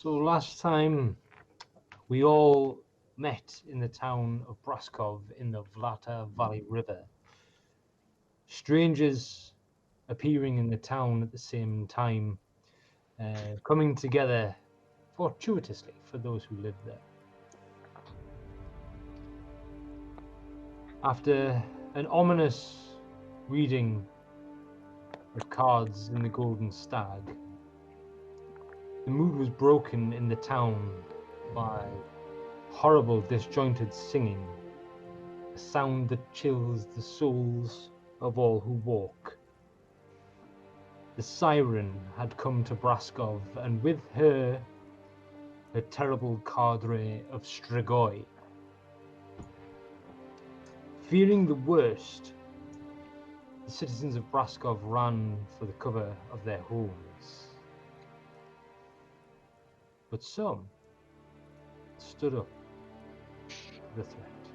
So last time we all met in the town of Braskov in the Vlata Valley River. Strangers appearing in the town at the same time, coming together fortuitously for those who live there. After an ominous reading of cards in the Golden Stag, the mood was broken in the town by horrible disjointed singing, a sound that chills the souls of all who walk. The siren had come to Braskov, and with her terrible cadre of Strigoi. Fearing the worst, the citizens of Braskov ran for the cover of their homes. But some stood up to the threat.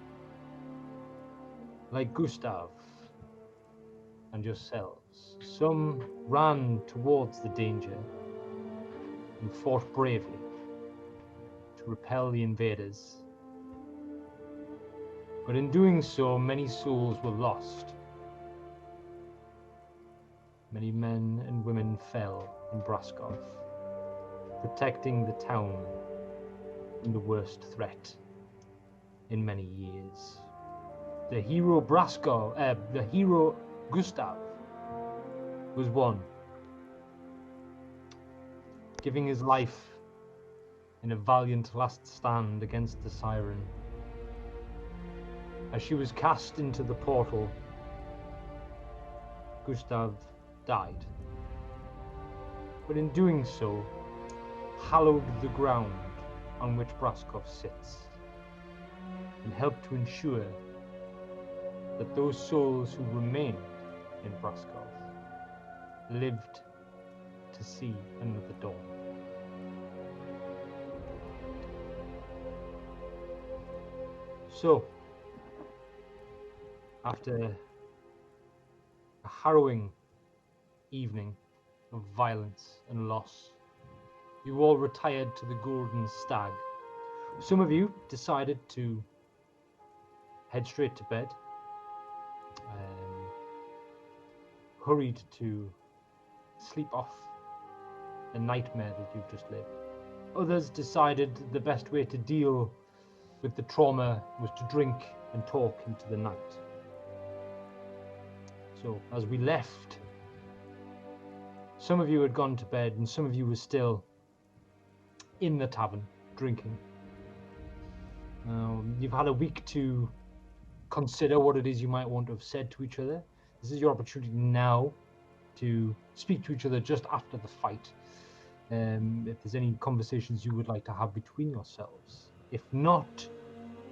Like Gustav and yourselves, some ran towards the danger and fought bravely to repel the invaders. But in doing so, many souls were lost. Many men and women fell in Braskov, protecting the town from the worst threat in many years. The hero Gustav was one, giving his life in a valiant last stand against the siren. As she was cast into the portal, Gustav died. But in doing so, hallowed the ground on which Braskov sits, and helped to ensure that those souls who remained in Braskov lived to see another dawn. So, after a harrowing evening of violence and loss, you all retired to the Golden Stag. Some of you decided to head straight to bed, hurried to sleep off the nightmare that you've just lived. Others decided the best way to deal with the trauma was to drink and talk into the night. So as we left, some of you had gone to bed and some of you were still in the tavern drinking. You've had a week to consider what it is you might want to have said to each other. This is your opportunity now to speak to each other just after the fight. If there's any conversations you would like to have between yourselves. If not,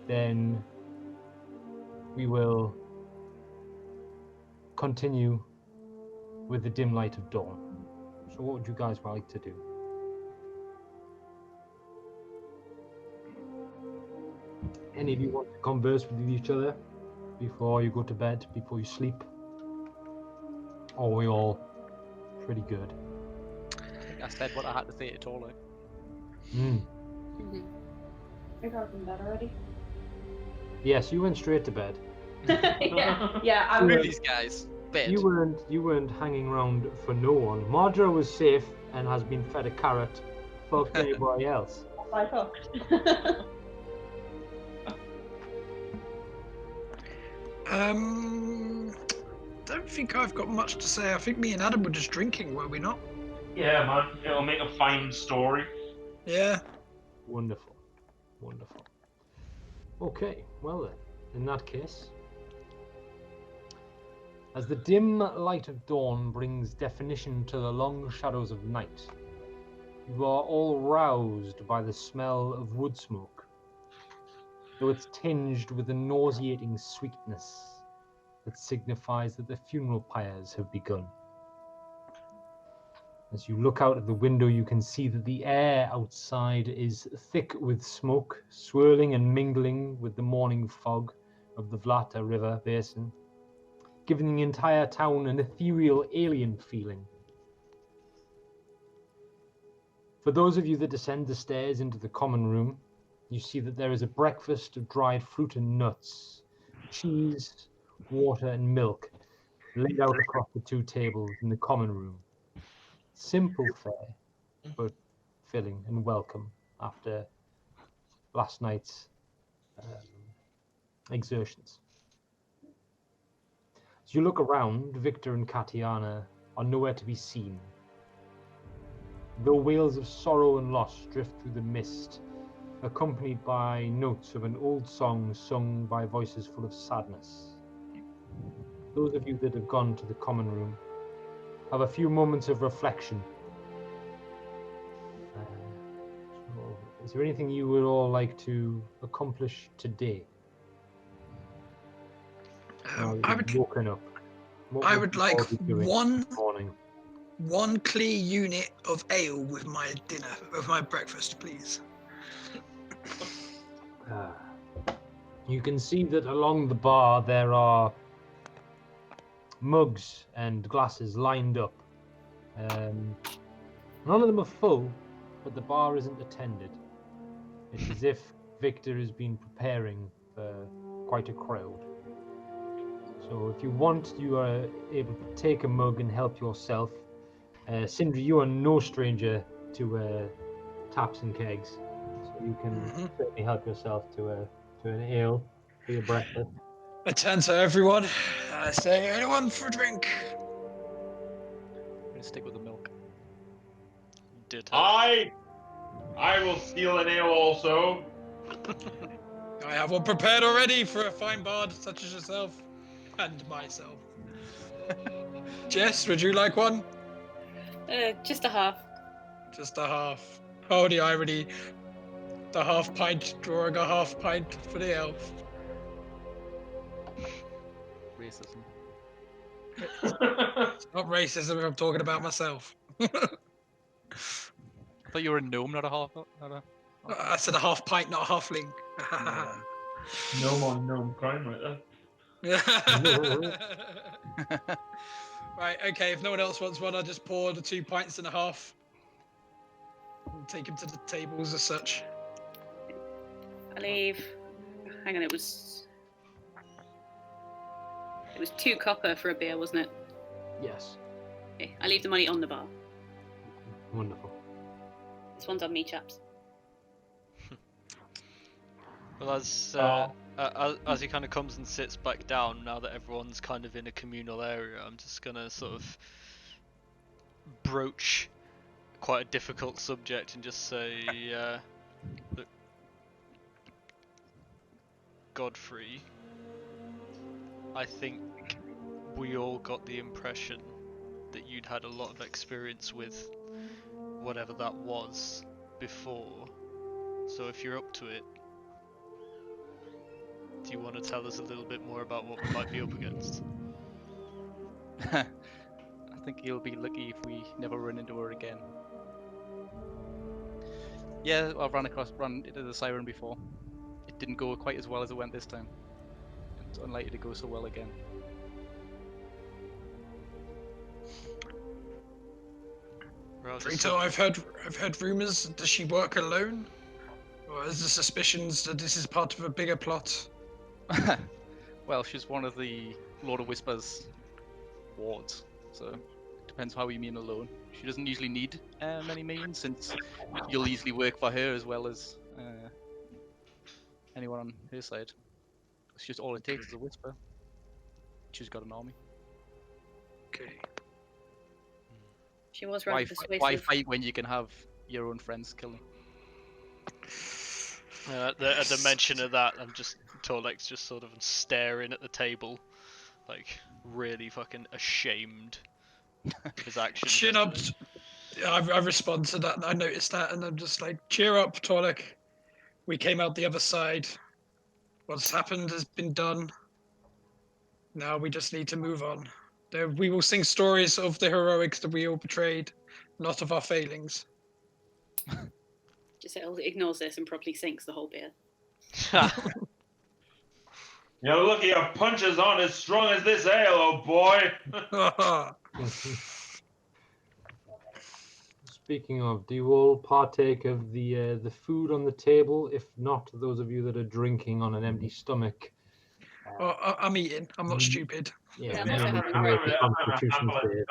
then we will continue with the dim light of dawn. So what would you guys like to do? Any of you want to converse with each other before you go to bed, before you sleep? Or are we all pretty good? I think I said what I had to say to Torlek. I got in bed already. Yes, you went straight to bed. yeah. I'm Screw these guys. Bed. You weren't hanging around for no one. Marjorie was safe and has been fed a carrot. Fuck anybody else. I cooked. Don't think I've got much to say. I think me and Adam were just drinking, were we not? Yeah, man. It'll make a fine story. Yeah. Wonderful. Wonderful. Okay, well then, in that case, as the dim light of dawn brings definition to the long shadows of night, you are all roused by the smell of wood smoke, though it's tinged with a nauseating sweetness that signifies that the funeral pyres have begun. As you look out at the window, you can see that the air outside is thick with smoke, swirling and mingling with the morning fog of the Vlata River basin, giving the entire town an ethereal alien feeling. For those of you that descend the stairs into the common room, you see that there is a breakfast of dried fruit and nuts, cheese, water, and milk laid out across the 2 tables in the common room. Simple fare, but filling and welcome after last night's exertions. As you look around, Victor and Katiana are nowhere to be seen. Though wails of sorrow and loss drift through the mist, accompanied by notes of an old song sung by voices full of sadness. Those of you that have gone to the common room have a few moments of reflection. So is there anything you would all like to accomplish today? I would woken up. What I would would you like all be doing one this morning? one clear unit of ale with my dinner, with my breakfast, please. You can see that along the bar there are mugs and glasses lined up. None of them are full, but the bar isn't attended. It's as if Victor has been preparing for quite a crowd. So if you want, you are able to take a mug and help yourself. Sindri, you are no stranger to taps and kegs, so you can certainly help yourself to an ale for your breakfast. I turn to everyone. I say, anyone for a drink? I'm gonna stick with the milk. Did I will steal an ale also. I have one prepared already for a fine bard such as yourself and myself. Jess, would you like one? Just a half. Just a half. Oh, the irony. The half pint drawing a half pint for the elf. racism. It's not racism if I'm talking about myself. I thought you were a gnome, not a half. I said a half pint, not a halfling. Gnome on gnome crime right there. Right, okay, if no one else wants one, I'll just pour the 2 pints and a half. And take him to the tables as such. I leave. Hang on, it was 2 copper for a beer, wasn't it? Yes. Okay, I leave the money on the bar. Wonderful. This one's on me, chaps. Well, as he kind of comes and sits back down, now that everyone's kind of in a communal area, I'm just gonna sort of broach quite a difficult subject and just say, look, Godfrey, I think we all got the impression that you'd had a lot of experience with whatever that was before. So if you're up to it, do you want to tell us a little bit more about what we might be up against? I think you'll be lucky if we never run into her again. Yeah, I've run into the siren before. It didn't go quite as well as it went this time. It's unlikely to go so well again. Rito, I've heard rumors. Does she work alone? Or is the suspicions that this is part of a bigger plot? Well, she's one of the Lord of Whispers wards, so it depends how you mean alone. She doesn't usually need many minions, since you'll easily work for her as well as anyone on her side. It's just all it takes is a whisper. She's got an army. Okay. She was rather persuasive. Why fight when you can have your own friends kill them? At the mention of that, Torlek's just sort of staring at the table, like really fucking ashamed of his actions. Chin up. I respond to that, and I noticed that, and I'm just like, cheer up, Torlek. We came out the other side. What's happened has been done. Now we just need to move on. We will sing stories of the heroics that we all betrayed, not of our failings. Just ignores this and probably sinks the whole beer. You're lucky your punches aren't as strong as this ale, oh boy. Speaking of, do you all partake of the food on the table? If not, those of you that are drinking on an empty stomach, Well, I'm eating. I'm not Mm. stupid. yeah, Yeah, you that's may what need I to have. make a constitution save.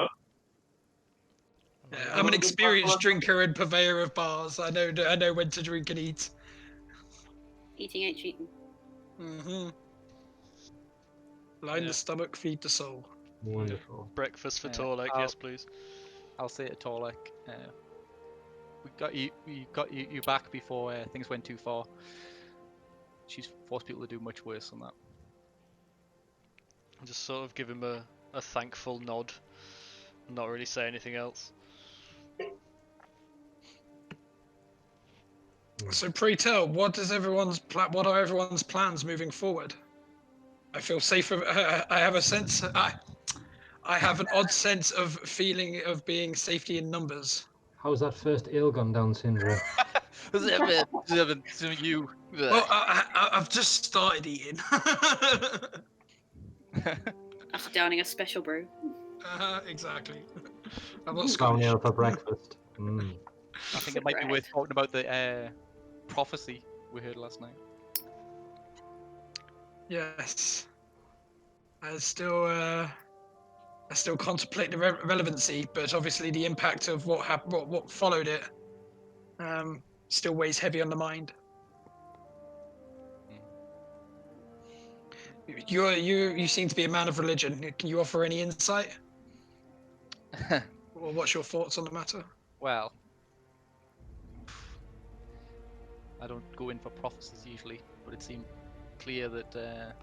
I'm an experienced drinker and purveyor of bars. I know when to drink and eat. Eating ain't cheating. Mm-hmm. Line Yeah. the stomach, feed the soul. Wonderful. Breakfast for Yeah, Torlek, I'll- yes please. I'll say to Torlek, we got you back before things went too far. She's forced people to do much worse than that. Just sort of give him a thankful nod. Not really say anything else. So pray tell, what are everyone's plans moving forward? I feel safer. I have a sense. I have an odd sense of feeling of being safety in numbers. How's that first ale gone down, Sindra? You. Well, I've just started eating. After downing a special brew. Exactly. I'm not Brown Scottish. ale for breakfast. Mm. I think it might be worth talking about the prophecy we heard last night. Yes. I still contemplate the relevancy, but obviously the impact of what followed it, still weighs heavy on the mind. You seem to be a man of religion. Can you offer any insight? Or what's your thoughts on the matter? Well, I don't go in for prophecies usually, but it seemed clear that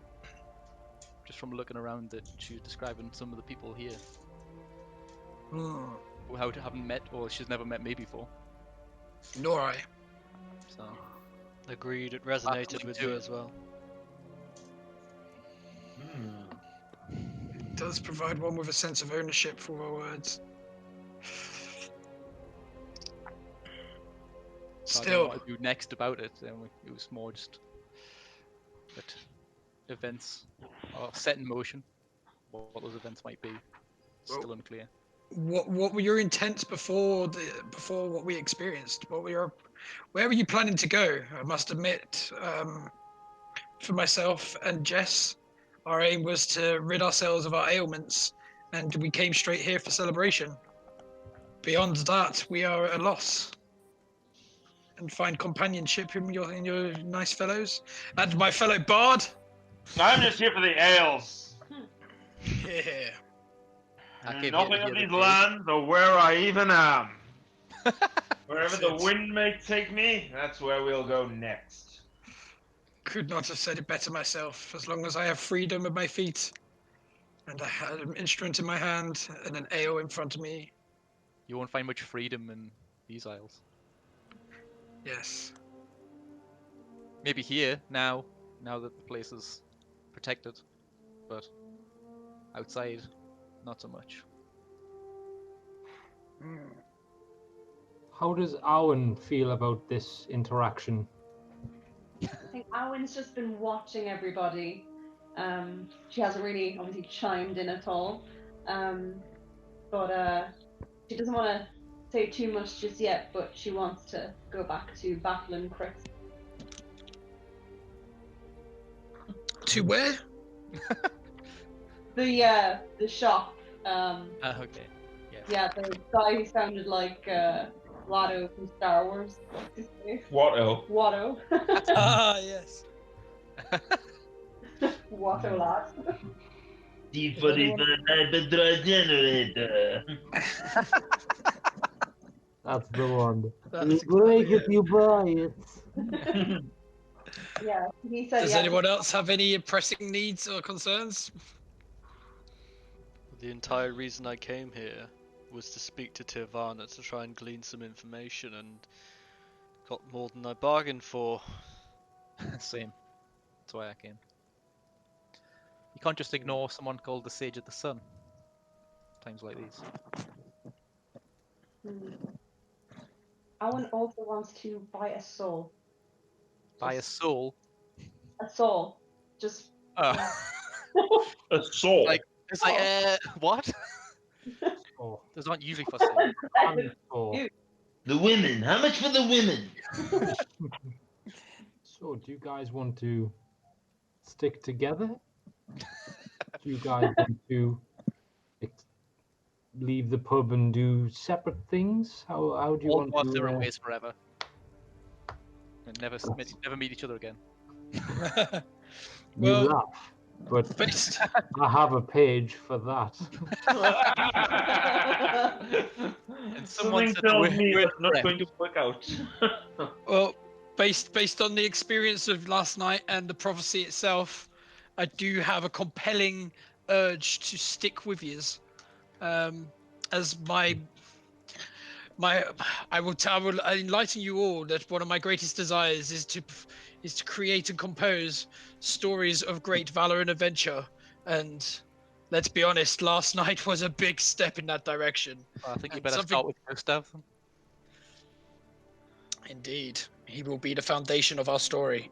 just from looking around that she was describing some of the people here Hmm. who haven't met, or she's never met me before. Nor I. So Agreed, it resonated with me as well. It does provide one with a sense of ownership for our words. So I don't know Still, what to do next about it. It was more just that events are set in motion. What those events might be, still unclear. what were your intents before what we experienced? Where were you planning to go? I must admit, for myself and Jess, our aim was to rid ourselves of our ailments, and we came straight here for celebration. Beyond that, we are at a loss. And find companionship in your nice fellows. And my fellow bard. I'm just here for the ales. Yeah. I And came here to nothing hear of the these tale. lands or where I even am. Wherever That's the it. wind may take me, that's where we'll go next. Could not have said it better myself. As long as I have freedom at my feet, and I had an instrument in my hand and an ale in front of me. You won't find much freedom in these isles. Yes. Maybe here now that the place is protected, but outside, not so much. Mm. How does Owen feel about this interaction? I think Owen's just been watching everybody. She hasn't really obviously chimed in at all. But she doesn't want to say too much just yet, but she wants to go back to battling Chris. To where? The shop. Okay. Yeah, the guy who sounded like Watto from Star Wars. What's his name? Watto. Watto. Yes. Watto lad. D45 generator. That's the one. That's Break exactly if you buy it. Yeah, he said Does he had anyone else have any pressing needs or concerns? The entire reason I came here was to speak to Tirvana to try and glean some information, and got more than I bargained for. Same. That's why I came. You can't just ignore someone called the Sage of the Sun. Times like these. Owen also wants to buy a soul. Buy a soul. A soul. Just Oh. A soul. Like, it's like, what? Oh, Those aren't usually for sale. and oh. The women. How much for the women? So, do you guys want to stick together? Do you guys want to leave the pub and do separate things? How do you All want go our to? separate ways forever. And never meet each other again. You Well, laugh, but based, I have a page for that. And someone Something said tells me we're that's not prepped. going to work out. well, based on the experience of last night and the prophecy itself, I do have a compelling urge to stick with yous. As I will enlighten you all that one of my greatest desires is to create and compose stories of great valor and adventure. And let's be honest, last night was a big step in that direction. I think you And better something- start with Gustav. Indeed, he will be the foundation of our story.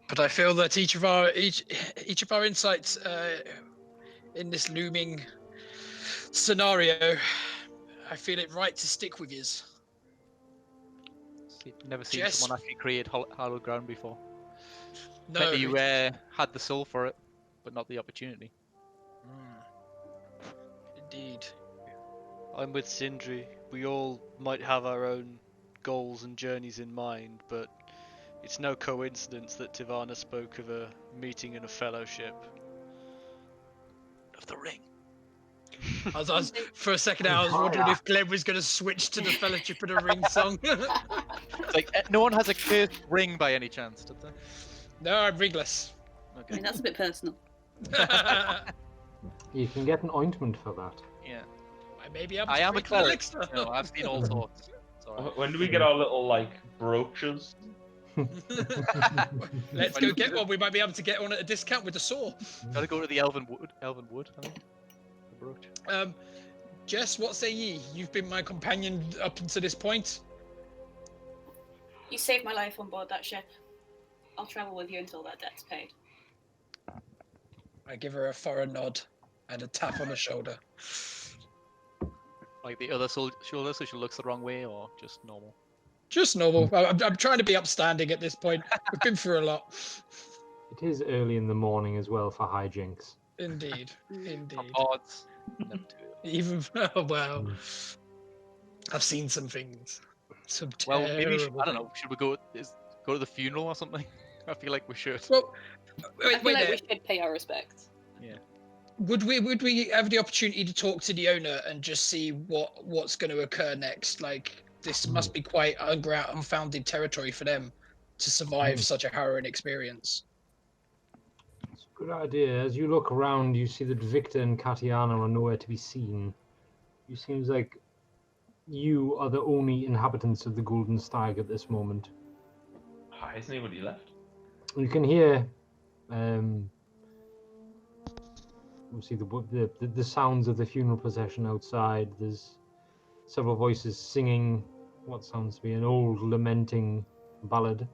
But I feel that each of our insights in this looming scenario, I feel it right to stick with yous. Never seen Jess? someone actually create hallowed ground before. No, Bet you had the soul for it, but not the opportunity. Indeed. I'm with Sindri. We all might have our own goals and journeys in mind, but it's no coincidence that Tivana spoke of a meeting and a fellowship. Of the ring. For a second, I was wondering if Glenn was going to switch to the Fellowship of the Ring song. It's like no one has a cursed ring by any chance, does there? No, I'm ringless. I Okay. mean, that's a bit personal. You can get an ointment for that. Yeah. I may be able to I am a drink the cleric. elixir. No, I've seen all sorts. It's alright. When do we get our little like brooches? Let's go get one. We might be able to get one at a discount with the saw. Gotta go to the Elven Wood. I think. The brooch. Jess, what say ye? You've been my companion up until this point. You saved my life on board that ship. I'll travel with you until that debt's paid. I give her a thorough nod and a tap on the shoulder. Like the other shoulder, so she looks the wrong way, or just normal. Just normal. I'm trying to be upstanding at this point. We've been through a lot. It is early in the morning as well for hijinks. Indeed. Indeed. Odds. Never do it. Even well, I've seen some things. Some Well, terrible. maybe I don't know. Should we go to the funeral or something? I feel like we should. Well, I wait feel like there. we should pay our respects. Would we have the opportunity to talk to the owner and just see what's going to occur next? Like, this must be quite unfounded territory for them to survive such a harrowing experience. It's a good idea. As you look around, you see that Victor and Katiana are nowhere to be seen. It seems like you are the only inhabitants of the Golden Stag at this moment. Hasn't anybody left? You can hear, obviously, the sounds of the funeral procession outside. There's several voices singing what sounds to be an old lamenting ballad.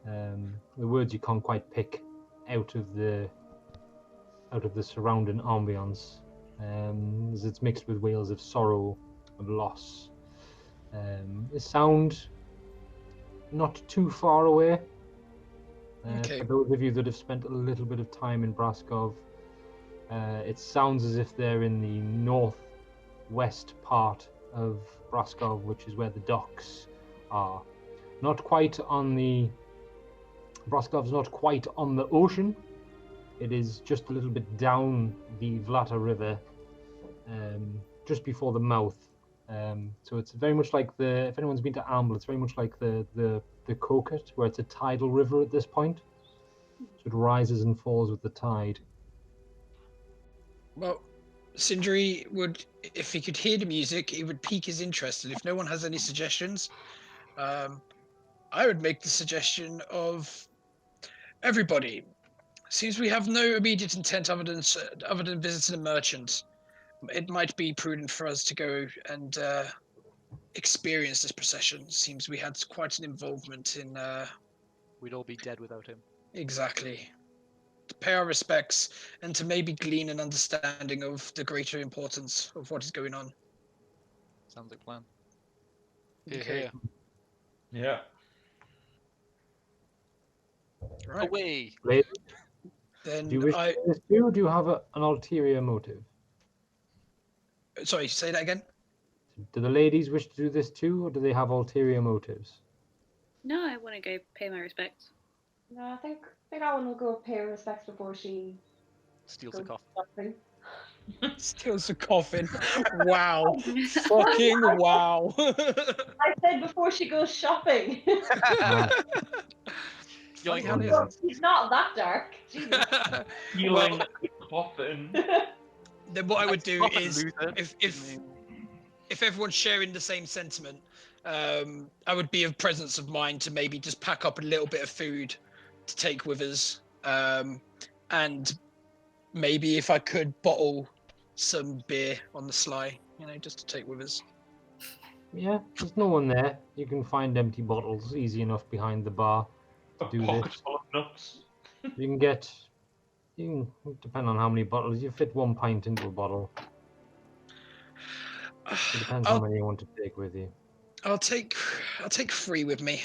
The words you can't quite pick out of the surrounding ambience, as it's mixed with wails of sorrow, of loss. The sound not too far away. Okay. For those of you that have spent a little bit of time in Braskov, it sounds as if they're in the northwest part of Braskov, which is where the docks are. Not quite on the... Braskov's not quite on the ocean. It is just a little bit down the Vlata River, just before the mouth. So it's very much like if anyone's been to Amble, it's very much like the Coquet, where it's a tidal river at this point. So it rises and falls with the tide. Well, Sindri would, if he could hear the music, it would pique his interest. And if no one has any suggestions, I would make the suggestion of everybody. Since we have no immediate intent other than visiting a merchant, it might be prudent for us to go and experience this procession. Seems we had quite an involvement in. We'd all be dead without him. Exactly. To pay our respects and to maybe glean an understanding of the greater importance of what is going on. Sounds like a plan. Hear, Okay. hear. Yeah. Right. Away. Ladies, do Then you wish to do this too, or do you have an ulterior motive? Sorry, say that again. Do the ladies wish to do this too, or do they have ulterior motives? No, I want to go pay my respects. No, I think Owen will go pay her respects before she Steals a goes coffin. shopping. Steals a coffin. Wow. Fucking wow. I said before she goes shopping. Ah, You're like, Fine. how Oh, is no. it? He's not that dark. Jesus. Healing Well, coffin. then what I would do Coffin is, loser. if everyone's sharing the same sentiment, I would be of presence of mind to maybe just pack up a little bit of food to take with us, and maybe if I could bottle some beer on the sly, just to take with us. Yeah, there's no one there. You can find empty bottles easy enough behind the bar A to do pocket this. full of nuts. You can depend on how many bottles. You fit 1 pint into a bottle. It depends how I'll many you want to take with you. I'll take 3 with me.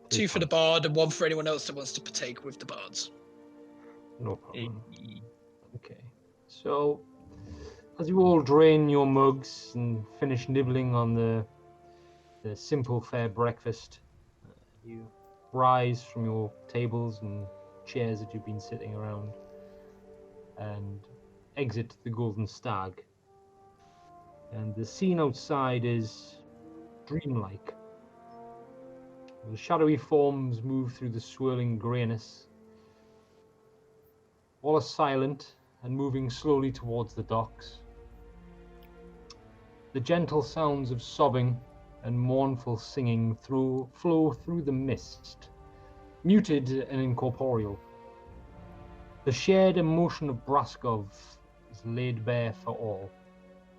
3 2 for the pints, bard and 1 for anyone else that wants to partake with the bards. no problem. Okay, so as you all drain your mugs and finish nibbling on the simple fare breakfast, you rise from your tables and chairs that you've been sitting around and exit the Golden Stag. And the scene outside is dreamlike. The shadowy forms move through the swirling greyness. All are silent and moving slowly towards the docks. The gentle sounds of sobbing and mournful singing flow through the mist, muted and incorporeal. The shared emotion of Braskov is laid bare for all,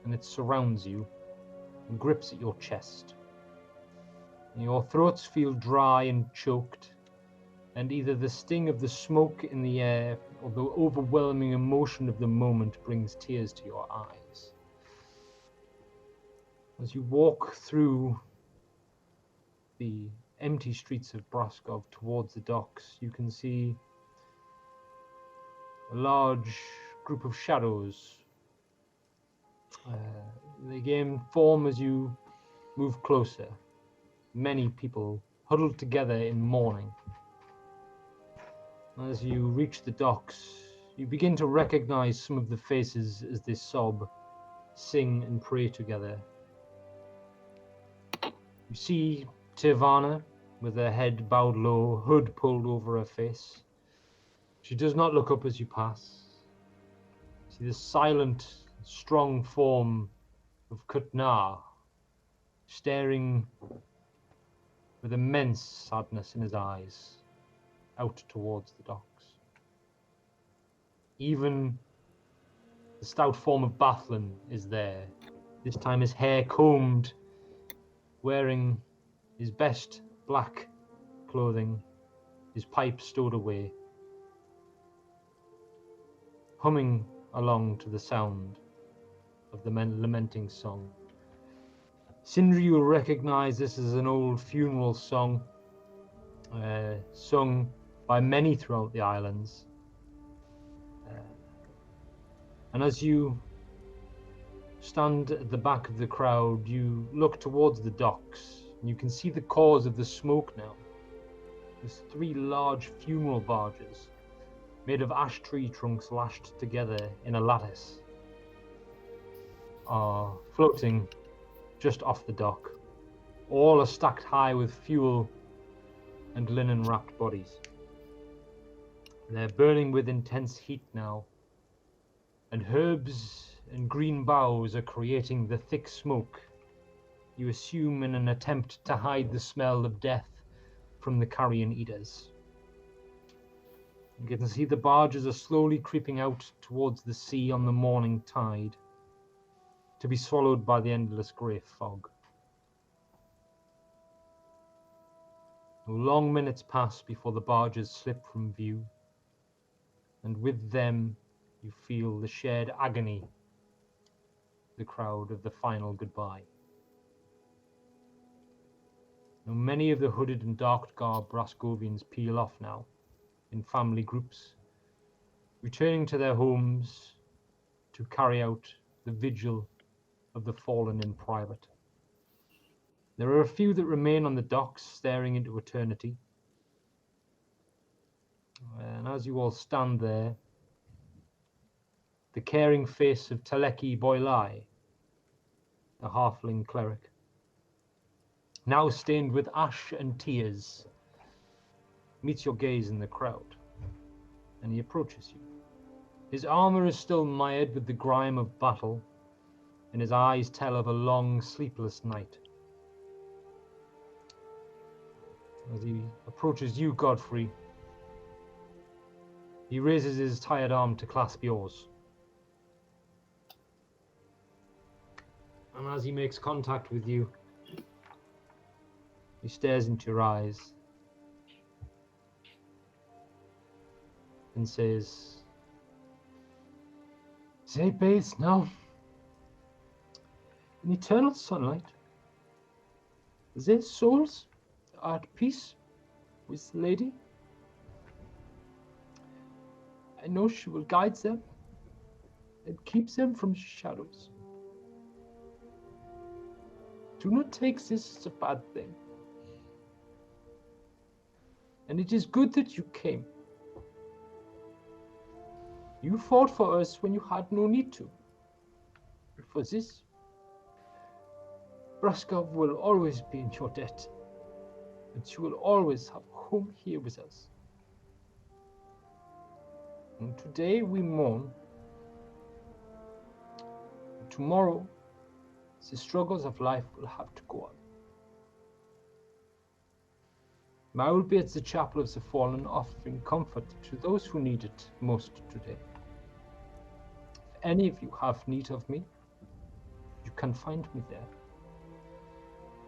and it surrounds you and grips at your chest. Your throats feel dry and choked, and either the sting of the smoke in the air or the overwhelming emotion of the moment brings tears to your eyes. As you walk through the empty streets of Braskov towards the docks, you can see a large group of shadows. They gain form as you move closer. Many people huddled together in mourning. As you reach the docks, you begin to recognize some of the faces as they sob, sing and pray together. You see Tivana with her head bowed low, hood pulled over her face. She does not look up as you pass. You see the silent, strong form of Kutnar staring with immense sadness in his eyes out towards the docks. Even the stout form of Bathlin is there, this time his hair combed, wearing his best black clothing, his pipe stowed away, humming along to the sound of the lamenting song. Sindri will recognize this as an old funeral song, sung by many throughout the islands. And as you stand at the back of the crowd, you look towards the docks, and you can see the cause of the smoke now. There's 3 large funeral barges made of ash tree trunks lashed together in a lattice are floating just off the dock. All are stacked high with fuel and linen-wrapped bodies. They're burning with intense heat now, and herbs and green boughs are creating the thick smoke you assume in an attempt to hide the smell of death from the carrion eaters. You can see the barges are slowly creeping out towards the sea on the morning tide, to be swallowed by the endless grey fog. Long minutes pass before the barges slip from view, and with them you feel the shared agony, the crowd of the final goodbye. Now, many of the hooded and dark-garbed Brascovians peel off now, in family groups, returning to their homes to carry out the vigil of the fallen in private. There are a few that remain on the docks, staring into eternity. And as you all stand there, the caring face of Teleki Boilai, the halfling cleric, now stained with ash and tears, meets your gaze in the crowd, and he approaches you. His armor is still mired with the grime of battle, and his eyes tell of a long, sleepless night. As he approaches you, Godfrey, he raises his tired arm to clasp yours. And as he makes contact with you, he stares into your eyes and says, "They bathe now in eternal sunlight. Their souls are at peace with the Lady. I know she will guide them and keep them from shadows. Do not take this as a bad thing. And it is good that you came. You fought for us when you had no need to. And for this, Braskov will always be in your debt, and you will always have home here with us. And today we mourn. And tomorrow, the struggles of life will have to go on. I will be at the Chapel of the Fallen, offering comfort to those who need it most today. If any of you have need of me, you can find me there."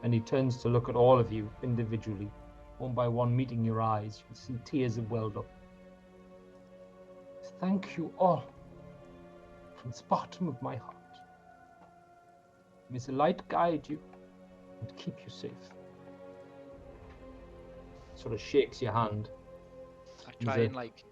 And he turns to look at all of you individually, one by one meeting your eyes. You see tears have welled up. "Thank you all from the bottom of my heart. May the light guide you and keep you safe." Sort of shakes your hand. I try and like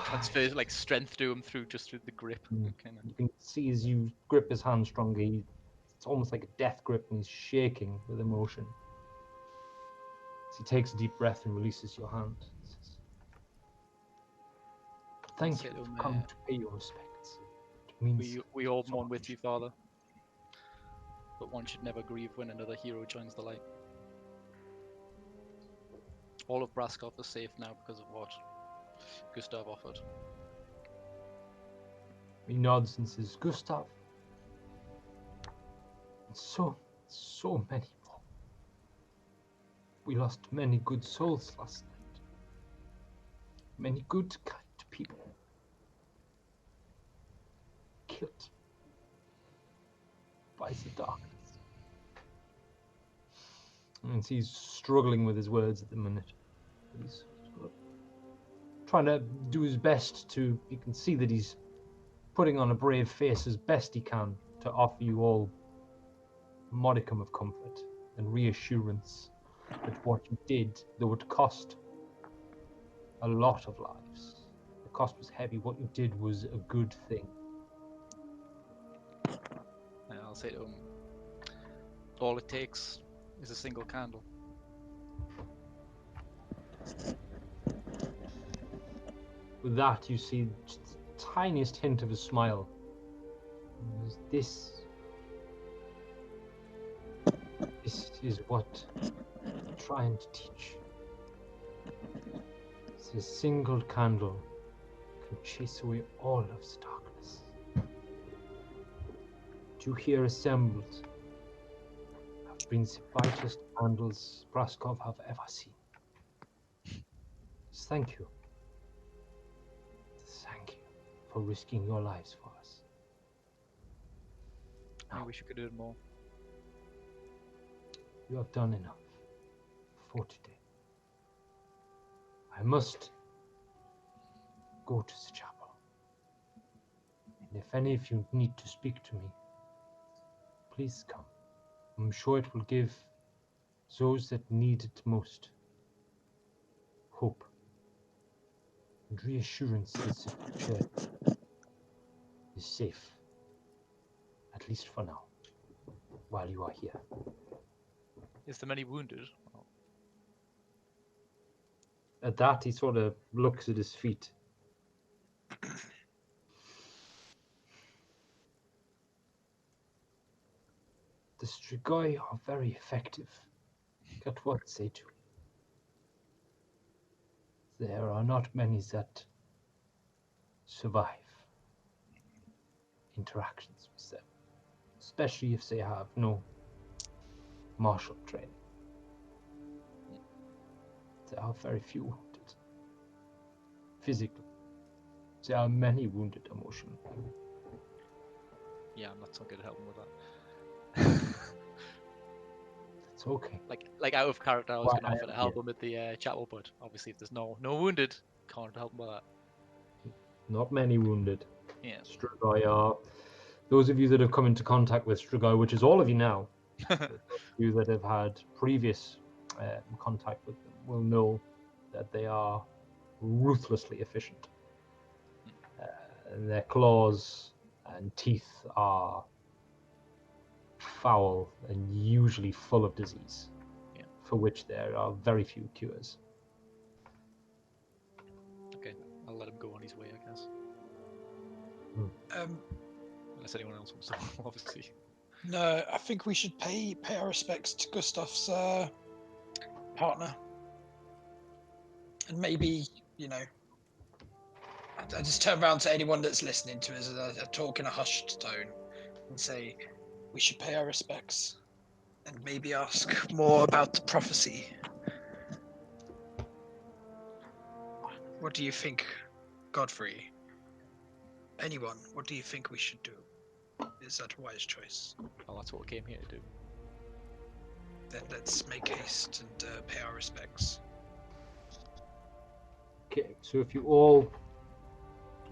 transfer like strength to him through the grip. Kind of. You can see as you grip his hand stronger, it's almost like a death grip, and he's shaking with emotion. As he takes a deep breath and releases your hand. He says, "Thank you for coming to pay your respects. It means We all so mourn with much." you, Father. But one should never grieve when another hero joins the light. All of Braskov is safe now because of what Gustav offered. He nods and says, "Gustav, and so many more. We lost many good souls last night. Many good, kind people. Killed by the darkness." And he's struggling with his words at the minute. He's sort of trying to do his best to, you can see that he's putting on a brave face as best he can to offer you all a modicum of comfort and reassurance that what you did, though it cost a lot of lives, the cost was heavy, what you did was a good thing. And I'll say to him, all it takes is a single candle. With that, you see just the tiniest hint of a smile. This is what I'm trying to teach. A single candle can chase away all of the darkness. You here assembled have been the brightest candles Braskov have ever seen. Thank you. Thank you for risking your lives for us. I wish you could do more. You have done enough for today. I must go to the chapel. And if any of you need to speak to me, please come. I'm sure it will give those that need it most. Hope and reassurance that the future is safe, at least for now, while you are here. Is there many wounded? Oh, At that, he sort of looks at his feet. The Strigoi are very effective at what they do. There are not many that survive interactions with them, especially if they have no martial training. There are very few wounded physically. There are many wounded emotionally. yeah, I'm not so good at helping with that. It's okay. like out of character, I was Why going to offer I to am help here. him with the chapel, but obviously if there's no wounded, can't help him with that. Not many wounded. Yeah. Strigoi are. Those of you that have come into contact with Strigoi, which is all of you now, those of you that have had previous contact with them will know that they are ruthlessly efficient. And their claws and teeth are foul and usually full of disease, Yeah. for which there are very few cures. Okay, I'll let him go on his way, I guess. Um, Unless anyone else wants to, obviously. no, I think we should pay our respects to Gustav's partner, and maybe I just turn around to anyone that's listening to us. I talk in a hushed tone and say, we should pay our respects and maybe ask more about the prophecy. What do you think, Godfrey? Anyone, what do you think we should do? Is that a wise choice? Well, that's what we came here to do. Then let's make haste and pay our respects. Okay, so if you all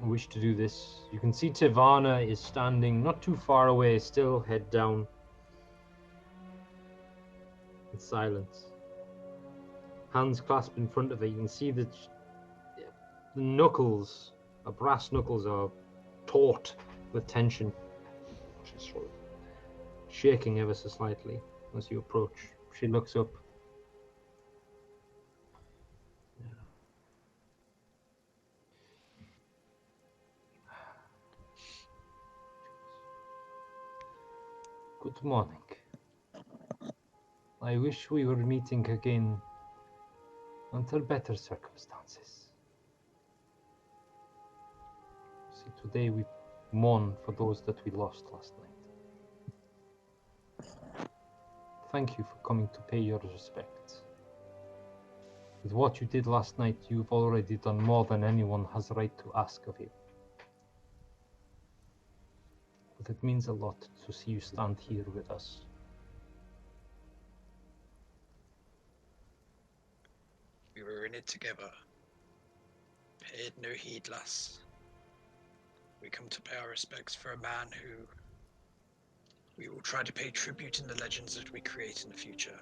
wish to do this, you can see Tivana is standing not too far away, still head down in silence. Hands clasped in front of her. You can see that the knuckles, the brass knuckles, are taut with tension. She's sort of shaking ever so slightly as you approach. She looks up. Good morning. I wish we were meeting again under better circumstances. See, today we mourn for those that we lost last night. Thank you for coming to pay your respects. With what you did last night, you've already done more than anyone has a right to ask of you. But it means a lot to see you stand here with us. We were in it together. Paid no heed, lass. We come to pay our respects for a man who we will try to pay tribute in the legends that we create in the future.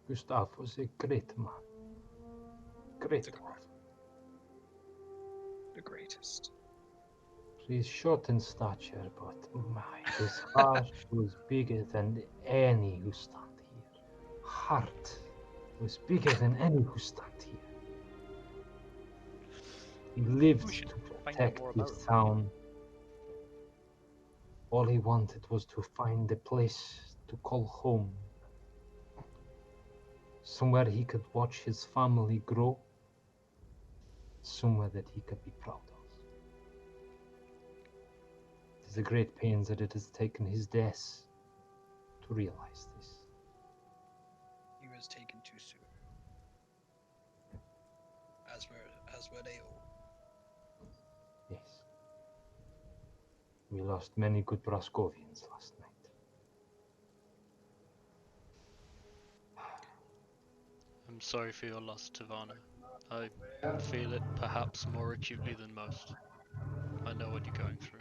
Gustav was a great man. Great The- man. The greatest. He's short in stature, but my, his heart was bigger than any who stand here. Heart was bigger than any who stand here. He lived We should to find out protect more his about him. town. All he wanted was to find a place to call home. Somewhere he could watch his family grow. Somewhere that he could be proud of. It is a great pain that it has taken his death to realize this. He was taken too soon. As were they all. Yes. We lost many good Brascovians last night. I'm sorry for your loss, Tivana. I feel it perhaps more acutely than most. I know what you're going through.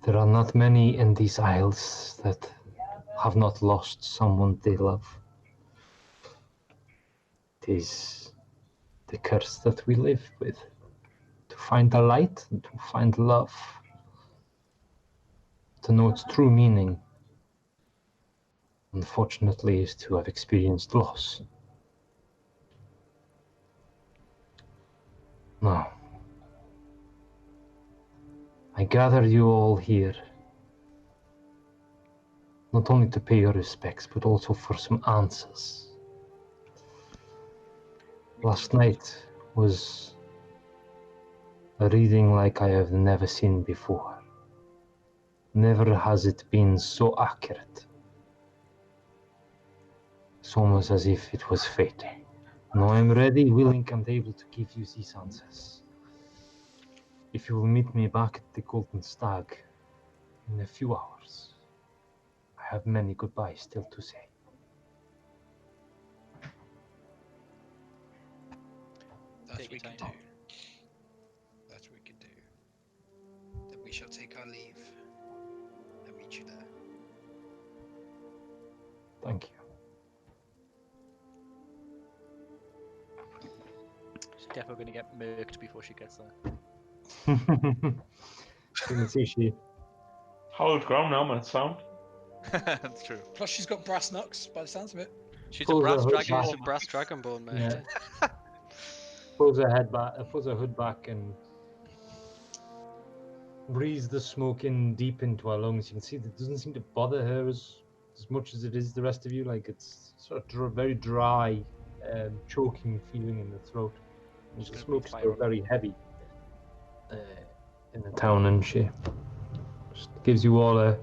There are not many in these isles that have not lost someone they love. It is the curse that we live with. To find the light and to find love. To know its true meaning, unfortunately, is to have experienced loss. Now, I gather you all here, not only to pay your respects, but also for some answers. Last night was a reading like I have never seen before. Never has it been so accurate. It's almost as if it was fate. Now I'm ready, willing, and able to give you these answers. If you will meet me back at the Golden Stag in a few hours, I have many goodbyes still to say. That Take we your can do. time. That we can do. Then we shall take our leave and meet you there. Thank you. She's definitely going to get murked before she gets there. You can see she Hallowed ground helmet sound. That's true. Plus, she's got brass knucks by the sounds of it. She's a pulls her brass hood dragon. back. She's a brass dragonborn, mate. Yeah. Pulls her head back, pulls her hood back, and breathes the smoke in deep into her lungs. You can see that it doesn't seem to bother her as much as it is the rest of you. Like it's sort of very dry, choking feeling in the throat. And She's the gonna smoke's breathe still fire. very heavy in the town, and she just gives you all a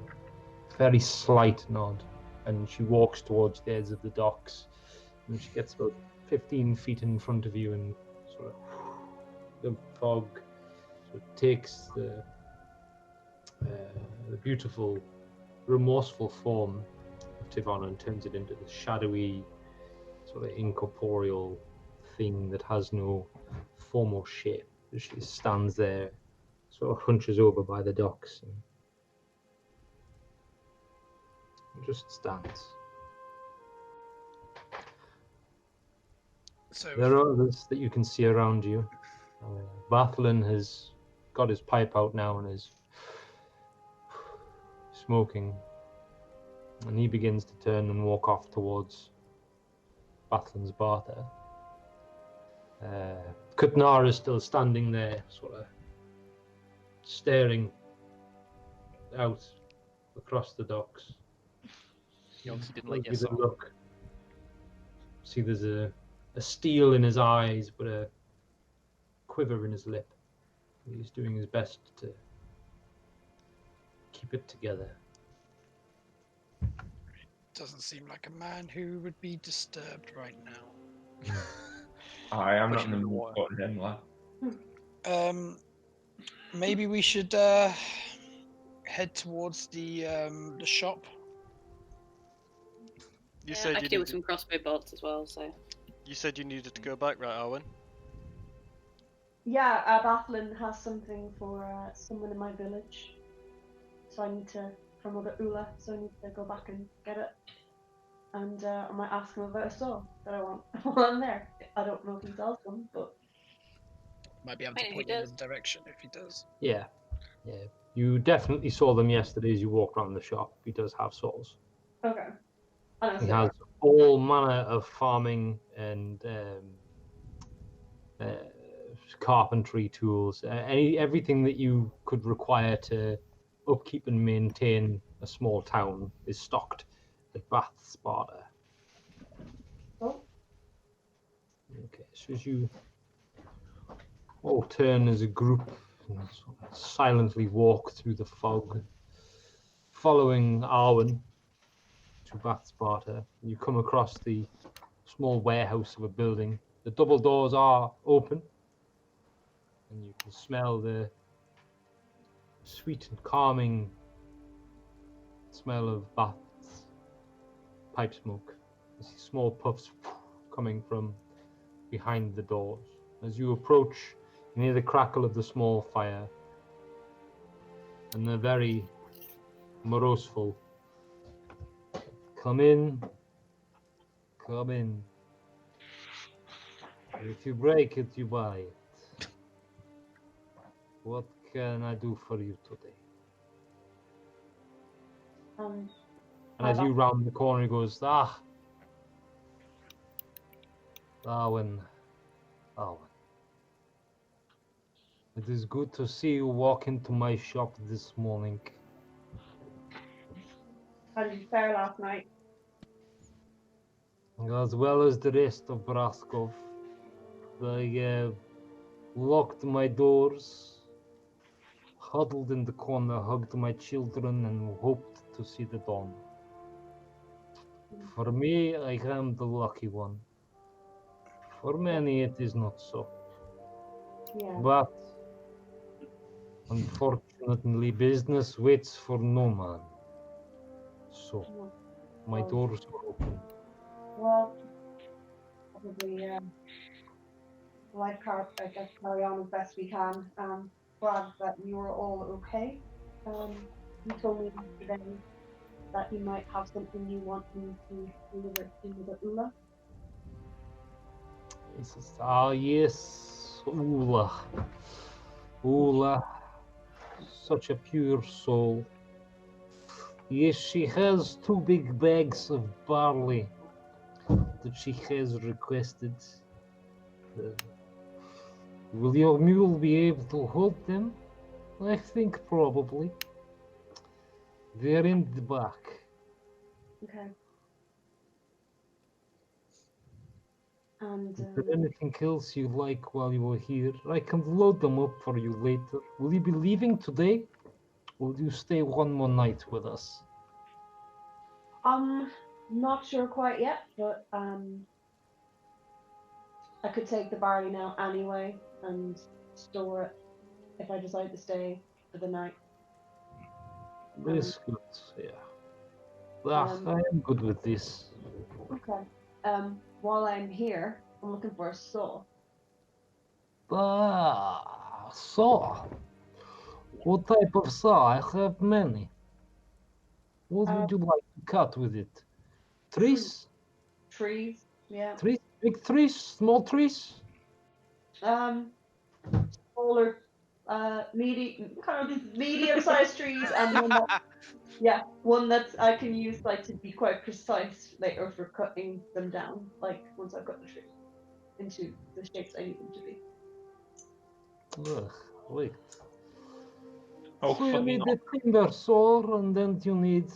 very slight nod, and she walks towards the edge of the docks, and she gets about 15 feet in front of you, and sort of the fog sort of takes the beautiful, remorseful form of Tivon and turns it into the shadowy, sort of incorporeal thing that has no form or shape. She stands there, sort of hunches over by the docks, and just stands. So There are others that you can see around you. Bathlin has got his pipe out now and is smoking, and he begins to turn and walk off towards Bathlin's bar there. Kutnar is still standing there, sort of staring out across the docks. He obviously didn't like your With a song. look. See, there's a steel in his eyes, but a quiver in his lip. He's doing his best to keep it together. doesn't seem like a man who would be disturbed right now. I am not Pushing in the the mood water. for him, lad. Maybe we should head towards the shop. You Yeah, said I you could do with needed, some crossbow bolts as well, so. you said you needed to go back, right, Arwen? Yeah, Bathlin has something for someone in my village. So I need to, from Mother Ula, so I need to go back and get it. And I might ask him about a sword that I want while I'm there. I don't know if he sells them, but Might be able Wait, to who point you in does? the direction if he does. Yeah. You definitely saw them yesterday as you walked around the shop. He does have souls. okay. I know, He so has all manner of farming and carpentry tools, everything that you could require to upkeep and maintain a small town is stocked at Bath Sparta. Oh. Okay, so as you all turn as a group and sort of silently walk through the fog, following Arwen to Bath Sparta, you come across the small warehouse of a building. The double doors are open, and you can smell the sweet and calming smell of Bath's pipe smoke. You see small puffs coming from behind the doors. As you approach, you hear the crackle of the small fire and the very moroseful. Come in. Come in. If you break it, you buy it. What can I do for you today? And as you round the corner, he goes, Darwin. It is good to see you walk into my shop this morning. How did you fare last night? As well as the rest of Braskov. I locked my doors, huddled in the corner, hugged my children, and hoped to see the dawn. For me, I am the lucky one. For many, it is not so. Yeah. But unfortunately, business waits for no man. So, my doors are open. Well, probably, I guess carry on as best we can. Glad that you are all okay. You told me yesterday that you might have something you want me to deliver to the Ula. He says, yes, Ula. Ula, such a pure soul. Yes, she has 2 big bags of barley that she has requested. Will your mule be able to hold them? I think probably. They're in the back. Okay. And Is there anything else you'd like while you were here? I can load them up for you later. Will you be leaving today? Or will you stay one more night with us? not sure quite yet, but I could take the barley now anyway and store it if I decide to stay for the night. This good, yeah. I am good with this. Okay. While I'm here, I'm looking for a saw. Saw. What type of saw? I have many. What would you like to cut with it? Trees? Trees, yeah. Trees? Big trees? Small trees? Smaller, medium-sized trees, and one that I can use to be quite precise later for cutting them down. Once I've got the tree into the shapes I need them to be. Wait. Oh, So you fucking need hell. a timber saw, and then you need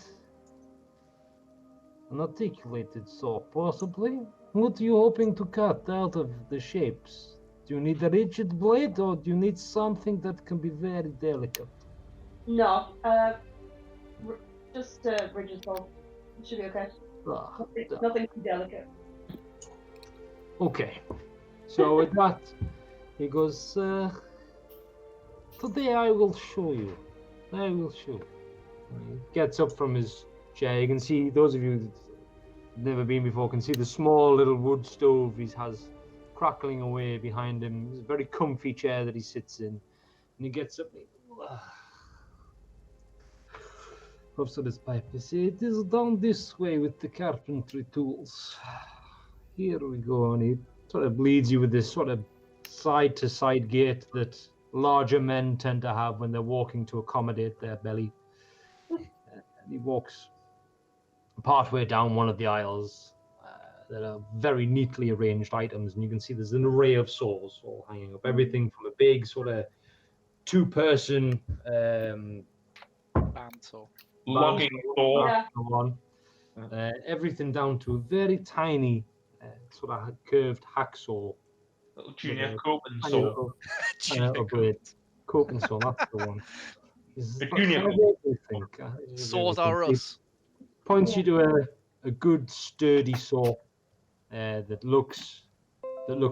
an articulated saw, possibly. What are you hoping to cut out of the shapes? Do you need a rigid blade, or do you need something that can be very delicate? No, just rigid saw. It should be okay. Nothing too delicate. Okay. So with that, he goes, today I will show you. I will show you. He gets up from his chair. You can see, those of you who've never been before can see the small little wood stove he has crackling away behind him. It's a very comfy chair that he sits in. And he gets up and he puffs at his pipe. He says, it is done this way with the carpentry tools. Here we go. And he sort of leads you with this sort of side-to-side gait that larger men tend to have when they're walking to accommodate their belly. And he walks partway down one of the aisles that are very neatly arranged items, and you can see there's an array of saws all hanging up. Everything from a big sort of 2-person bandsaw. Logging saw. everything down to a very tiny sort of curved hacksaw. Little junior coping Tiny saw. little blade. Coping saw, that's the one. The junior Saws are us. Points you to a good sturdy saw that looks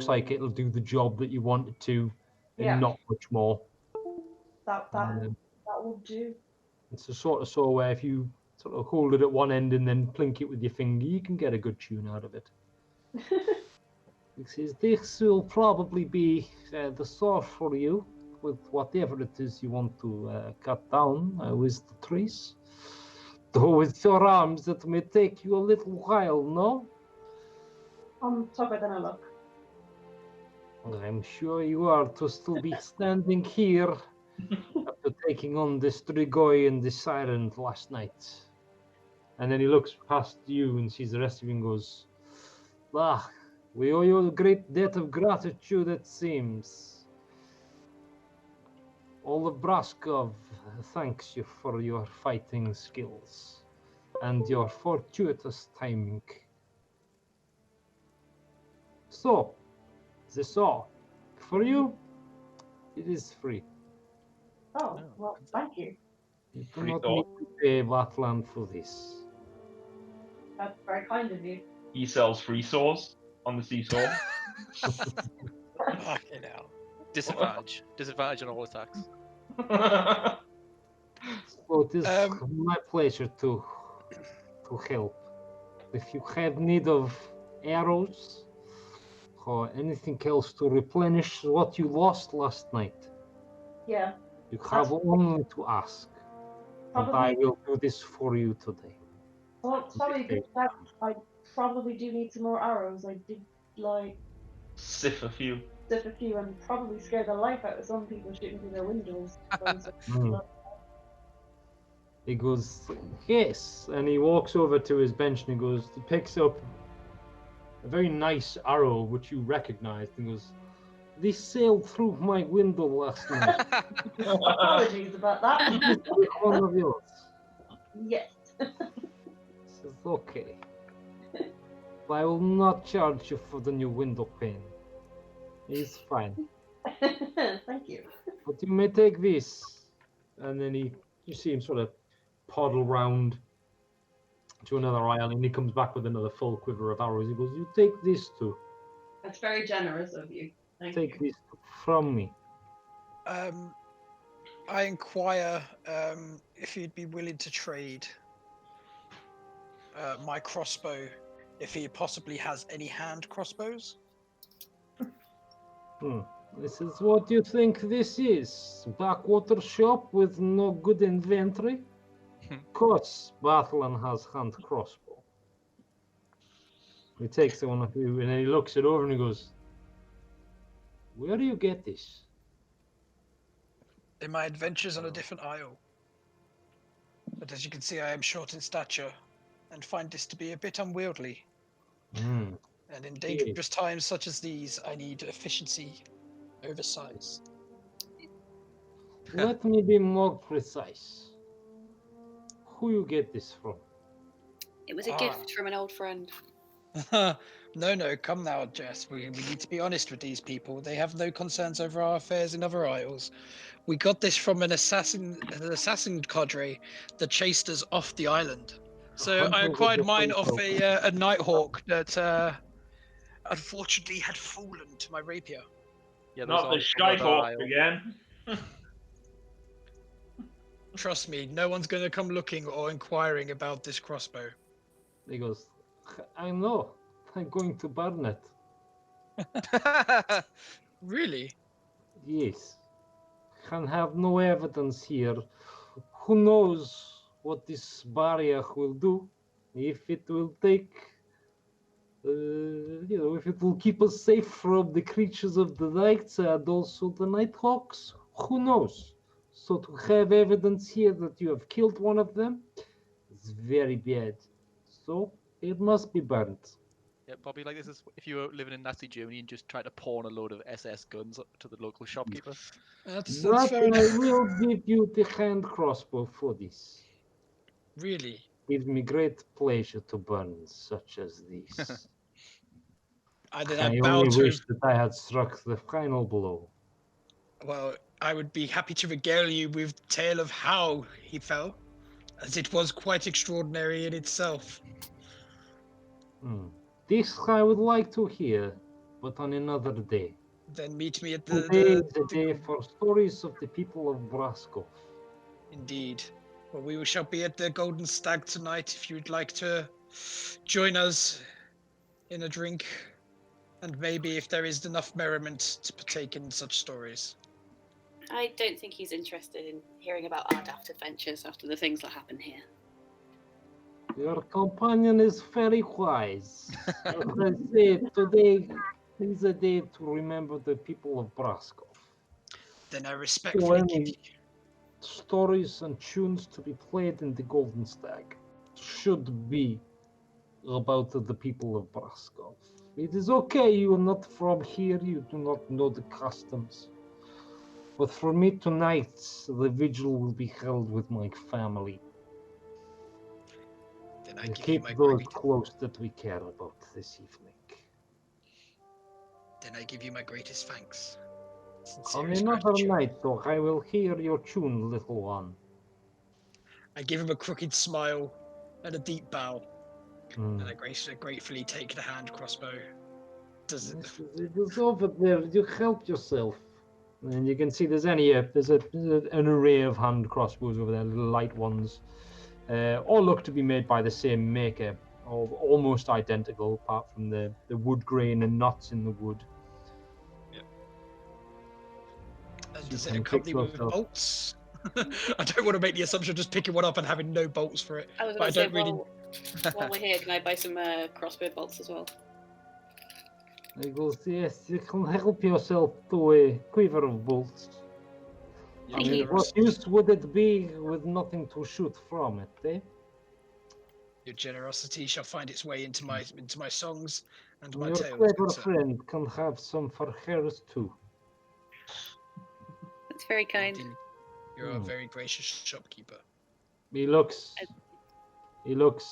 like it'll do the job that you want it to, and not much more. That will do. It's a sort of saw where if you sort of hold it at one end and then plink it with your finger, you can get a good tune out of it. He says, this will probably be the saw for you with whatever it is you want to cut down with the trees. Though with your arms, it may take you a little while, no? I'm tougher than I look. I'm sure you are to still be standing here after taking on the Strigoi and the Siren last night. And then he looks past you and sees the rest of you and goes, "Ah, we owe you a great debt of gratitude, it seems. All of Braskov thanks you for your fighting skills and your fortuitous timing. So, this all. For you, it is free. Oh, well, thank you. You do Free not thought. need to pay Vatland for this." That's very kind of you. He sells free saws on the seesaw. Fucking hell. Disadvantage. Disadvantage on all attacks. So it is Um, my pleasure to help. If you have need of arrows or anything else to replenish what you lost last night, Yeah, you have only to ask. And I probably. will do this for you today. Well, sorry, good shout. I probably do need some more arrows. I did like Sif a few. stiff a few and probably scare the life out of some people shooting through their windows. He goes, yes, and he walks over to his bench and he goes, he picks up a very nice arrow which you recognized and goes, "This sailed through my window last night." Apologies about that. Which one of yours? Yes. He says, "Okay. I will not charge you for the new window pane. It's fine. Thank you. But you may take this." And then you see him sort of poddle round to another aisle, and he comes back with another full quiver of arrows. He goes, "You take this too. That's very generous of you. Thank Take you. this from me." I inquire if you'd be willing to trade my crossbow, if he possibly has any hand crossbows. This is what you think this is? Backwater shop with no good inventory? Of course, Bathlan has hand crossbow. He takes one of you and then he looks it over and he goes, "Where do you get this?" In my adventures on a different isle. But as you can see, I am short in stature and find this to be a bit unwieldy. Hmm. And in dangerous times such as these, I need efficiency over size. Let me be more precise. Who you get this from? It was a gift from an old friend. No, come now, Jess. We need to be honest with these people. They have no concerns over our affairs in other isles. We got this from an assassin cadre that chased us off the island. So I acquired mine off a Nighthawk that unfortunately had fallen to my rapier. Yeah, Not the Skyhawk again. Trust me, no one's going to come looking or inquiring about this crossbow. He goes, "I know. I'm going to burn it." Really? Yes. Can have no evidence here. Who knows what this barrier will do? If it will take, if it will keep us safe from the creatures of the night and also the Nighthawks, who knows? So to have evidence here that you have killed one of them is very bad. So it must be burnt. Yeah, Bobby, like this is if you were living in Nazi Germany and just tried to pawn a load of SS guns to the local shopkeeper. That's But fair I enough. will give you the hand crossbow for this. Really? Gives me great pleasure to burn such as this. I I bow only to. wish that I had struck the final blow. Well, I would be happy to regale you with the tale of how he fell, as it was quite extraordinary in itself. This I would like to hear, but on another day. Then meet me at Today is the day for stories of the people of Braskov. Indeed. Well, we shall be at the Golden Stag tonight if you'd like to join us in a drink, and maybe if there is enough merriment to partake in such stories. I don't think he's interested in hearing about our daft adventures after the things that happen here. Your companion is very wise. As I say, today is a day to remember the people of Braskov. Then I So respectfully give any you. stories and tunes to be played in the Golden Stag should be about the people of Braskov. It is okay, you are not from here, you do not know the customs. But for me tonight, the vigil will be held with my family. Then I We'll give you keep my those great. close that we care about this evening. Then I give you my greatest thanks. On Sincerest another gratitude. night, though, I will hear your tune, little one. I give him a crooked smile and a deep bow, Hmm. and I gratefully take the hand crossbow. Does it? It is over there. You help yourself. And you can see there's an array of hand crossbows over there, little light ones. All look to be made by the same maker, or almost identical, apart from the wood grain and knots in the wood. And So does you it can pick accompany with yourself. bolts? I don't want to make the assumption of just picking one up and having no bolts for it. I was But I going to say, don't really. while we're here, can I buy some crossbow bolts as well? He goes, yes, you can help yourself to a quiver of bolts. Your I mean, what generosity, use would it be with nothing to shoot from it, eh? your generosity shall find its way into my songs and my Your tales. clever good sir. friend can have some for hers too. That's very kind. Indeed. You're a very gracious shopkeeper. He looks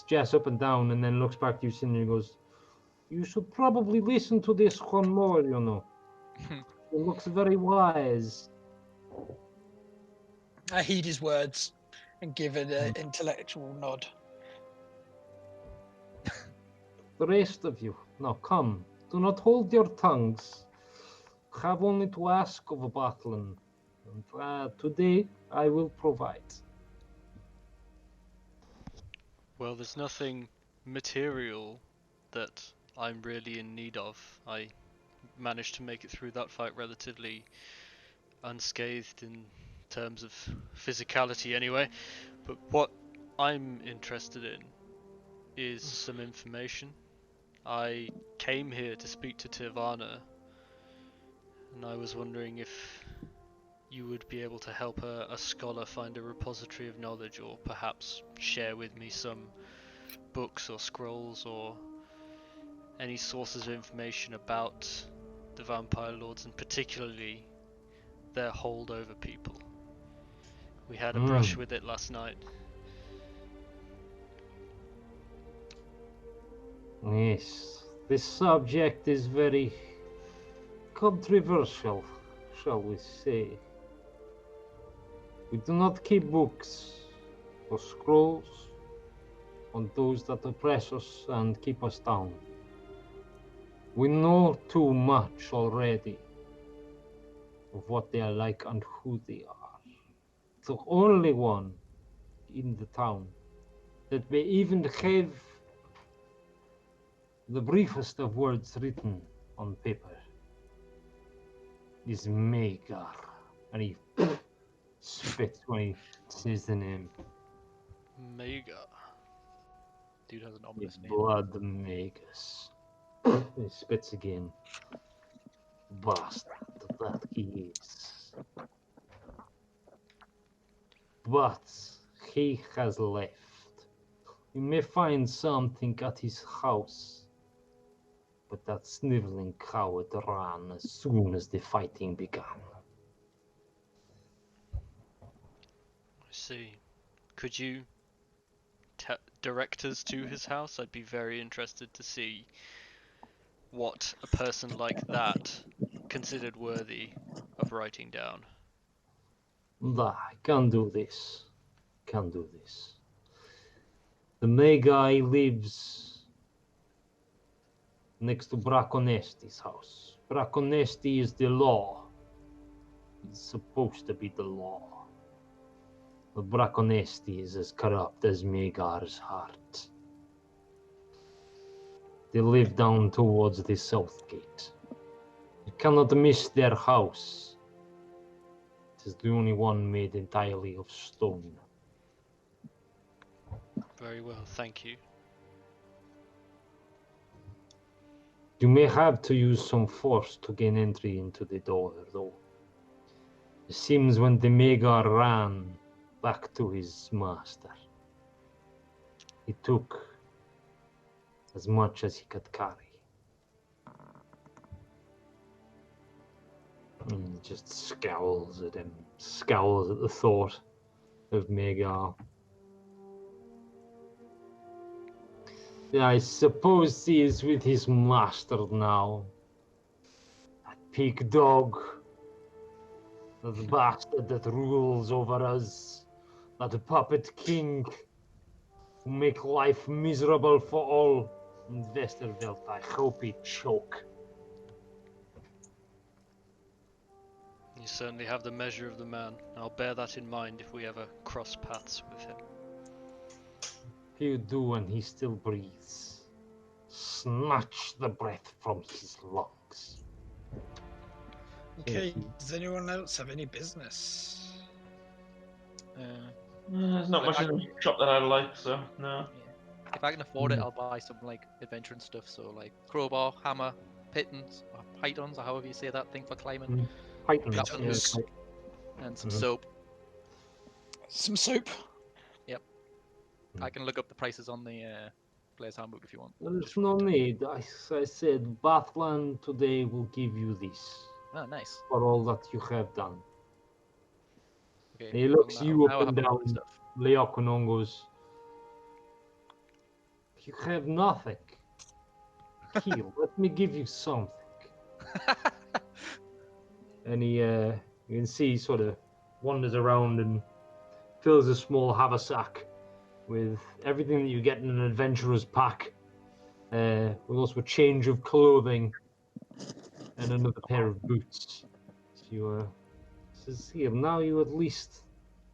Jess up and down, and then looks back to you, Cindy, and goes, "You should probably listen to this one more, you know. He looks very wise." I heed his words and give an intellectual nod. The rest of you, now come, do not hold your tongues. Have only to ask of a Battlen, and today I will provide. Well, there's nothing material that I'm really in need of. I managed to make it through that fight relatively unscathed in terms of physicality anyway. But what I'm interested in is some information. I came here to speak to Tirvana, and I was wondering if you would be able to help a scholar find a repository of knowledge, or perhaps share with me some books or scrolls or any sources of information about the vampire lords, and particularly their holdover people. We had a brush with it last night. Yes, this subject is very controversial, shall we say. We do not keep books or scrolls on those that oppress us and keep us down. We know too much already of what they are like and who they are. The only one in the town that may even have the briefest of words written on paper is Magar. And he spits when he says the name. Mega. Dude has an ominous name. Blood Magus. He spits again. Bastard that he is. But he has left. You may find something at his house, but that sniveling coward ran as soon as the fighting began. I see. Could you direct us to his house? I'd be very interested to see what a person like that considered worthy of writing down. I can do this. Can do this. The Magi lives next to Braconesti's house. Braconesti is the law. It's supposed to be the law. But Braconesti is as corrupt as Magar's heart. They live down towards the south gate. You cannot miss their house. It is the only one made entirely of stone. Very well, thank you. You may have to use some force to gain entry into the door, though. It seems when the Magar ran back to his master, he took as much as he could carry. And he just scowls at him, scowls at the thought of Magar. Yeah, I suppose he is with his master now. That pig dog. That bastard that rules over us. That puppet king. Who make life miserable for all. And Westerveld, I hope he choke. You certainly have the measure of the man. I'll bear that in mind if we ever cross paths with him. He'll do when he still breathes. Snatch the breath from his lungs. Okay, does anyone else have any business? There's not much in the shop that I like, so no. Yeah. If I can afford it, I'll buy some like adventuring stuff. So like crowbar, hammer, pitons, or pythons, or however you say that thing for climbing. Pythons, Grappling Pitons. hook, and some soap. Some soap. I can look up the prices on the player's handbook if you want. There's no need. I said Bathland today will give you this Oh, nice. for all that you have done. Okay. He looks well, you now up I and have a lot of down. stuff. Leokonon goes, you have nothing. Here, let me give you something. And he, you can see, he sort of wanders around and fills a small haversack with everything that you get in an adventurer's pack, with also a change of clothing and another pair of boots. So you says, here, now you at least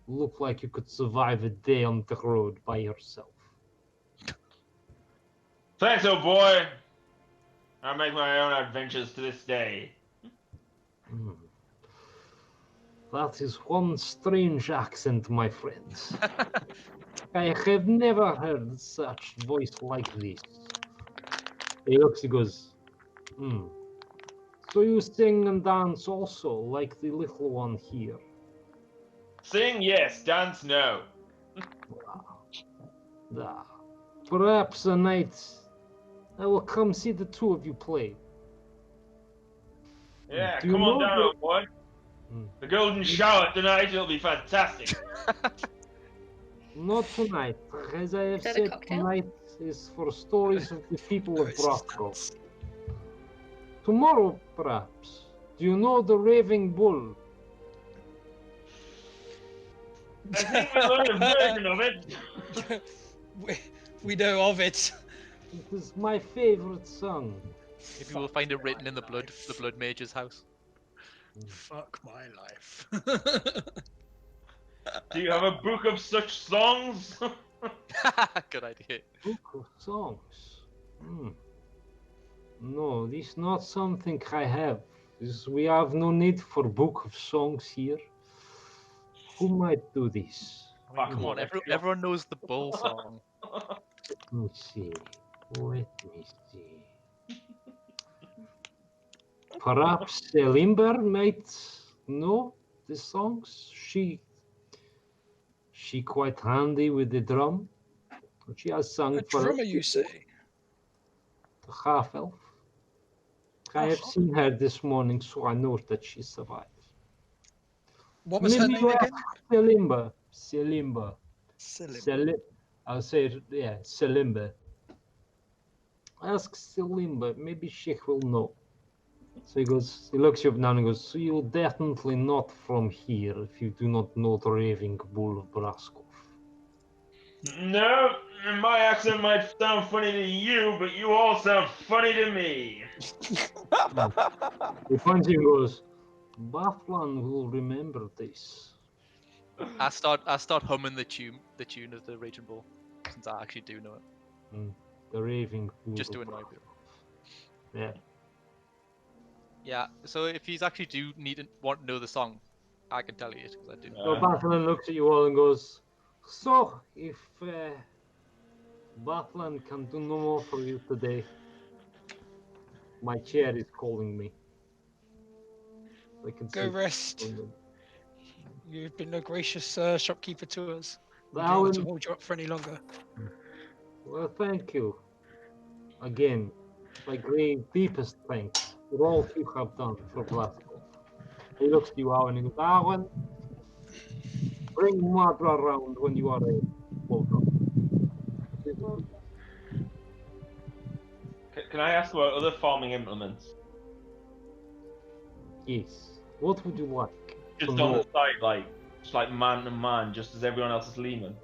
look like you could survive a day on the road by yourself. Thanks, old boy. I make my own adventures to this day. Hmm. That is one strange accent, my friends. I have never heard such voice like this. He looks, he goes, So you sing and dance also, like the little one here? Sing, yes. Dance, no. Ah, perhaps a night I will come see the two of you play. Yeah, Do you come on know down, the- old boy. The golden shower tonight, it'll be fantastic. Not tonight. As I have Is that a said, cocktail? tonight is for stories of the people of it's Brasco. nuts. Tomorrow, perhaps. Do you know the Raving Bull? I think we learned a version of it. we know of it. It is my favorite song. Maybe we'll find it written in the Blood Magus house. Fuck my life. Do you have a book of such songs? Good idea. Book of songs. No, this is not something I have. We have no need for book of songs here. Who might do this? I mean, come Fuck, on, let's go. everyone knows the bull song. Let me see. Let me see. Perhaps Limber might know the songs. She quite handy with the drum. She has sung A for drummer, us you before, say? the half elf. I have seen her this morning, so I know that she survived. What was her Maybe name you again? ask Selimba. Selimba. Selim. I'll say it, yeah, Selimba. Ask Selimba, maybe she will know. So he goes, he looks you up now and goes, so you're definitely not from here if you do not know the Raving Bull of Braskov. No, my accent might sound funny to you, but you all sound funny to me. He points and goes, Bathlan will remember this. I start humming the tune of the Raging Bull, since I actually do know it. The Raving Bull. Just of to annoy Braskov. people. Yeah. Yeah. So if he's actually do want to know the song, I can tell you it because I do. So Bathlan looks at you all and goes, so if Bathland can do no more for you today. My chair is calling me. I can Go see. rest. You've been a gracious shopkeeper to us. We don't want to Alan, hold you up for any longer. well, thank you. Again, my grave, deepest thanks for all you have done for Glasgow. He looks to you, Alan, and he goes, Alan, bring Madra around when you are ready. Welcome. Can I ask about other farming implements? Yes. What would you like? Just to on know? the side, just like man to man, just as everyone else is leaving.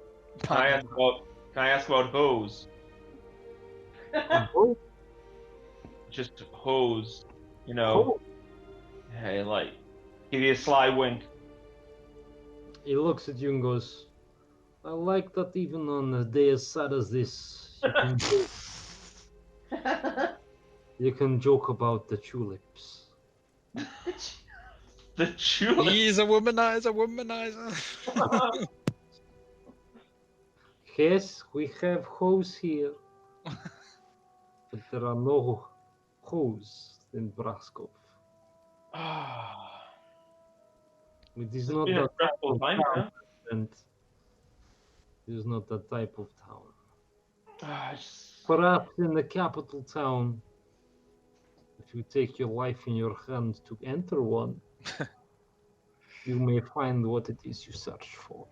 Can I ask about hose? Oh, Just hose, you know. Hey, like, give you a sly wink. He looks at you and goes, I like that even on a day as sad as this, you can joke about the tulips. The tulip. He's a womanizer. Yes, we have hoes here, but there are no hoes in Braskov. It is not been a that stressful time, huh? and it is not that type of town. Just... Perhaps in the capital town, if you take your life in your hand to enter one, you may find what it is you search for.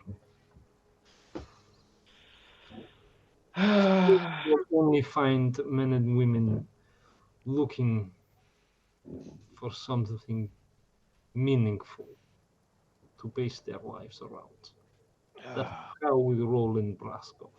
You'll only find men and women looking for something meaningful to base their lives around. That's how we roll in Braskov.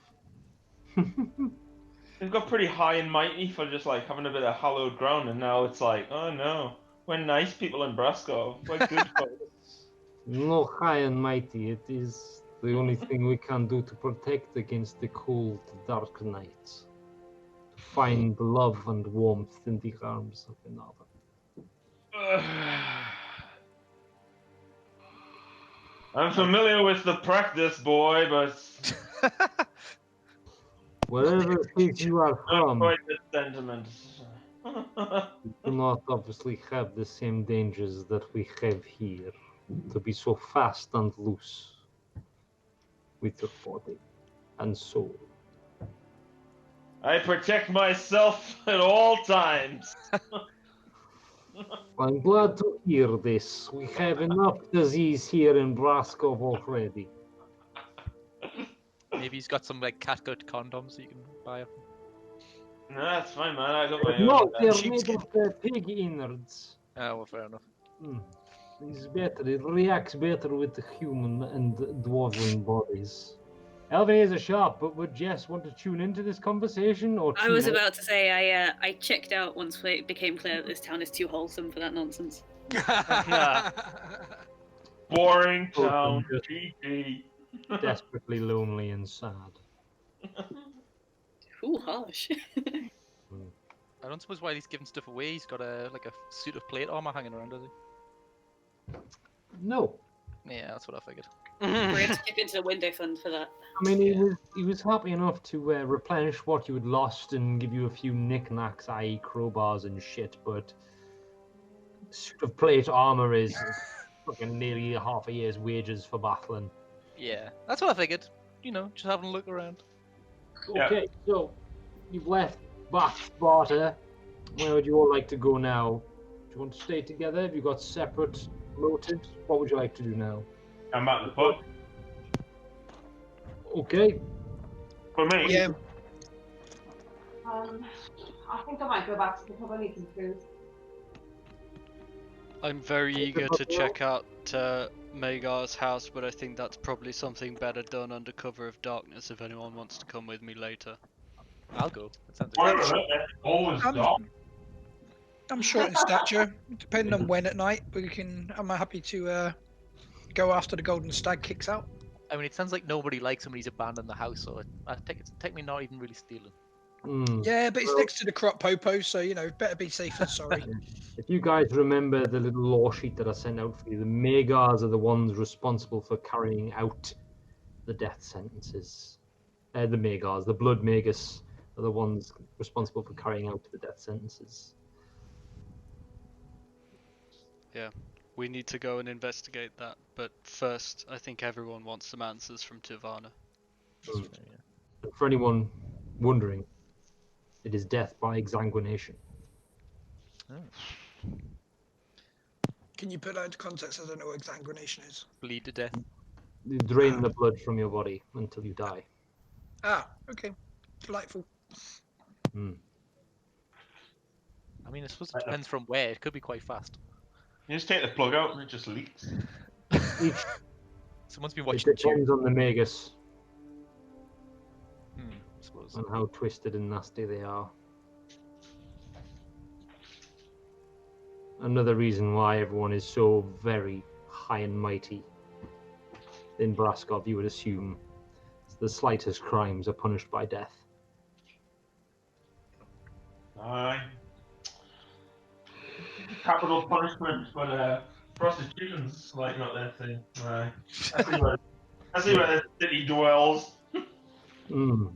They've got pretty high and mighty for just like having a bit of hallowed ground, and now it's like, oh no, we're nice people in Brasco. We're good folks. No high and mighty, it is the only thing we can do to protect against the cold, dark nights. To find love and warmth in the arms of another. I'm familiar with the practice, boy, but Wherever it is you are not from, quite the sentiment. you do not obviously have the same dangers that we have here. To be so fast and loose with your body and soul. I protect myself at all times. I'm glad to hear this. We have enough disease here in Braskov already. Maybe he's got some like catgut condoms that you can buy up. No, that's fine, man. I got my own. No, they're Sheep's made of pig innards. Oh, well, fair enough. It's better. It reacts better with the human and dwarven bodies. Elvin is a shop, but would Jess want to tune into this conversation or? I was about to say I checked out once it became clear that this town is too wholesome for that nonsense. Boring town. Just GG. desperately lonely and sad. Ooh, harsh. I don't suppose why he's giving stuff away. He's got a suit of plate armor hanging around, does he? No, Yeah, that's what I figured. We're going to skip into the window fund for that. I mean he was happy enough to replenish what you had lost and give you a few knickknacks, i.e. crowbars and shit. But suit of plate armor is fucking nearly half a year's wages for Bathlin. Yeah, that's what I figured. You know, just having a look around. Yeah. Okay, so you've left Sparta. Where would you all like to go now? Do you want to stay together? Have you got separate motives? What would you like to do now? I'm at the pub. Okay. For me. Yeah, I think I might go back to the pub. I need some food. I'm very eager to check out Magar's house, but I think that's probably something better done under cover of darkness if anyone wants to come with me later. I'll go. That sounds Wait a exciting. minute, it's always dark. I'm short in stature. Depending on when at night, I'm happy to go after the golden stag kicks out. I mean, it sounds like nobody likes somebody's abandoned the house, so I take it's technically not even really stealing. Yeah, but it's Well- next to the crop popo, so better be safe than sorry. If you guys remember the little law sheet that I sent out for you, the Magars are the ones responsible for carrying out the death sentences. The Magars, the Blood Magus, are the ones responsible for carrying out the death sentences. Yeah, we need to go and investigate that. But first, I think everyone wants some answers from Tivana. That's fair, yeah. And for anyone wondering, it is death by exsanguination. Oh. Can you put that into context? I don't know what exsanguination is. Bleed to death. You drain the blood from your body until you die. Ah, okay. Delightful. Mm. I mean, I suppose it depends from where. It could be quite fast. You just take the plug out and it just leaks. Someone's been It watching the tube. depends on the Magus I suppose. and how twisted and nasty they are. Another reason why everyone is so very high and mighty in Braskov, you would assume, is the slightest crimes are punished by death. Aye. Capital punishment, but prostitution's like not their thing. Aye. I see where the city dwells. Mm.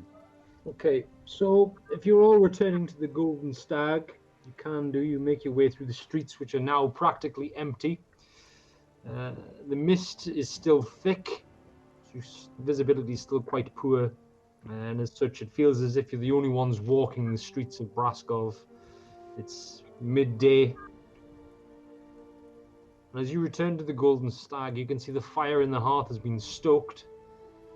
Okay, so if you're all returning to the Golden Stag, you can do. You make your way through the streets, which are now practically empty. The mist is still thick, so visibility is still quite poor, and as such, it feels as if you're the only ones walking the streets of Braskov. It's midday. As you return to the Golden Stag, you can see the fire in the hearth has been stoked,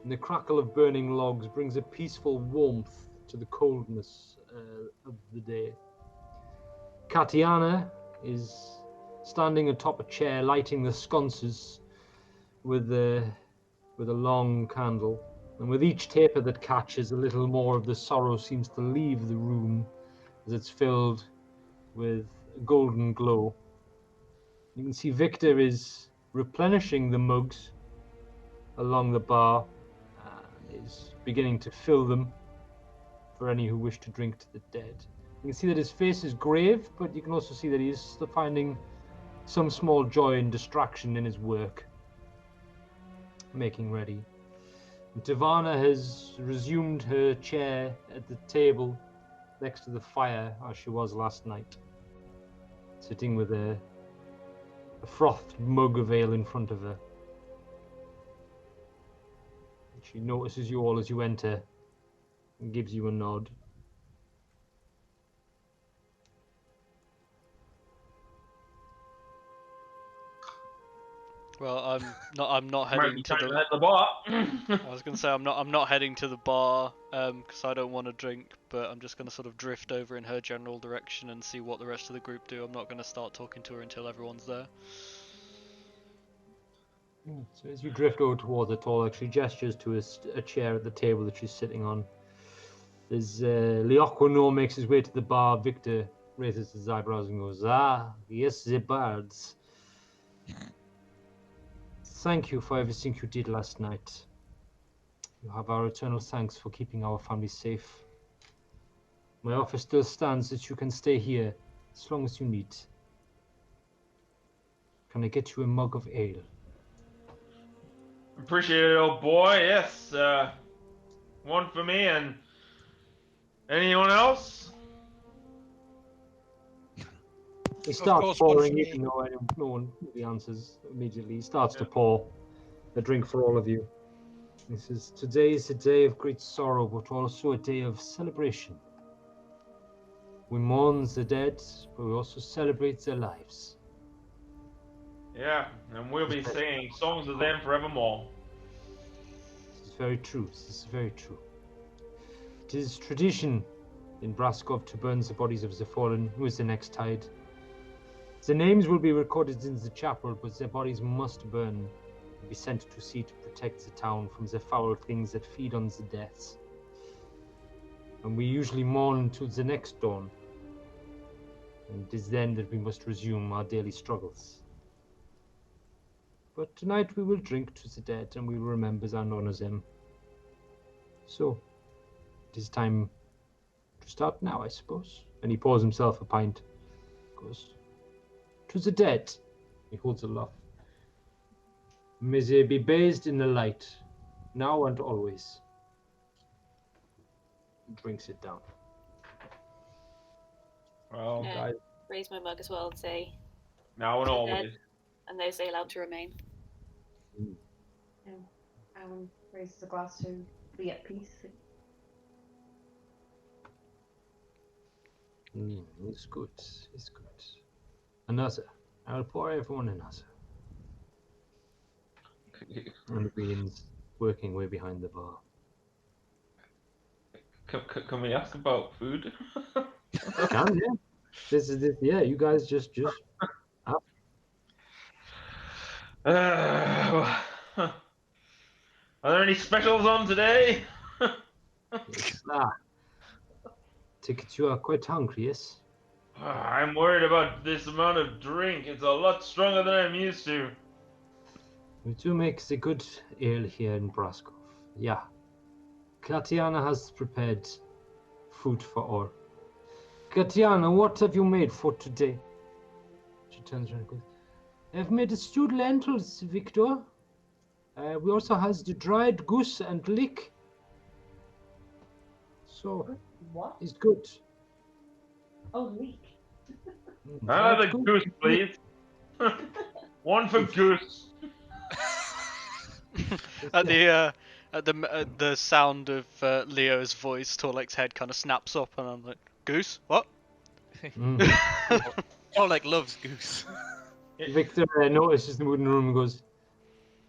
and the crackle of burning logs brings a peaceful warmth to the coldness of the day. Katiana is standing atop a chair, lighting the sconces with a long candle, and with each taper that catches, a little more of the sorrow seems to leave the room as it's filled with a golden glow. You can see Victor is replenishing the mugs along the bar and is beginning to fill them for any who wish to drink to the dead. You can see that his face is grave, but you can also see that he is still finding some small joy and distraction in his work, making ready. And Tivana has resumed her chair at the table next to the fire as she was last night, sitting with a frothed mug of ale in front of her. She notices you all as you enter and gives you a nod. Well, I'm not Might heading be to time the. to hit the bar. I was gonna say I'm not heading to the bar because I don't want to drink, but I'm just gonna sort of drift over in her general direction and see what the rest of the group do. I'm not gonna start talking to her until everyone's there. So as you drift over towards the Torlek, she gestures to a chair at the table that she's sitting on. As Leoquinor makes his way to the bar, Victor raises his eyebrows and goes, "Ah, yes, the bards. Thank you for everything you did last night. You have our eternal thanks for keeping our family safe. My offer still stands that you can stay here as long as you need. Can I get you a mug of ale?" Appreciate it, old boy. Yes. One for me and anyone else? He starts course, one pouring, for me. even though no one really answers immediately. He starts to pour a drink for all of you. He says, "Today is a day of great sorrow, but also a day of celebration. We mourn the dead, but we also celebrate their lives." Yeah, and we'll be singing songs of them forevermore. This is very true. This is very true. It is tradition in Braskov to burn the bodies of the fallen with the next tide. The names will be recorded in the chapel, but their bodies must burn and be sent to sea to protect the town from the foul things that feed on the deaths. And we usually mourn until the next dawn. And it is then that we must resume our daily struggles. But tonight we will drink to the dead and we will remember and honor them. So, it is time to start now, I suppose. And he pours himself a pint. Goes, "To the dead." He holds aloft. "May they be bathed in the light, now and always." drinks it down. Well, Yeah. guys, Raise my mug as well and say, now and always. and they say allowed to remain. Alan raises a glass to be at peace. It's good. It's good. Another. I'll pour everyone another. And the beans working way behind the bar. Can we ask about food? Can yeah. This is this. Yeah, you guys just. Are there any specials on today? Yes. Ticket, you are quite hungry, yes? I'm worried about this amount of drink. It's a lot stronger than I'm used to. We do make the good ale here in Braskov. Yeah. Katiana has prepared food for all. Katiana, what have you made for today? She turns around and goes, I've made a stewed lentils, Victor. We also has the dried goose and leek. So, What? it's good. Oh, leek. Another Dried goose, please. One for goose. At the sound of Leo's voice, Torlek's head kind of snaps up, and I'm like, "Goose? What?" Torlek loves goose. Victor notices the mood in the room and goes,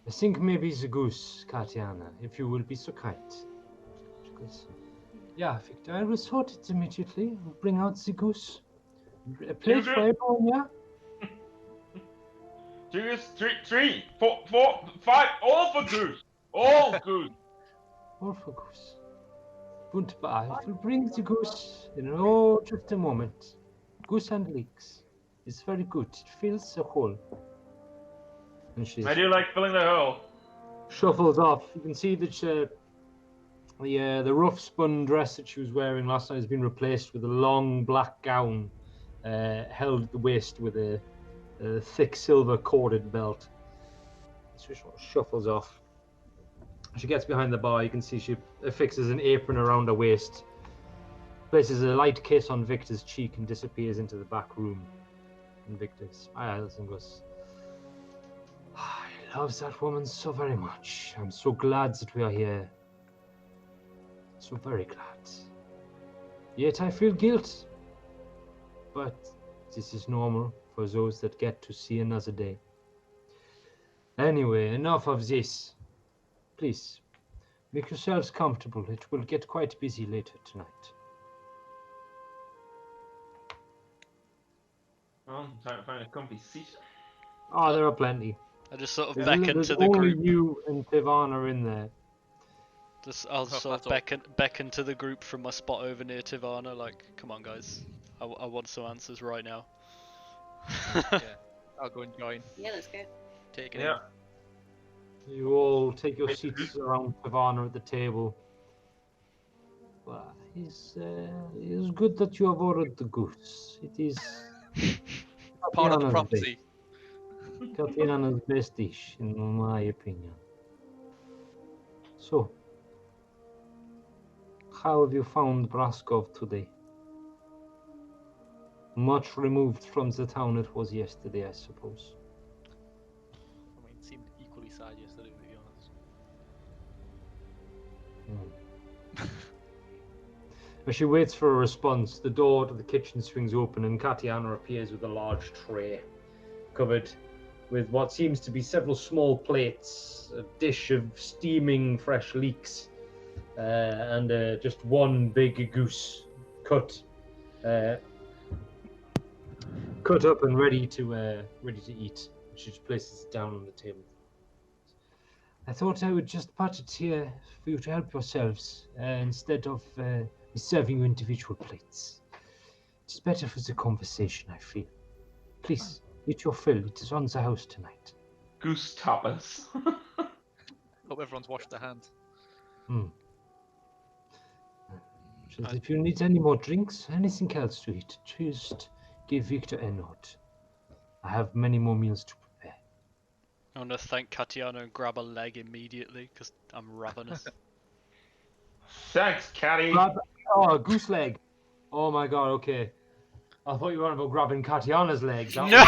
I think maybe it's a goose, Katiana, if you will be so kind. She goes, yeah, Victor, I will sort it immediately. I'll bring out the goose. A plate for everyone, yeah? 2, 3, 4, 5, all for goose. All goose. All for goose. Wunderbar. I will bring the goose in just a moment. Goose and leeks. It's very good. It fills the hole. And she I do like filling the hole. shuffles off. You can see that the rough spun dress that she was wearing last night has been replaced with a long black gown held at the waist with a thick silver corded belt. So she shuffles off. She gets behind the bar. You can see she affixes an apron around her waist, places a light kiss on Victor's cheek, and disappears into the back room. And Victor smiles and goes, I love that woman so very much. I'm so glad that we are here. So very glad. Yet I feel guilt. But this is normal for those that get to see another day. Anyway, enough of this. Please, make yourselves comfortable. It will get quite busy later tonight. Well, I'm trying to find a comfy seat. Oh, there are plenty. I just sort of There's beckon to the only group. you and Tivana in there. I'll sort of beckon to the group from my spot over near Tivana. Like, come on, guys. I want some answers right now. Yeah, I'll go and join. Yeah, let's go. Take it Yeah. You all take your seats around Tivana at the table. Well, it's good that you have ordered the goose. It is Part of the Katiana's prophecy. Katiana's best dish, in my opinion. So, how have you found Braskov today? Much removed from the town it was yesterday, I suppose. I mean, it seemed equally sad yesterday, to be honest. As she waits for a response, the door to the kitchen swings open and Katiana appears with a large tray covered with what seems to be several small plates, a dish of steaming fresh leeks, and just one big goose cut up and ready to eat. She just places it down on the table. I thought I would just put it here for you to help yourselves instead of serving you individual plates. It's better for the conversation, I feel. Please, eat your fill. It is on the house tonight. Goose tapas. Hope everyone's washed their hands. If you need any more drinks, anything else to eat, just give Victor a note. I have many more meals to prepare. I want to thank Katiana and grab a leg immediately because I'm ravenous. Thanks, Catty. Oh, goose leg. Oh my god, okay. I thought you were on about grabbing Katiana's legs. That No.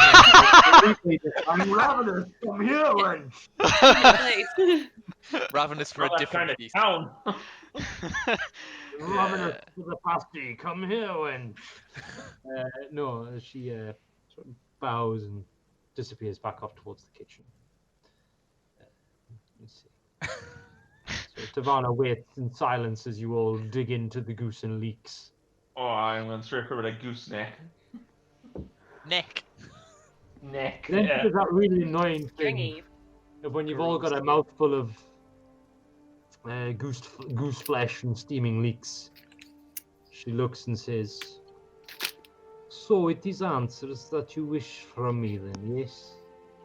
I'm ravenous. Come here, wench. Ravenous for a That different kind of feast. town. Ravenous to the pasty. Come here, wench. No, she sort of bows and disappears back off towards the kitchen. Let's see. So Tavana waits in silence as you all dig into the goose and leeks. Oh, I'm going straight for a goose neck. Neck. Neck, Then yeah. there's that really annoying thing Stringy. of when you've all got a mouthful of goose flesh and steaming leeks. She looks and says, "So it is answers that you wish from me then, yes?"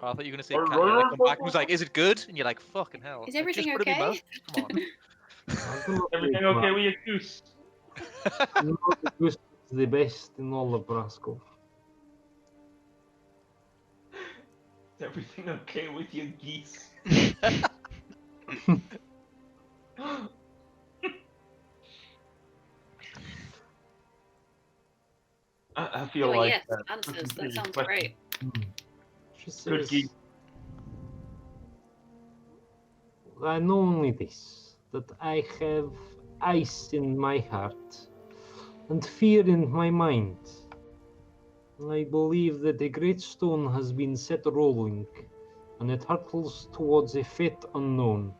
Oh, I thought you were gonna say Katiana come back and was like, "Is it good?" And you're like, "Fucking hell." Is I everything just put it in my okay? mouth. Come on. Everything okay with your goose? No, the goose is the best in all of Brasco. Is everything okay with your geese? I feel Oh, like yes, that answers. is That the sounds question. great. She Good says, geese. "I know only this, that I have ice in my heart and fear in my mind. I believe that a great stone has been set rolling, and it hurtles towards a fate unknown.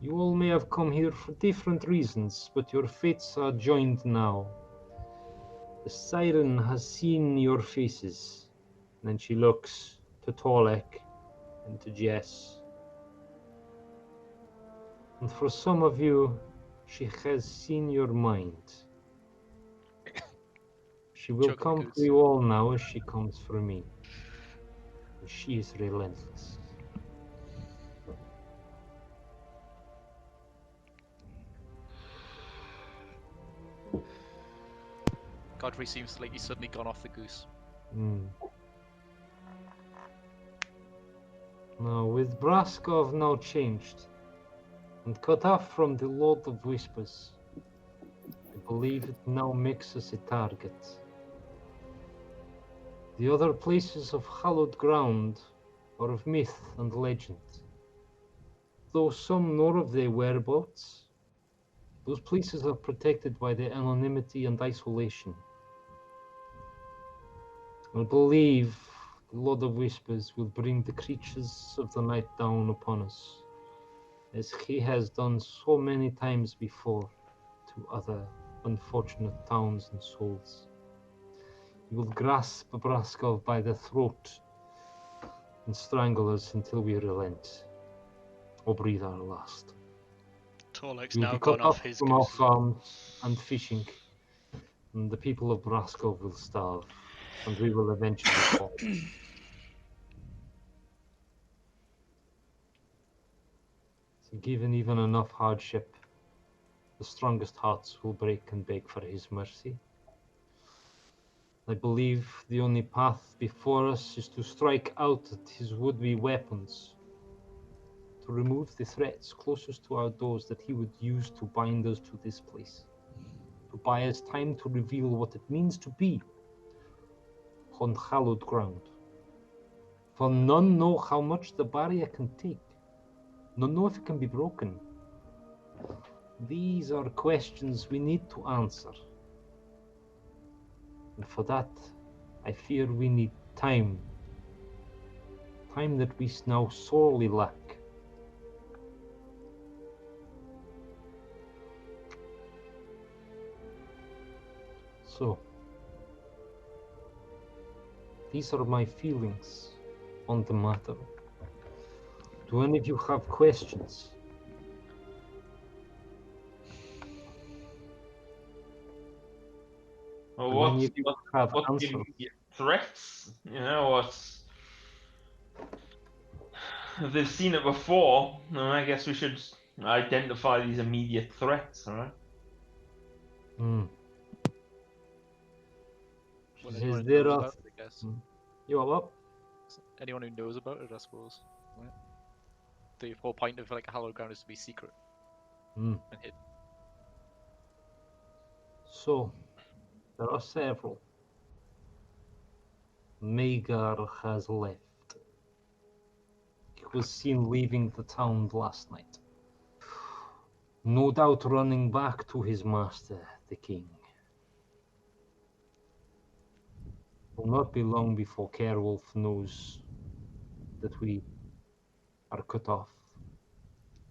You all may have come here for different reasons, but your fates are joined now. The siren has seen your faces." And then she looks to Torlek and to Jess. "And for some of you, she has seen your mind. She will Choking come goose. for you all now as she comes for me. And she is relentless." Godfrey seems like he's suddenly gone off the goose. Now, with Braskov now changed and cut off from the Lord of Whispers, I believe it now makes us a target. The other places of hallowed ground are of myth and legend. Though some know of their whereabouts, those places are protected by their anonymity and isolation. I believe the Lord of Whispers will bring the creatures of the night down upon us, as he has done so many times before to other unfortunate towns and souls. He will grasp Braskov by the throat and strangle us until we relent, or breathe our last. Torlek's We will now be gone cut off off his from our goose as well. farms and fishing, and the people of Braskov will starve, and we will eventually fall. So given even enough hardship, the strongest hearts will break and beg for his mercy. I believe the only path before us is to strike out at his would-be weapons, to remove the threats closest to our doors that he would use to bind us to this place, to buy us time to reveal what it means to be on hallowed ground. For none know how much the barrier can take, none know if it can be broken. These are questions we need to answer. And for that, I fear we need time. Time that we now sorely lack. So, these are my feelings on the matter. Do any of you have questions? Well, Do any of you have what's the answers? immediate threats? You know, what's... If they've seen it before, then I guess we should identify these immediate threats, alright? Well, Says anyone who there knows are... about it, I guess. You are up? Anyone who knows about it, I suppose. Right? The whole point of like a hallowed ground is to be secret and hidden. So, there are several. Magar has left. He was seen leaving the town last night. No doubt running back to his master, the king. Will not be long before Kerwolf knows that we are cut off.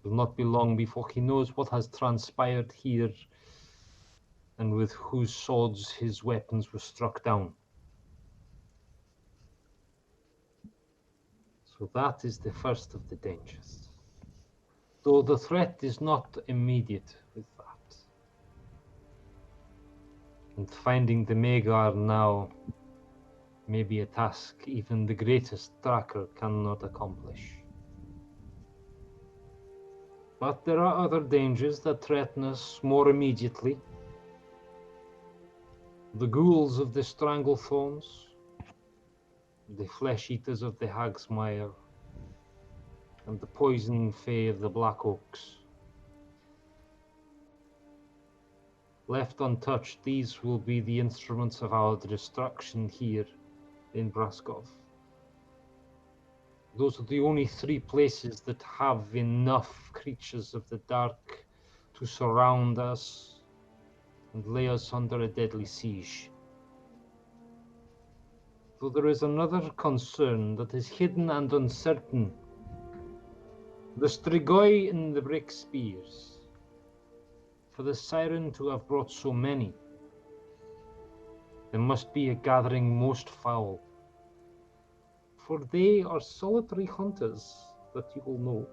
Will not be long before he knows what has transpired here and with whose swords his weapons were struck down. So that is the first of the dangers. Though the threat is not immediate with that. And finding the Magar now may be a task even the greatest tracker cannot accomplish. But there are other dangers that threaten us more immediately. The ghouls of the Stranglethorns, the flesh-eaters of the Hagsmire, and the poison fae of the Black Oaks. Left untouched, these will be the instruments of our destruction here in Braskov. Those are the only three places that have enough creatures of the dark to surround us and lay us under a deadly siege. Though there is another concern that is hidden and uncertain. The Strigoi and the Brick Spears. For the Siren to have brought so many, there must be a gathering most foul. For they are solitary hunters that you will know.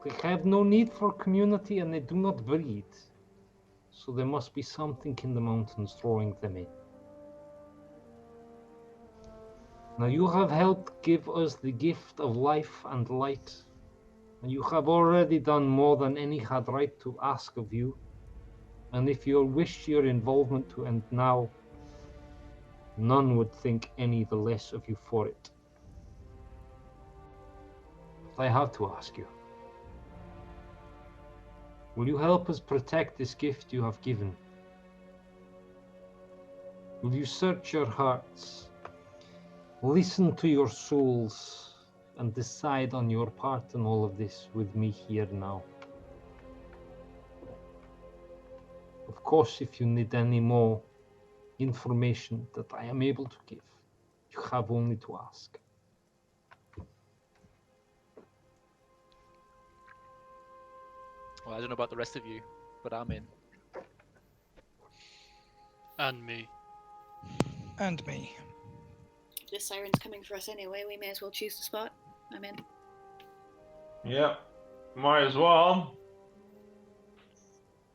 They have no need for community and they do not breed. So there must be something in the mountains drawing them in. Now you have helped give us the gift of life and light, and you have already done more than any had right to ask of you. And if you wish your involvement to end now, none would think any the less of you for it. But I have to ask you, will you help us protect this gift you have given? Will you search your hearts? Listen to your souls and decide on your part in all of this with me here now. Of course, if you need any more information that I am able to give, you have only to ask. Well, I don't know about the rest of you, but I'm in. And me. And me. This siren's coming for us anyway, we may as well choose the spot. I'm in. Yep. Might as well.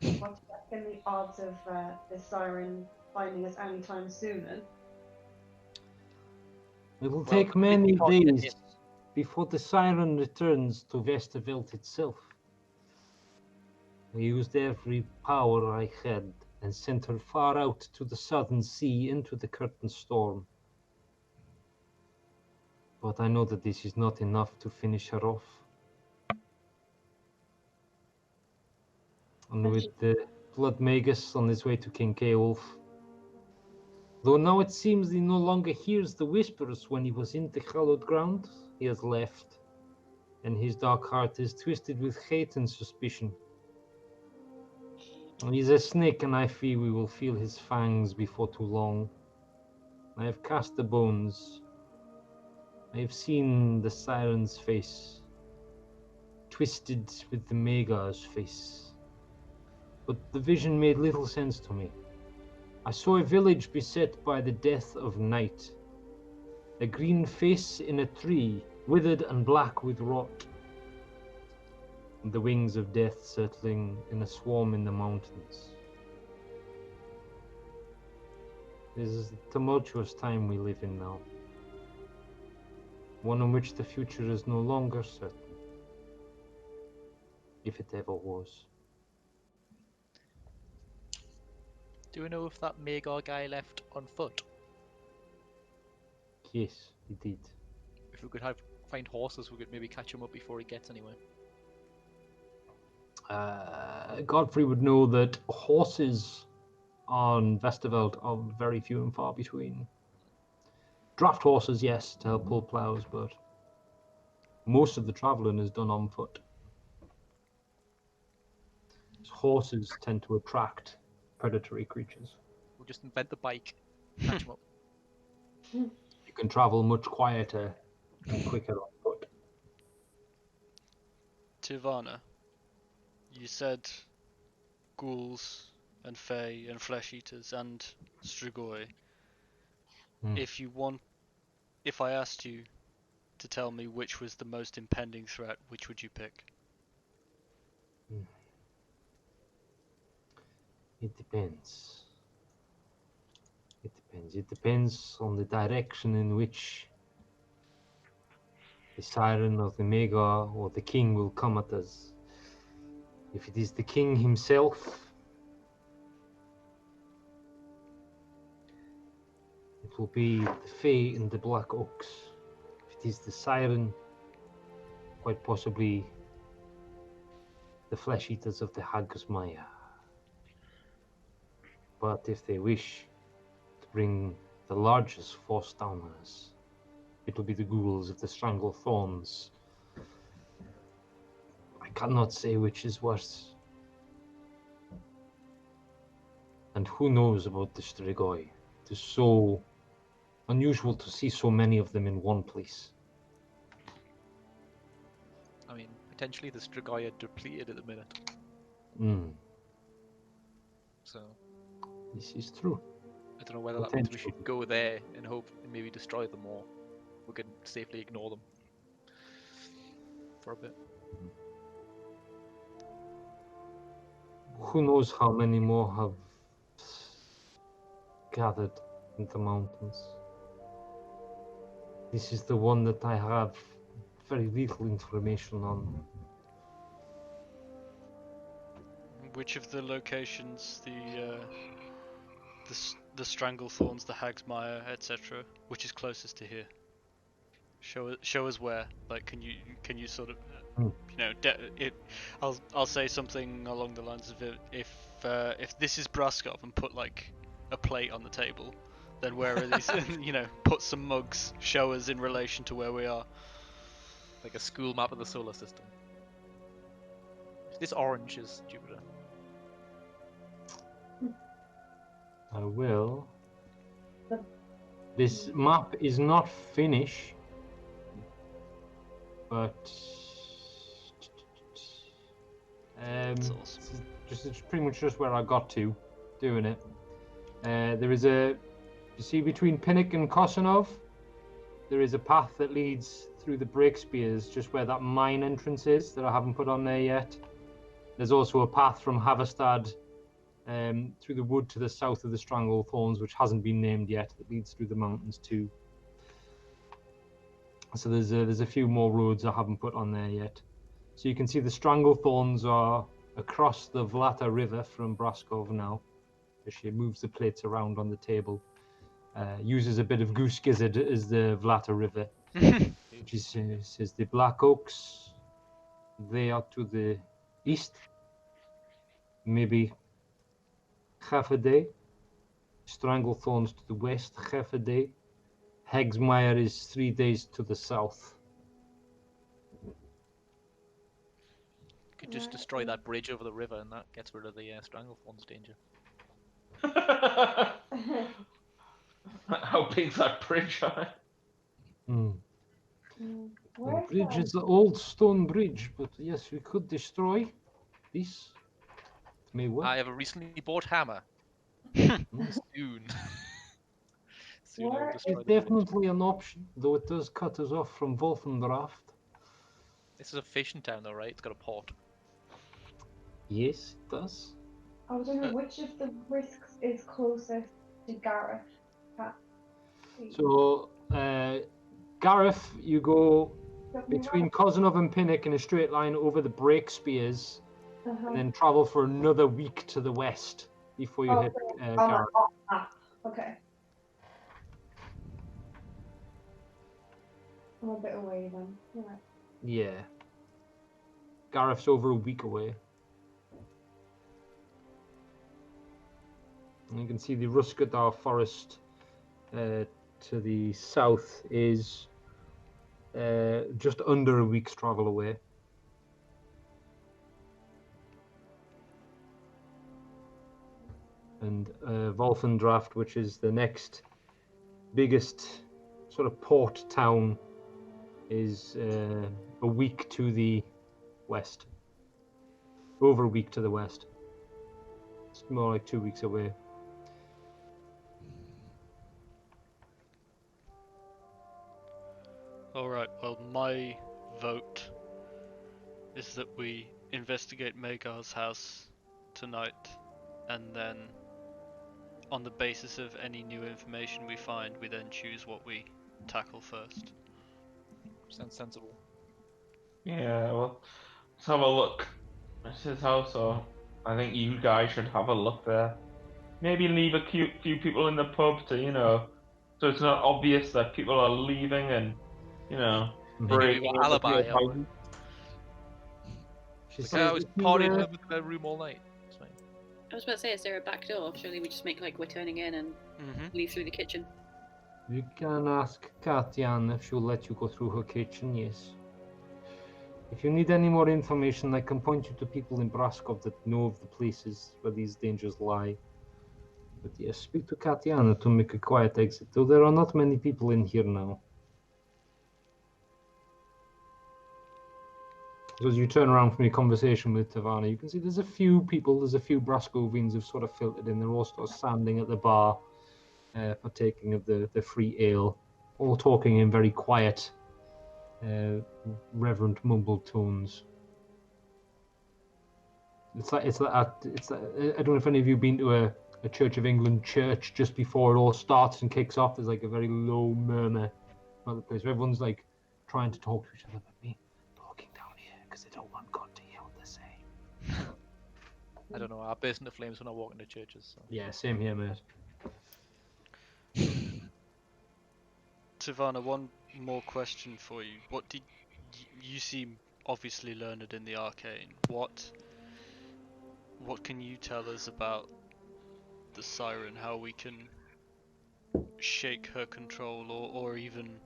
What's in the odds of the siren finding us anytime soon then? It will Well, take many can't get days before the siren returns to Vesterveld itself. I used every power I had and sent her far out to the southern sea into the curtain storm. But I know that this is not enough to finish her off. And with the Blood Magus on his way to King Ceolf, though now it seems he no longer hears the whispers when he was in the hallowed ground, he has left, and his dark heart is twisted with hate and suspicion. He's a snake, and I fear we will feel his fangs before too long. I have cast the bones. I have seen the siren's face, twisted with the Magar's face. But the vision made little sense to me. I saw a village beset by the death of night. A green face in a tree, withered and black with rot. And the wings of death circling in a swarm in the mountains. This is a tumultuous time we live in now. One in which the future is no longer certain. If it ever was. Do we know if that Magar guy left on foot? Yes, he did. If we could find horses, we could maybe catch him up before he gets anywhere. Godfrey would know that horses on Vesterveld are very few and far between. Draft horses, yes, to help pull plows, but most of the travelling is done on foot. Horses tend to attract predatory creatures. We'll just invent the bike. Catch 'em up. You can travel much quieter and quicker on foot. Tivana, you said ghouls and fae and flesh eaters and strigoi. Hmm. If I asked you to tell me which was the most impending threat, which would you pick? It depends. It depends on the direction in which the siren or the mega or the king will come at us. If it is the king himself, it will be the fae and the black oaks. If it is the siren, quite possibly the flesh eaters of the Hagsmaya. But if they wish to bring the largest force down on us, it will be the ghouls of the Strangle Thorns. I cannot say which is worse. And who knows about the Strigoi? It is so unusual to see so many of them in one place. I mean, potentially the Strigoi are depleted at the minute, so This is true. I don't know whether that means we should go there and hope and maybe destroy them, or we can safely ignore them for a bit. Who knows how many more have gathered in the mountains. This is the one that I have very little information on. Which of the locations, the Stranglethorns, the Hagsmire, etc., which is closest to here? Show us where. Like, can you sort of, I'll say something along the lines of if this is Braskov and put like a plate on the table, then where are these? Put some mugs. Show us in relation to where we are. Like a school map of the solar system. This orange is Jupiter. I will. This map is not finished, but That's awesome. it's pretty much just where I got to doing it. There is you see between Pinnock and Kosanov, there is a path that leads through the break spears, just where that mine entrance is that I haven't put on there yet. There's also a path from Haverstad through the wood to the south of the Strangle Thorns, which hasn't been named yet, that leads through the mountains too. So there's a few more roads I haven't put on there yet. So you can see the Strangle Thorns are across the Vlata River from Braskov now, as she moves the plates around on the table. Uses a bit of goose gizzard as the Vlata River. She says the Black Oaks, they are to the east, maybe half a day. Stranglethorns to the west, half a day. Hagsmire is 3 days to the south. Could just destroy that bridge over the river, and that gets rid of the Stranglethorns danger. How big's that bridge? The Where's bridge that? is the old stone bridge, but yes, we could destroy this. It may work. I have a recently bought hammer. Soon. Soon I will Where destroy It's the bridge. definitely an option, though it does cut us off from Wolfendraft. This is a fishing town though, right? It's got a port. Yes, it does. I was wondering which of the risks is closest to Gareth. So, Gareth, you go between Kosanov and Pinnock in a straight line over the break spears, and then travel for another week to the west before you hit Gareth. Okay. I'm a bit away then. Right. Yeah. Gareth's over a week away. And you can see the Ruskadar forest to the south is just under a week's travel away. And Volfendraft, which is the next biggest sort of port town, is a week to the west. Over a week to the west. It's more like 2 weeks away. Alright, well, my vote is that we investigate Magar's house tonight, and then on the basis of any new information we find, we then choose what we tackle first. Sounds sensible. Yeah, well, let's have a look. This is house, so I think you guys should have a look there. Maybe leave a few people in the pub to, so it's not obvious that people are leaving and, Maybe breaking we into alibi. people's houses. She Like, I was if you, partying in their room all night. It's fine. I was about to say, is there a back door? Surely we just make like we're turning in and leave through the kitchen. you can ask Katyan if she'll let you go through her kitchen, yes. If you need any more information, I can point you to people in Braskov that know of the places where these dangers lie. But yes, speak to Katiana to make a quiet exit, though there are not many people in here now. So as you turn around from your conversation with Tavana, you can see there's a few people, there's a few Braskovians who've sort of filtered in. They're all sort of standing at the bar, partaking of the free ale, all talking in very quiet, reverent mumbled tones. It's like I don't know if any of you have been to a Church of England church just before it all starts and kicks off. There's like a very low murmur about the place where everyone's like trying to talk to each other, but me talking down here because they don't want God to hear what they're saying. I don't know. I burst into flames when I walk into churches. So. Yeah, same here, mate. Tivana, one more question for you. What did you seem obviously learned in the arcane? What can you tell us about the siren? How we can shake her control, or even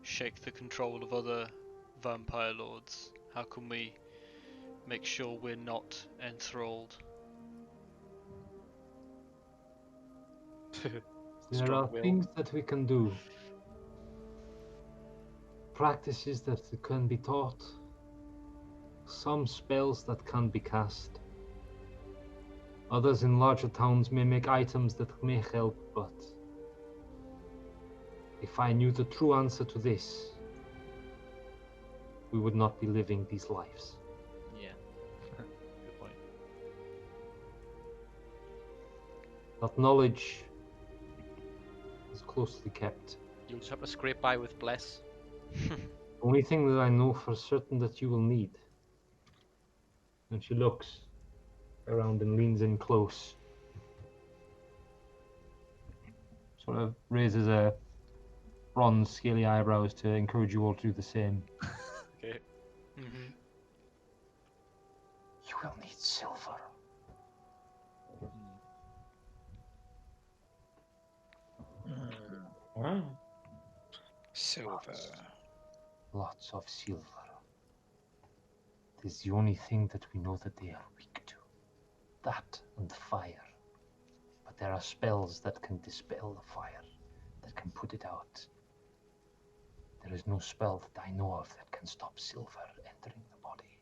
shake the control of other vampire lords? How can we make sure we're not enthralled? There are things that we can do. Practices that can be taught. Some spells that can be cast. Others in larger towns may make items that may help, but if I knew the true answer to this, we would not be living these lives. Yeah. Good point. That knowledge is closely kept. You'll just have to scrape by with bless. The only thing that I know for certain that you will need. And she looks around and leans in close. Sort of raises a bronze scaly eyebrows to encourage you all to do the same. Okay. You will need silver. Wow. Silver. Lots of silver. It is the only thing that we know that they are weak to. That and fire. But there are spells that can dispel the fire, that can put it out. There is no spell that I know of that can stop silver entering the body.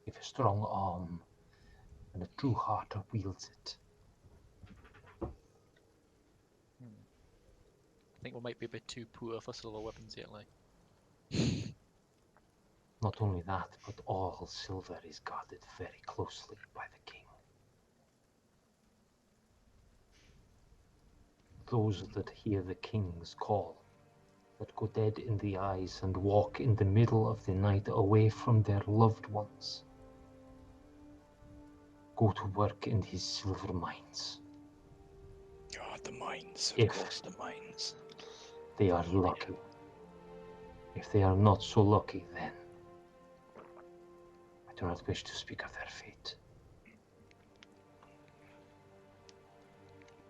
If a strong arm and a true heart wields it. I think we might be a bit too poor for silver weapons yet, like. Not only that, but all silver is guarded very closely by the king. Those that hear the king's call, that go dead in the eyes and walk in the middle of the night away from their loved ones, go to work in his silver mines. God, the mines. Of If course, the mines. They are lucky. If they are not so lucky, then I do not wish to speak of their fate.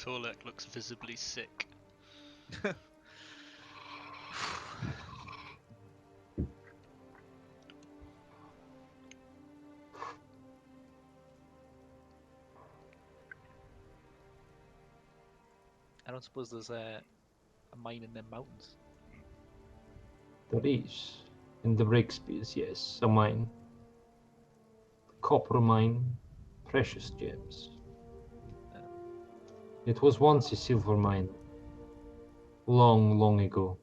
Torlek looks visibly sick. I don't suppose there's a mine in them mountains. There is. In the Breakspears, yes, a mine. Copper mine, precious gems. It was once a silver mine. Long, long ago.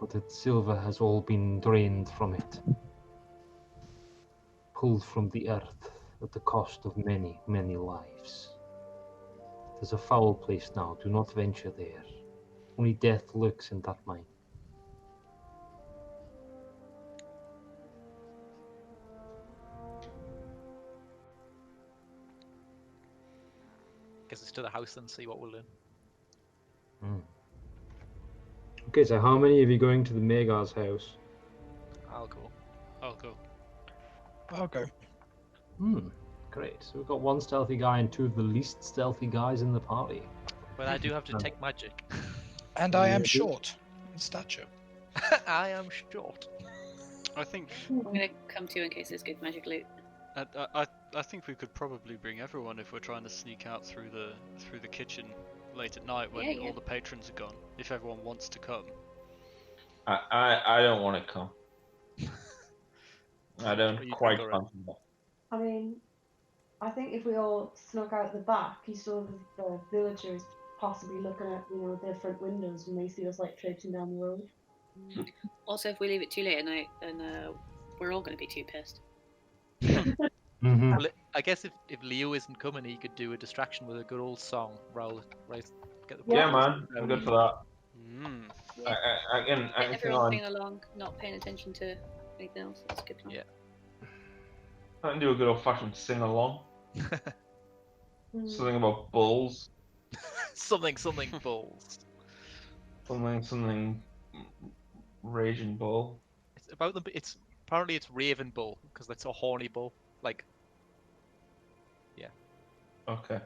But its silver has all been drained from it. Pulled from the earth at the cost of many, many lives. It is a foul place now. Do not venture there. Only death lurks in that mine. Guess it's to the house and see what we'll learn. Okay, so how many of you going to the Magar's house? I'll go. I'll go. I'll go. Great. So we've got one stealthy guy and two of the least stealthy guys in the party. But I do have to take magic. And I am short in stature. I am short. I think I'm gonna come to you in case there's good magic loot. I think we could probably bring everyone if we're trying to sneak out through the kitchen late at night when all the patrons are gone. If everyone wants to come. I don't want to come. I don't You quite go, fancy that. I mean, I think if we all snuck out the back, you saw the villagers possibly looking at, their front windows when they see us like traipsing down the road. Also, if we leave it too late at night, then we're all going to be too pissed. Well, I guess if Leo isn't coming, he could do a distraction with a good old song. Right? Get the Yeah, man, I'm good for that. Yeah. I can Everyone sing along, not paying attention to anything else. That's a good plan. Yeah. I can do a good old fashioned sing along. Something about bulls. something bulls. Something raging bull. It's about the. It's apparently it's Raven Bull because that's a horny bull. Like. Yeah. Okay.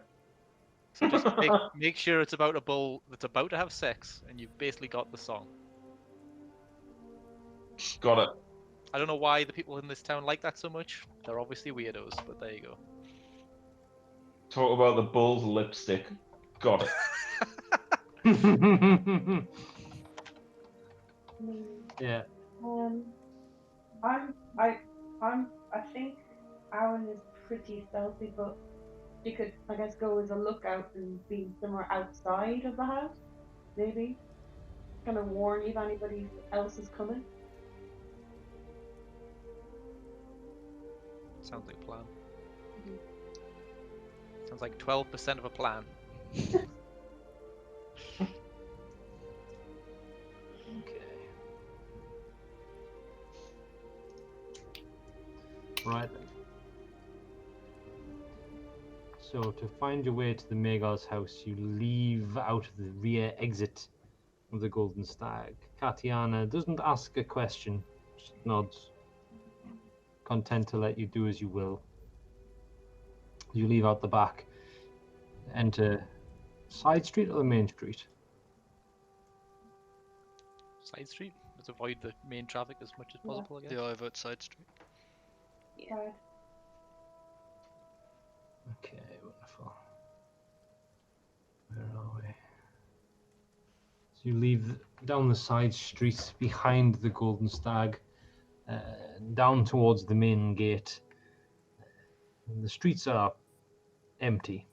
So just make sure it's about a bull that's about to have sex, and you've basically got the song. Got it. I don't know why the people in this town like that so much. They're obviously weirdos, but there you go. Talk about the bull's lipstick. Got it. Yeah. I think Aaron is pretty stealthy, but she could, I guess, go as a lookout and be somewhere outside of the house, maybe. Kind of warn if anybody else is coming. Sounds like a plan. Sounds like 12% of a plan. Okay. Right then. So to find your way to the Magar's house, you leave out of the rear exit of the Golden Stag. Katiana doesn't ask a question, just nods, content to let you do as you will. You leave out the back, enter side street or the main street? Side street. Let's avoid the main traffic as much as possible, I guess. Yeah, I vote side street. Yeah. Right. Okay, wonderful. Where are we? So you leave down the side streets behind the Golden Stag, down towards the main gate. And the streets are empty.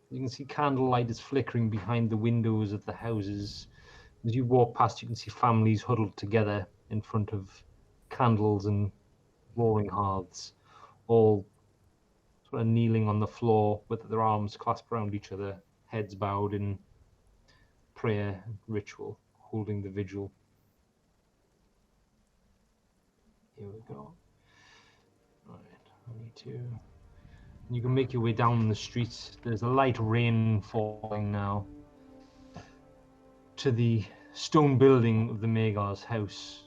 You can see candlelight is flickering behind the windows of the houses. As you walk past, you can see families huddled together in front of candles and roaring hearths, all sort of kneeling on the floor with their arms clasped around each other, heads bowed in prayer and ritual, holding the vigil. Here we go. Right, I need to... You can make your way down the streets. There's a light rain falling now to the stone building of the Magar's house.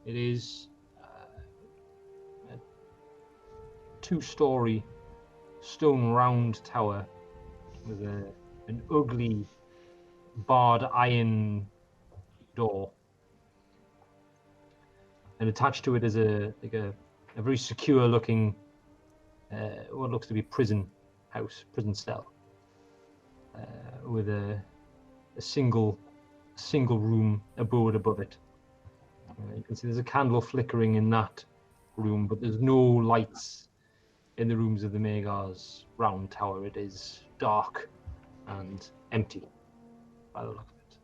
It is a two-story stone round tower with an ugly barred iron door, and attached to it is a very secure looking what looks to be prison cell, with a single room abode above it. You can see there's a candle flickering in that room, but there's no lights in the rooms of the Magar's round tower. It is dark and empty by the look of it.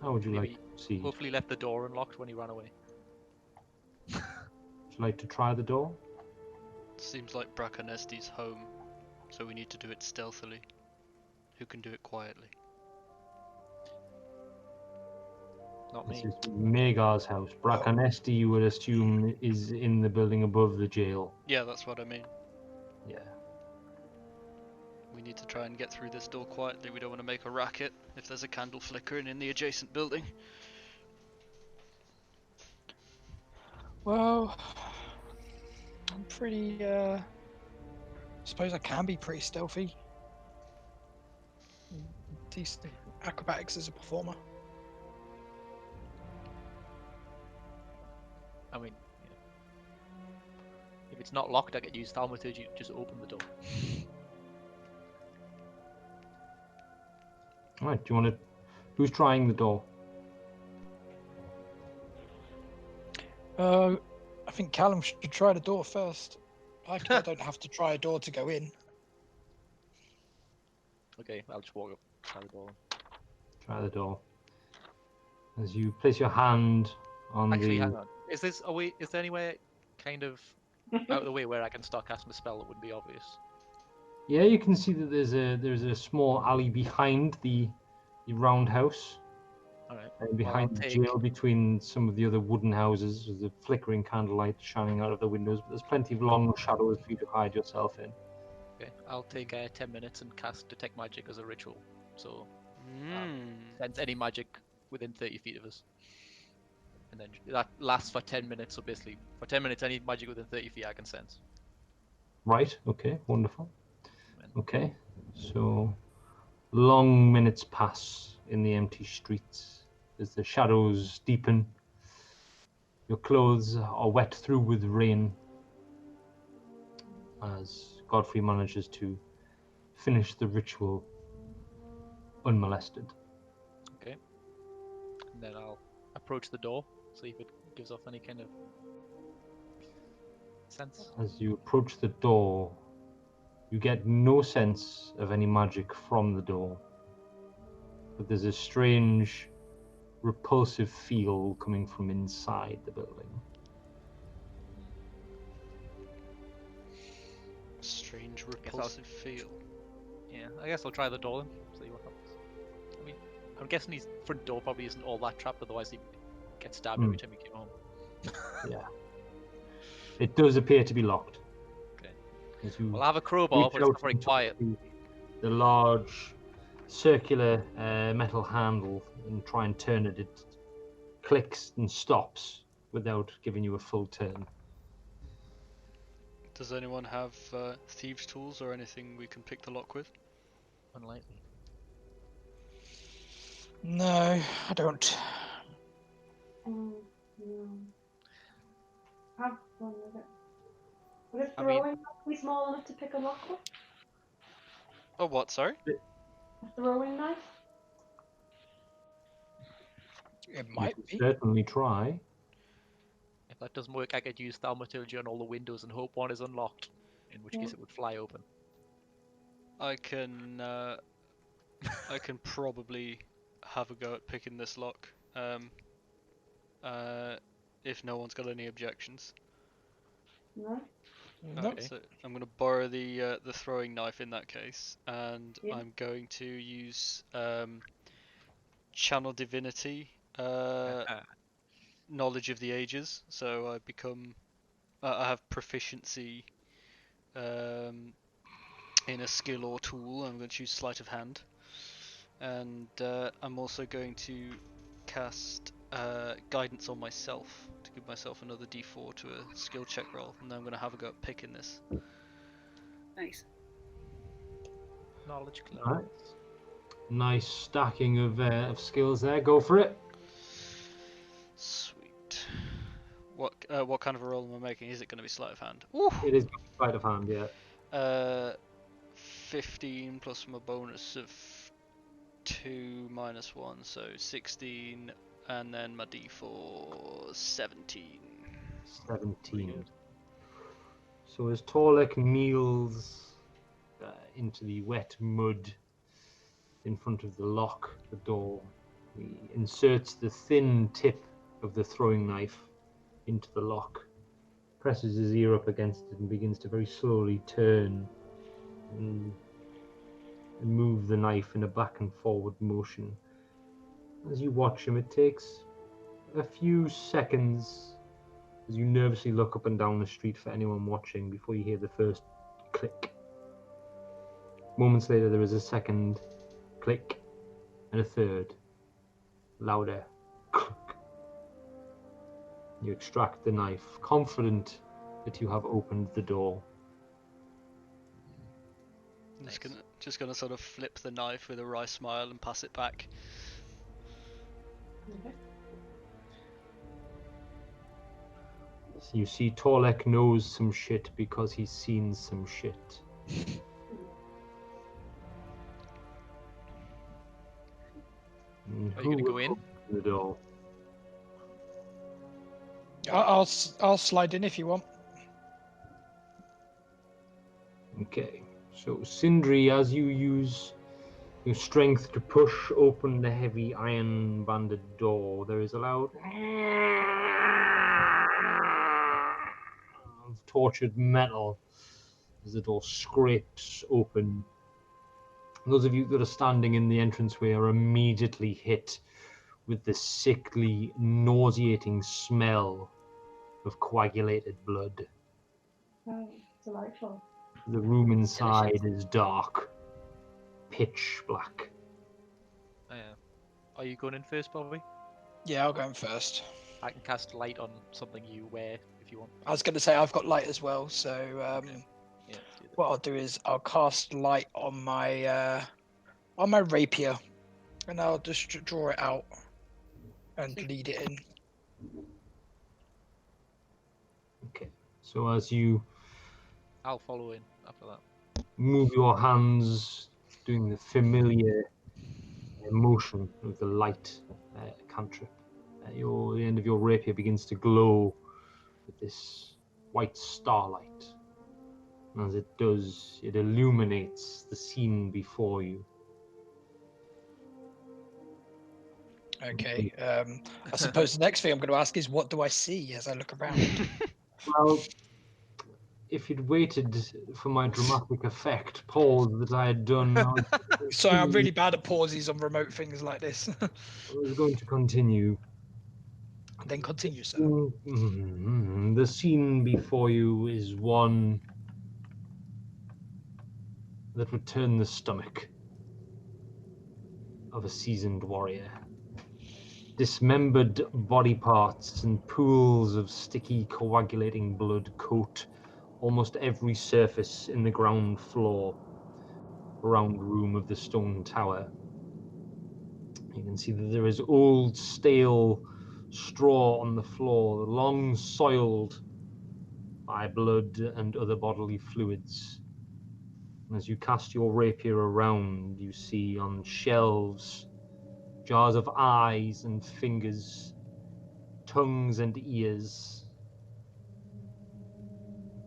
How would you like Maybe to proceed? hopefully left the door unlocked when he ran away. Would you like to try the door? Seems like Bracanesti's home, so we need to do it stealthily. Who can do it quietly? Not This me. is Magar's house. Bracanesti, you would assume, is in the building above the jail. Yeah, that's what I mean. Yeah. We need to try and get through this door quietly. We don't want to make a racket if there's a candle flickering in the adjacent building. Well, I'm pretty. Suppose I can be pretty stealthy. Decent acrobatics as a performer. I mean, yeah. If it's not locked, I could use thaumaturgy to just open the door. All right. Do you want to? Who's trying the door? I think Callum should try the door first. I don't have to try a door to go in. Okay, I'll just walk up, try the door. Try the door. As you place your hand on Actually, the. hang on. Is there anywhere kind of out of the way where I can start casting a spell that wouldn't be obvious? Yeah, you can see that there's a small alley behind the roundhouse. Alright. And behind I'll the take- jail, between some of the other wooden houses, with the flickering candlelight shining out of the windows. But there's plenty of long shadows for you to hide yourself in. Okay, I'll take 10 minutes and cast Detect Magic as a ritual. So, sense any magic within 30 feet of us. And then that lasts for 10 minutes, so basically, for 10 minutes, any magic within 30 feet I can sense. Right. Okay. Wonderful. Okay. So long minutes pass in the empty streets as the shadows deepen. Your clothes are wet through with rain as Godfrey manages to finish the ritual unmolested. Okay. And then I'll approach the door, see if it gives off any kind of sense. As you approach the door, you get no sense of any magic from the door, but there's a strange, repulsive feel coming from inside the building. Strange, repulsive feel. Yeah, I guess I'll try the door then, see what happens. I mean, I'm guessing his front door probably isn't all that trapped, otherwise he'd get stabbed every time he came home. Yeah. It does appear to be locked. Okay. As you Well, I have a crowbar, reach but it's out not very and touch quiet. the large circular metal handle and try and turn it. It clicks and stops without giving you a full turn. Does anyone have thieves' tools or anything we can pick the lock with? Unlikely. No, I don't. No. Have fun with it. Would a I mean- throwing knife be small enough to pick a lock with? Oh, what? Sorry? A throwing knife? It You might can be. certainly try. If that doesn't work, I could use thaumaturgy on all the windows and hope one is unlocked, in which case it would fly open. I can probably have a go at picking this lock. If no one's got any objections. No? Nope. Okay, so I'm going to borrow the throwing knife in that case, and Yeah. I'm going to use channel divinity, knowledge of the ages. So I become, I have proficiency in a skill or tool. I'm going to choose sleight of hand, and I'm also going to cast guidance on myself to give myself another d4 to a skill check roll, and then I'm going to have a go at picking this. Nice. Knowledge Right. clearance. Nice stacking of skills there. Go for it. Sweet. What kind of a roll am I making? Is it going to be sleight of hand? Ooh! It is sleight of hand, yeah. 15 plus my bonus of 2 minus 1, so 16, and then my d4 17. 17. So as Torlek kneels into the wet mud in front of the lock, the door, he inserts the thin tip of the throwing knife into the lock, presses his ear up against it, and begins to very slowly turn and move the knife in a back and forward motion. As you watch him, it takes a few seconds as you nervously look up and down the street for anyone watching before you hear the first click. Moments later, there is a second click and a third, louder click. You extract the knife, confident that you have opened the door. I'm just gonna sort of flip the knife with a wry smile and pass it back. Okay. So you see Torlek knows some shit because he's seen some shit. Are you gonna go in? The door. I'll slide in if you want. Okay, so Sindri, as you use your strength to push open the heavy iron-banded door, there is a loud of tortured metal as the door scrapes open. Those of you that are standing in the entranceway are immediately hit with the sickly, nauseating smell of coagulated blood. Oh, delightful. The room inside Delicious. is dark, pitch black. Are you going in first, Bobby? Yeah, I'll go in first. I can cast light on something you wear if you want. I was going to say I've got light as well, so Okay. Yeah, let's do that. what I'll do is I'll cast light on my rapier, and I'll just draw it out and lead it in. Okay, so as you I'll follow in after that. move your hands, doing the familiar motion of the light cantrip, the end of your rapier begins to glow with this white starlight. And as it does, it illuminates the scene before you. Okay. I suppose the next thing I'm going to ask is, what do I see as I look around? Well, if you'd waited for my dramatic effect pause that I had done, Sorry, I'm really bad at pauses on remote things like this. I was going to continue. Then continue, sir. The scene before you is one that would turn the stomach of a seasoned warrior. Dismembered body parts and pools of sticky, coagulating blood coat almost every surface in the ground floor, round room of the stone tower. You can see that there is old, stale straw on the floor, long soiled by blood and other bodily fluids. And as you cast your rapier around, you see on shelves jars of eyes and fingers, tongues and ears.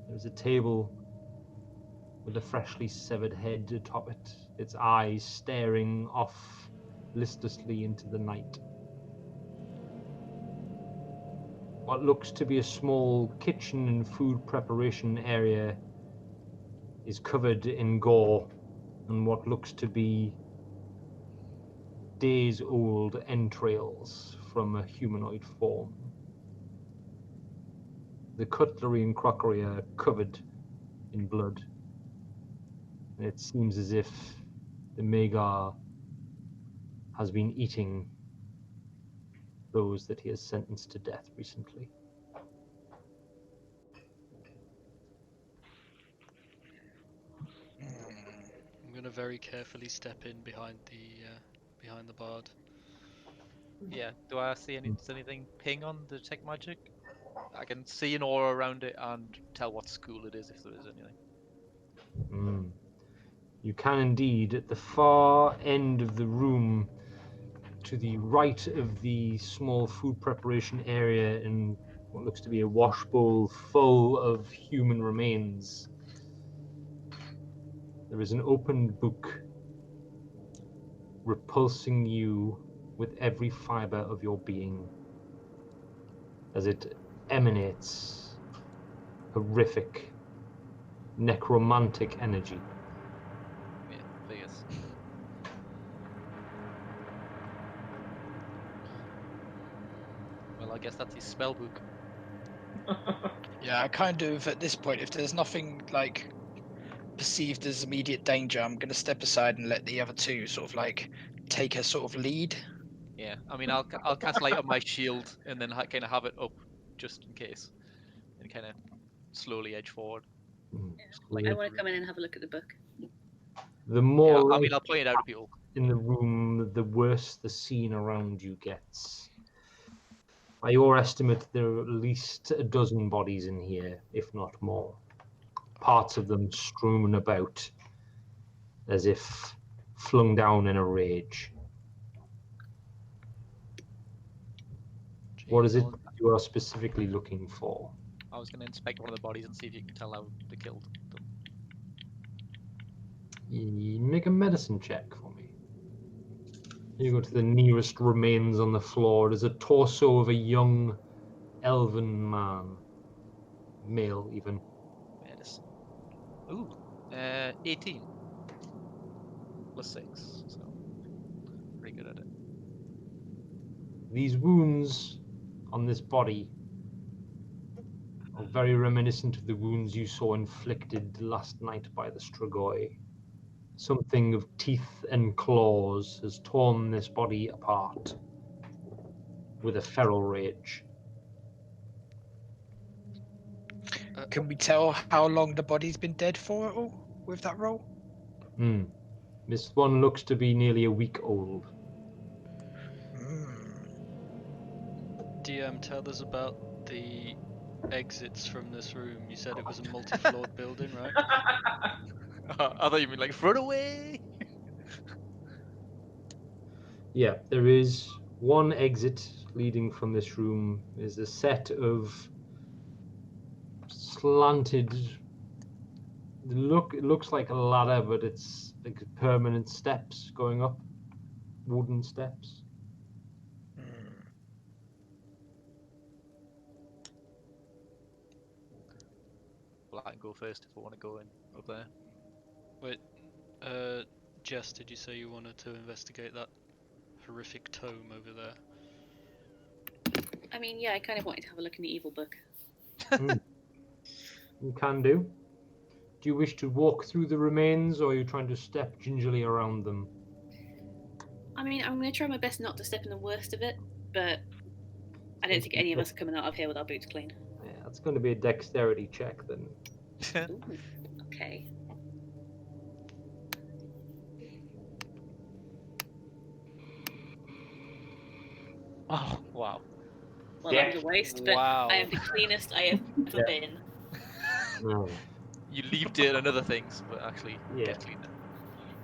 There's a table with a freshly severed head atop it, its eyes staring off listlessly into the night. What looks to be a small kitchen and food preparation area is covered in gore and what looks to be days-old entrails from a humanoid form. The cutlery and crockery are covered in blood. And it seems as if the Magar has been eating those that he has sentenced to death recently. gonna very carefully step in behind the bard. Yeah. Do I see does anything ping on the detect magic? I can see an aura around it and tell what school it is if there is anything. Mm. You can indeed. At the far end of the room, to the right of the small food preparation area, in what looks to be a wash bowl full of human remains, there is an open book repulsing you with every fiber of your being as it emanates horrific, necromantic energy. Yeah, figures. Well, I guess that's his spell book. Yeah, I kind of, at this point, if there's nothing like perceived as immediate danger, I'm going to step aside and let the other two sort of like take a sort of lead. Yeah, I mean, I'll cast light on my shield and then kind of have it up just in case, and kind of slowly edge forward. I want to come in and have a look at the book. The more Yeah, I mean, light I'll point it out to people. in the room, the worse the scene around you gets. By your estimate, there are at least a dozen bodies in here, if not more. Parts of them strewn about, as if flung down in a rage. What is it you are specifically looking for? I was going to inspect one of the bodies and see if you can tell how they killed them. Make a medicine check for me. You go to the nearest remains on the floor. There's a torso of a young elven man. Male, even. Medicine. Ooh, 18 plus 6, so pretty good at it. These wounds on this body are very reminiscent of the wounds you saw inflicted last night by the Strigoi. Something of teeth and claws has torn this body apart with a feral rage. Can we tell how long the body's been dead for at all with that roll? This one looks to be nearly a week old. DM, tell us about the exits from this room. You said it was a multi-floored building, right? I thought you mean like run away. Yeah, there is one exit leading from this room. There's a set of slanted. It looks like a ladder, but it's like permanent steps going up, wooden steps. Well, I can go first if I want to go in up there. Wait, Jess, did you say you wanted to investigate that horrific tome over there? I mean, yeah, I kind of wanted to have a look in the evil book. You can do. Do you wish to walk through the remains, or are you trying to step gingerly around them? I mean, I'm going to try my best not to step in the worst of it, but I don't think any of us are coming out of here with our boots clean. Yeah, that's going to be a dexterity check then. Ooh, okay. Oh, wow. Well, that was a waste, but Wow. I am the cleanest I have ever been. No. You leave dirt on other things, but actually get cleaner.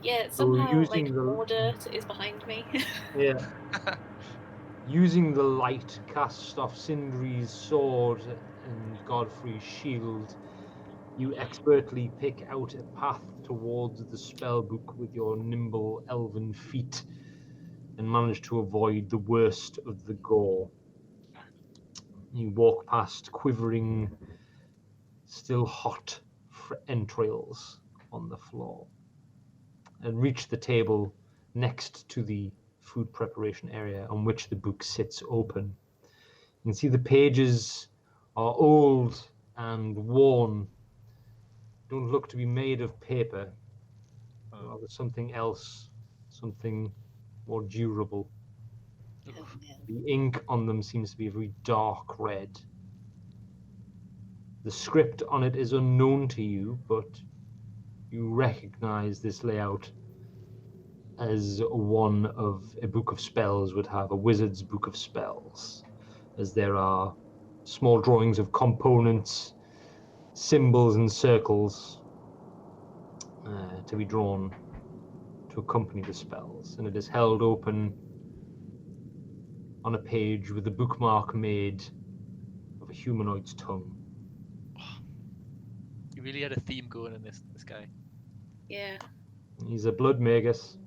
Yeah, So somehow, using like, the- more dirt is behind me. Yeah. Using the light cast off Sindri's sword and Godfrey's shield, you expertly pick out a path towards the spellbook with your nimble elven feet and manage to avoid the worst of the gore. You walk past quivering, still hot entrails on the floor and reach the table next to the food preparation area on which the book sits open. You can see the pages are old and worn, don't look to be made of paper, rather something else, something more durable. Oh, no. The ink on them seems to be a very dark red. The script on it is unknown to you, but you recognize this layout as one of a book of spells would have, a wizard's book of spells, as there are small drawings of components, symbols and circles to be drawn to accompany the spells, and it is held open on a page with a bookmark made of a humanoid's tongue. You really had a theme going in this guy. Yeah. He's a Blood Magus.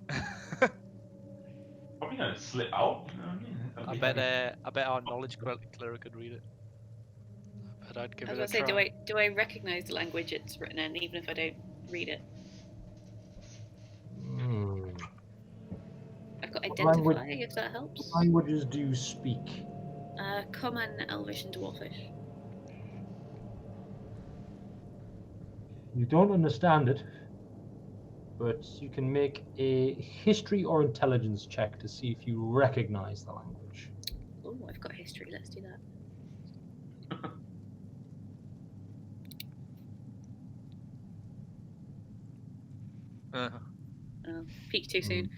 Probably gonna slip out. You know what I mean? That'd I be bet like- I bet our knowledge cleric could read it. But I'd give I it was a gonna try. say, do I recognise the language it's written in, even if I don't read it? I've got What identify, language- if that helps. What languages do you speak? Common, Elvish, and Dwarfish. You don't understand it, but you can make a history or intelligence check to see if you recognize the language. Oh, I've got history. Let's do that. Peak too soon.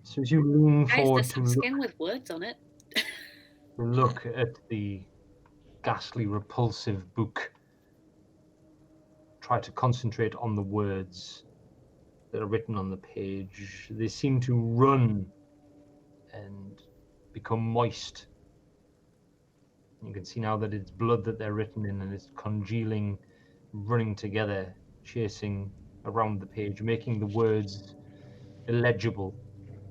So as you lean Guys, forward there's to some skin with words on it. look at the ghastly, repulsive book, try to concentrate on the words that are written on the page. They seem to run and become moist. You can see now that it's blood that they're written in, and it's congealing, running together, chasing around the page, making the words illegible.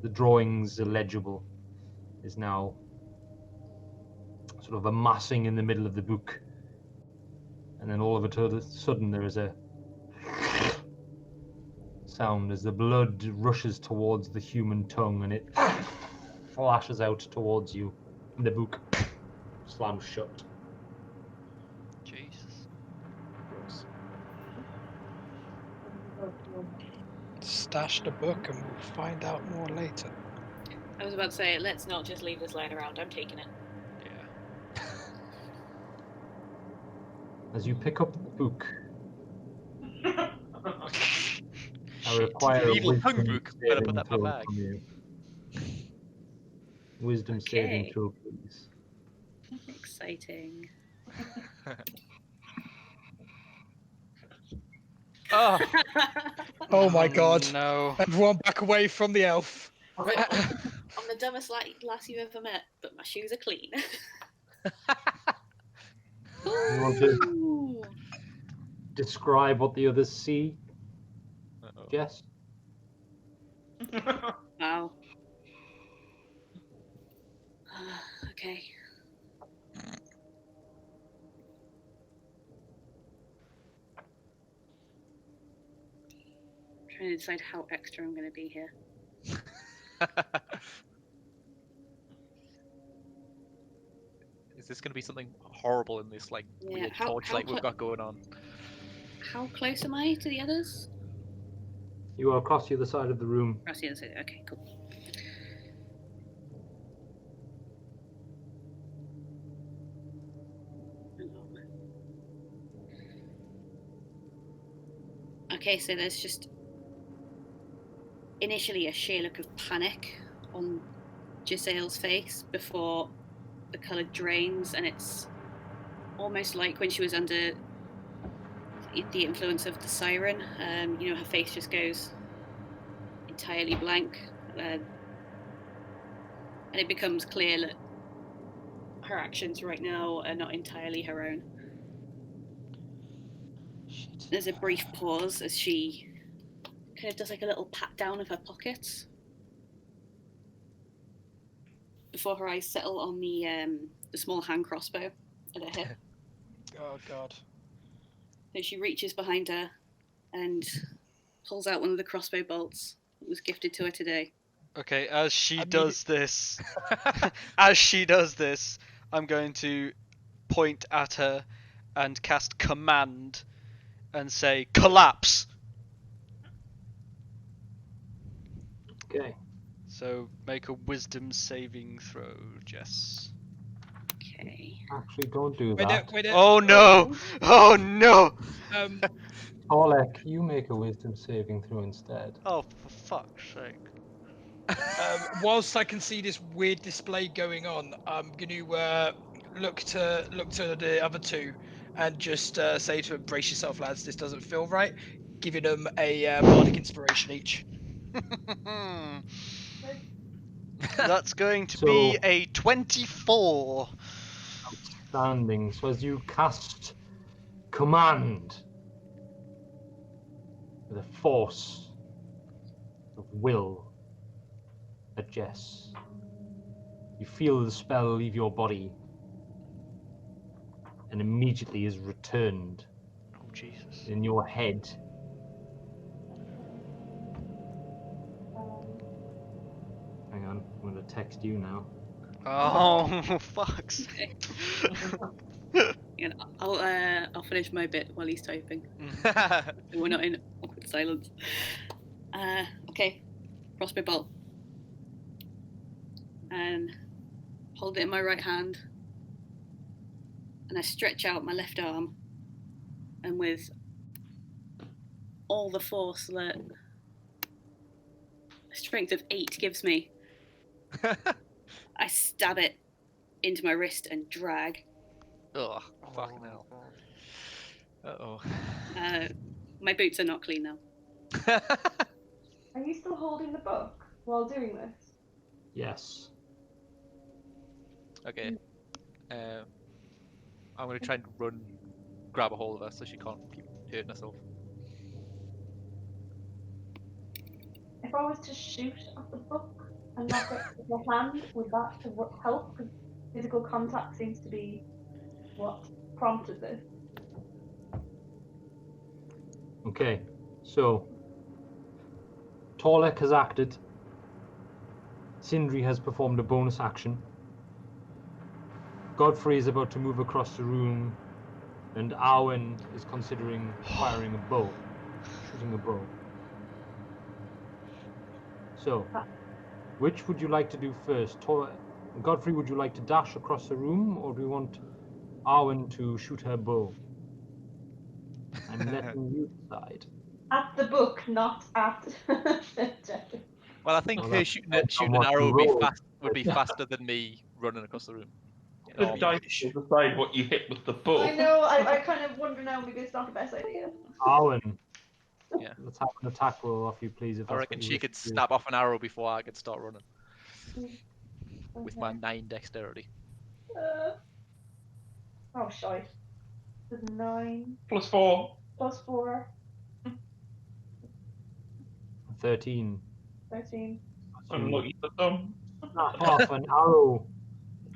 The drawings illegible is now sort of amassing in the middle of the book. And then all of a sudden there is a sound as the blood rushes towards the human tongue, and it flashes out towards you. And the book slams shut. Jesus. Stash the book and we'll find out more later. I was about to say, let's not just leave this lying around. I'm taking it. Yeah. As you pick up the book, I require The a evil tongue wisdom book. Better put saving that in my throw bag. from you. Wisdom saving Okay. throw, please. Exciting. Oh, Oh my god. No. Everyone back away from the elf. I'm the dumbest lass you've ever met, but my shoes are clean. You want to Ooh. describe what the others see, Uh-oh. Jess? Wow. Okay. Trying to decide how extra I'm going to be here. Is this going to be something horrible in this like Yeah, weird how torchlight we've got going on? How close am I to the others? You are across the other side of the room. Across the other side. Okay, cool. Okay, so there's just initially a sheer look of panic on Giselle's face before the colour drains, and it's almost like when she was under the influence of the siren. You know, her face just goes entirely blank, and it becomes clear that her actions right now are not entirely her own. There's a brief pause as she kind of does like a little pat down of her pockets before her eyes settle on the small hand crossbow at her hip. Oh god. So she reaches behind her and pulls out one of the crossbow bolts that was gifted to her today. Okay, as she does this, I'm going to point at her and cast command and say collapse. Okay. So make a wisdom saving throw, Jess. Okay. Actually, don't do Wait, that. wait, Oh no! Oh no! Torlek, you make a wisdom saving throw instead. Oh, for fuck's sake. Whilst I can see this weird display going on, I'm going to look to the other two and just say to them, "Brace yourself, lads. This doesn't feel right." Giving them a bardic inspiration each. That's going to So- be a 24. Outstanding. So as you cast command with a force of will at Jess, you feel the spell leave your body and immediately is returned Oh, Jesus. in your head. Hang on, I'm going to text you now. Oh, fuck's Okay. sake. And I'll finish my bit while he's typing. We're not in awkward silence. Okay, crossbow bolt, and hold it in my right hand, and I stretch out my left arm, and with all the force that a strength of 8 gives me, I stab it into my wrist and drag. Oh, fucking hell. Uh-oh. My boots are not clean now. Are you still holding the book while doing this? Yes. Okay. I'm going to try and grab a hold of her so she can't keep hurting herself. If I was to shoot at the book and knock it with my hand, would that help? Because physical contact seems to be what prompted this. Okay, so Torlek has acted. Sindri has performed a bonus action. Godfrey is about to move across the room, and Arwen is considering firing a bow, shooting a bow. So, which would you like to do first? Godfrey, would you like to dash across the room, or do you want Arwen to shoot her bow? I'm letting you decide. At the book, not at Jeffrey. Well, I think Well, her that shooting depends on an what arrow you would roll. would be faster than me running across the room. The Oh, dice will decide what you hit with the bow. I know, I kind of wonder now, maybe it's not the best idea. Arwen, Yeah. let's have an attack roll off you, please, if I that's reckon what you she wish could to do. snap off an arrow before I could start running with my Okay. 9 dexterity. Oh, shite. There's 9 +4. plus 4, 13. 13. I'm lucky for some. Snap off an arrow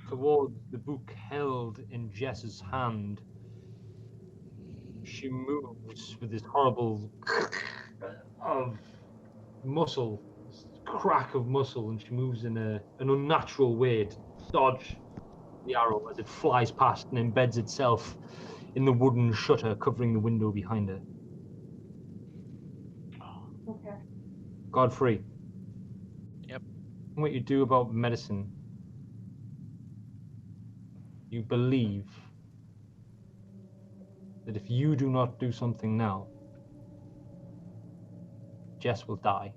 towards the book held in Jess's hand. She moves with this horrible of muscle, this crack of muscle, and she moves in an unnatural way to dodge the arrow as it flies past and embeds itself in the wooden shutter covering the window behind her. Okay. Godfrey. Yep. What you do about medicine, you believe that if you do not do something now, Jess will die.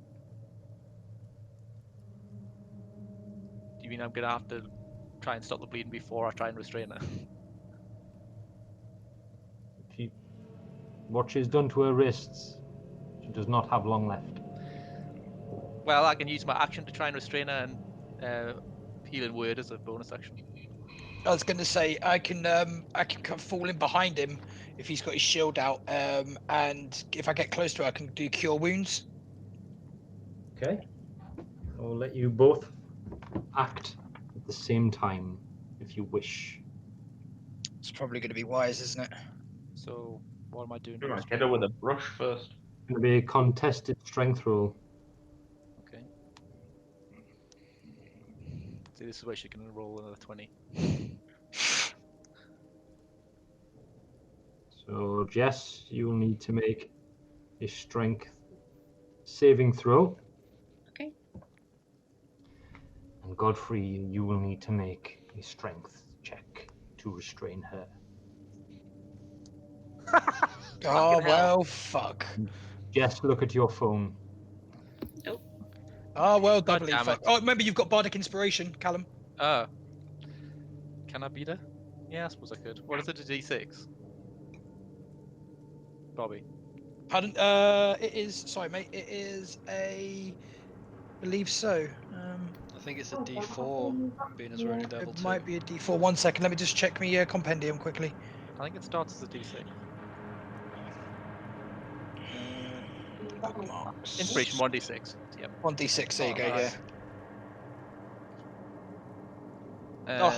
Do you mean I'm gonna have to try and stop the bleeding before I try and restrain her? What she's done to her wrists, she does not have long left. Well, I can use my action to try and restrain her and healing word as a bonus action. I was going to say I can come fall in behind him if he's got his shield out, and if I get close to her, I can do cure wounds. Okay. I'll let you both act at the same time if you wish. It's probably going to be wise, isn't it? So what am I doing? You might hit her with a brush first. It's going to be a contested strength roll. Okay. See, this is where she can roll another 20. So, Jess, you'll need to make a strength saving throw. Okay. And Godfrey, you will need to make a strength check to restrain her. Oh, Fucking hell. well, fuck. Jess, look at your phone. Oh, well, God doubly damn fuck. it. Oh, remember, you've got Bardic Inspiration, Callum. Can I beat her? Yeah, I suppose I could. What is it, a D6? Bobby. Pardon? It is. Sorry, mate. It is a. Believe so. I think it's a Oh, D4, being as we're only level It 2. might be a D4. 1 second. Let me just check my compendium quickly. I think it starts as a D6. Bookmarks. Inspiration 1D6. Yep. 1d6. There you Oh, go. nice. Yeah.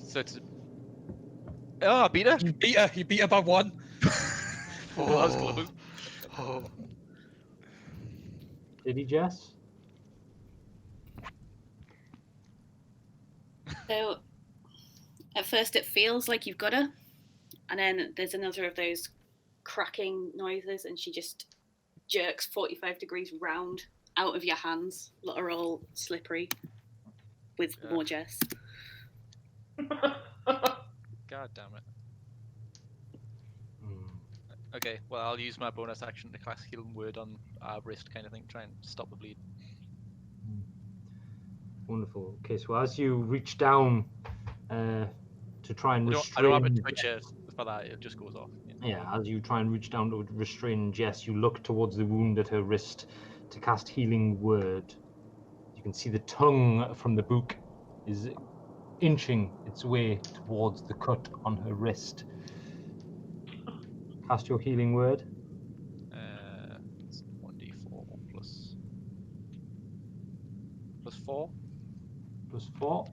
So it's. Oh, I beat her. You beat her. You beat her by 1. Oh, that was close. Oh. Did he, Jess? So at first it feels like you've got her, and then there's another of those cracking noises, and she just jerks 45 degrees round out of your hands, that are all slippery with more Jess. God damn it. Hmm. Okay, well, I'll use my bonus action to cast Healing Word on our wrist kind of thing, try and stop the bleed. Wonderful. Okay, so as you reach down to try and I don't have a restrain, twitcher for that, it just goes off. yeah, as you try and reach down to restrain Jess, you look towards the wound at her wrist to cast Healing Word. You can see the tongue from the book is inching its way towards the cut on her wrist. Cast your Healing Word. It's 1d4 plus 4. +4.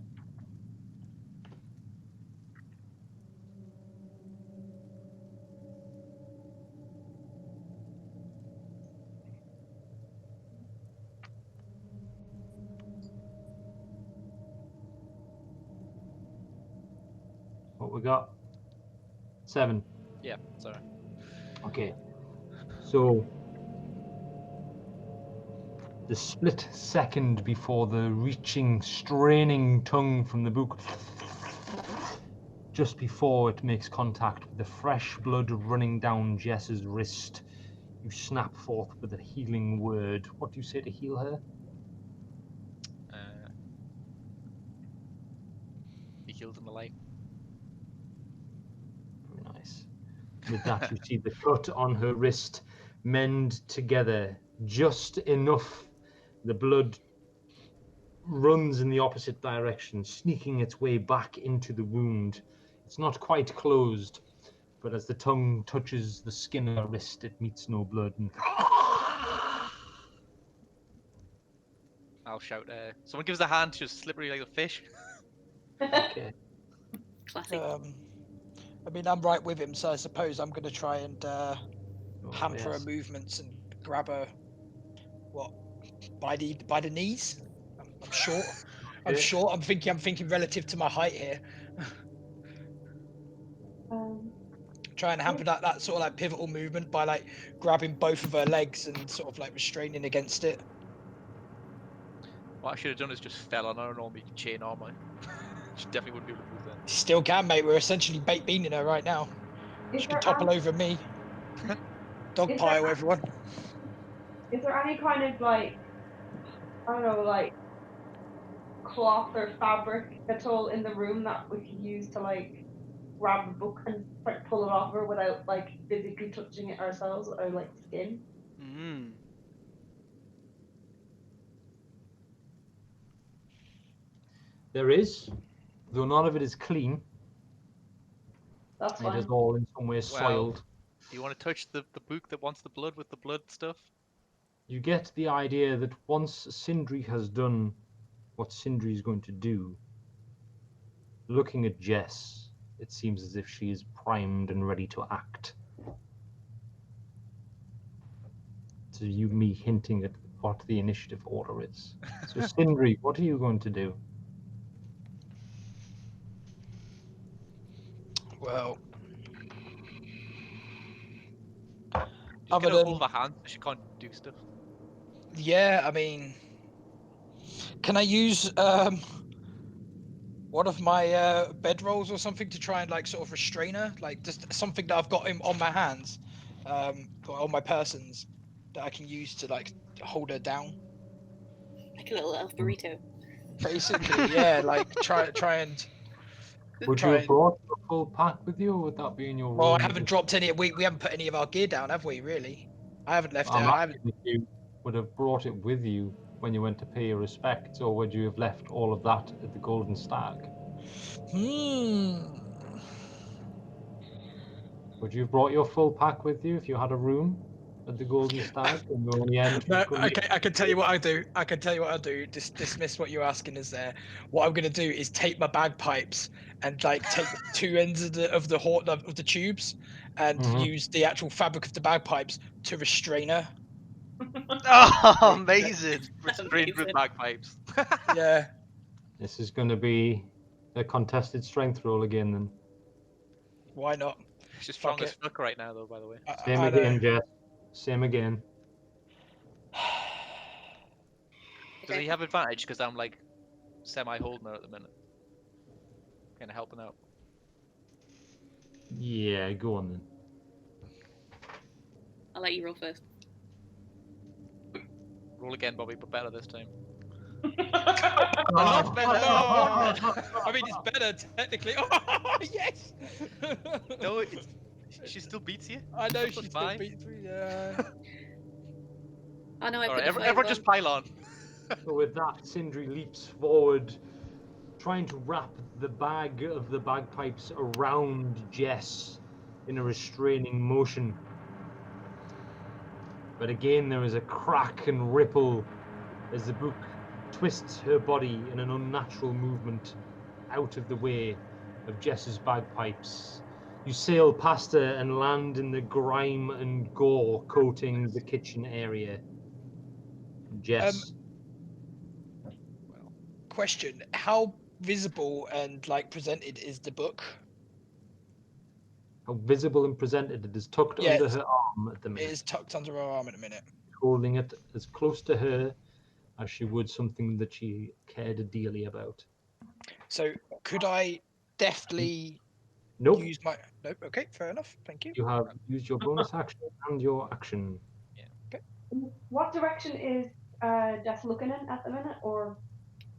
What we got? 7. Yeah, sorry. Okay. So the split second before the reaching, straining tongue from the book, just before it makes contact with the fresh blood running down Jess's wrist, you snap forth with a healing word. What do you say to heal her? Be healed in the light. Very nice. With that, you see the cut on her wrist mend together just enough. The blood runs in the opposite direction, sneaking its way back into the wound. It's not quite closed, but as the tongue touches the skin of her wrist, it meets no blood. And I'll shout, someone gives a hand, she's slippery like a fish. okay. Classic. I mean, I'm right with him, so I suppose I'm going to try and hamper her yes. movements and grab her. What? By the knees? I'm short. I'm Okay. short. I'm thinking relative to my height here. Try and hamper that sort of like pivotal movement by like grabbing both of her legs and sort of like restraining against it. What I should have done is just fell on her and all me chain armor. She definitely wouldn't be able to move then. Still can, mate. We're essentially baked beaning her right now. Is She can there topple any- over me. Dog Is pile, there- everyone. Is there any kind of like, I don't know, like cloth or fabric at all in the room that we could use to like grab the book and like pull it off her without like physically touching it ourselves or like skin? There is, though none of it is clean. That's It fine. is all in some way soiled. Do you want to touch the book that wants the blood with the blood stuff? You get the idea that once Sindri has done what Sindri is going to do, looking at Jess, it seems as if she is primed and ready to act. So me hinting at what the initiative order is. So Sindri, what are you going to do? Well, Just Other gonna than- hold her hand so she can't do stuff. yeah. I mean, can I use one of my bedrolls or something to try and like sort of restrain her, like just something that I've got on my hands, or on my persons that I can use to like hold her down. Like a little elf burrito. Basically, yeah, like try and. Would you have brought a full pack with you, or would that be in your room? Well, I haven't dropped any. We haven't put any of our gear down, have we? Really? I haven't left it. I'm I asking haven't. if you would have brought it with you when you went to pay your respects, or would you have left all of that at the Golden Stag? Would you have brought your full pack with you if you had a room at the Golden Stag and you only No, couldn't okay, I can tell you what I do. I can tell you what I do. Dismiss what you're asking is there. What I'm gonna do is take my bagpipes and like take two ends of the tubes and use the actual fabric of the bagpipes to restrain her. Oh, amazing! Restrained with bagpipes. Yeah. This is going to be a contested strength roll again, then. Why not? She's strong as fuck right now, though. By the way. Same again, Jess. Same again. Does he have advantage? Because I'm like semi-holding her at the minute. Kind of helping out. Yeah, go on then. I'll let you roll first. Roll again, Bobby, but better this time. A lot better. I mean, it's better technically. Oh, yes. No, she still beats you. I know That's she still fine. beats me. Yeah. I know. I All put right, the everyone just pile on. So with that, Sindri leaps forward, trying to wrap the bag of the bagpipes around Jess in a restraining motion. But again, there is a crack and ripple as the book twists her body in an unnatural movement out of the way of Jess's bagpipes. You sail past her and land in the grime and gore coating the kitchen area. Jess. Question: how visible and like presented is the book? How visible and presented it is tucked under her arm at the minute. It is tucked under her arm at the minute. Holding it as close to her as she would something that she cared dearly about. So could I deftly Nope. use my... Nope, okay, fair enough, thank you. You have used your bonus action and your action. Yeah. Okay. What direction is Jess looking in at the minute, or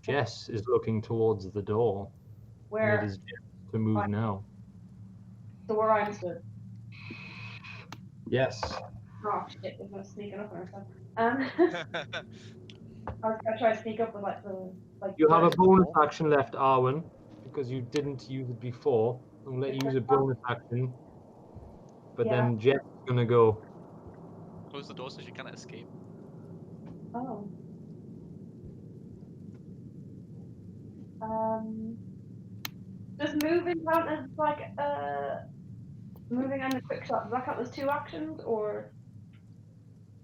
Jess is looking towards the door. where? And it is Jess to move now. So where I'm stood. Yes. Oh shit! There's no sneaking up on herself. I was gonna try to sneak up with like the You have a bonus action left, Arwen, because you didn't use it before. I'm gonna let you use a bonus action. But then Jess is gonna go. Close the door so she cannot escape. Oh. Does moving count as like moving and a quick shot? Does that count as two actions, or?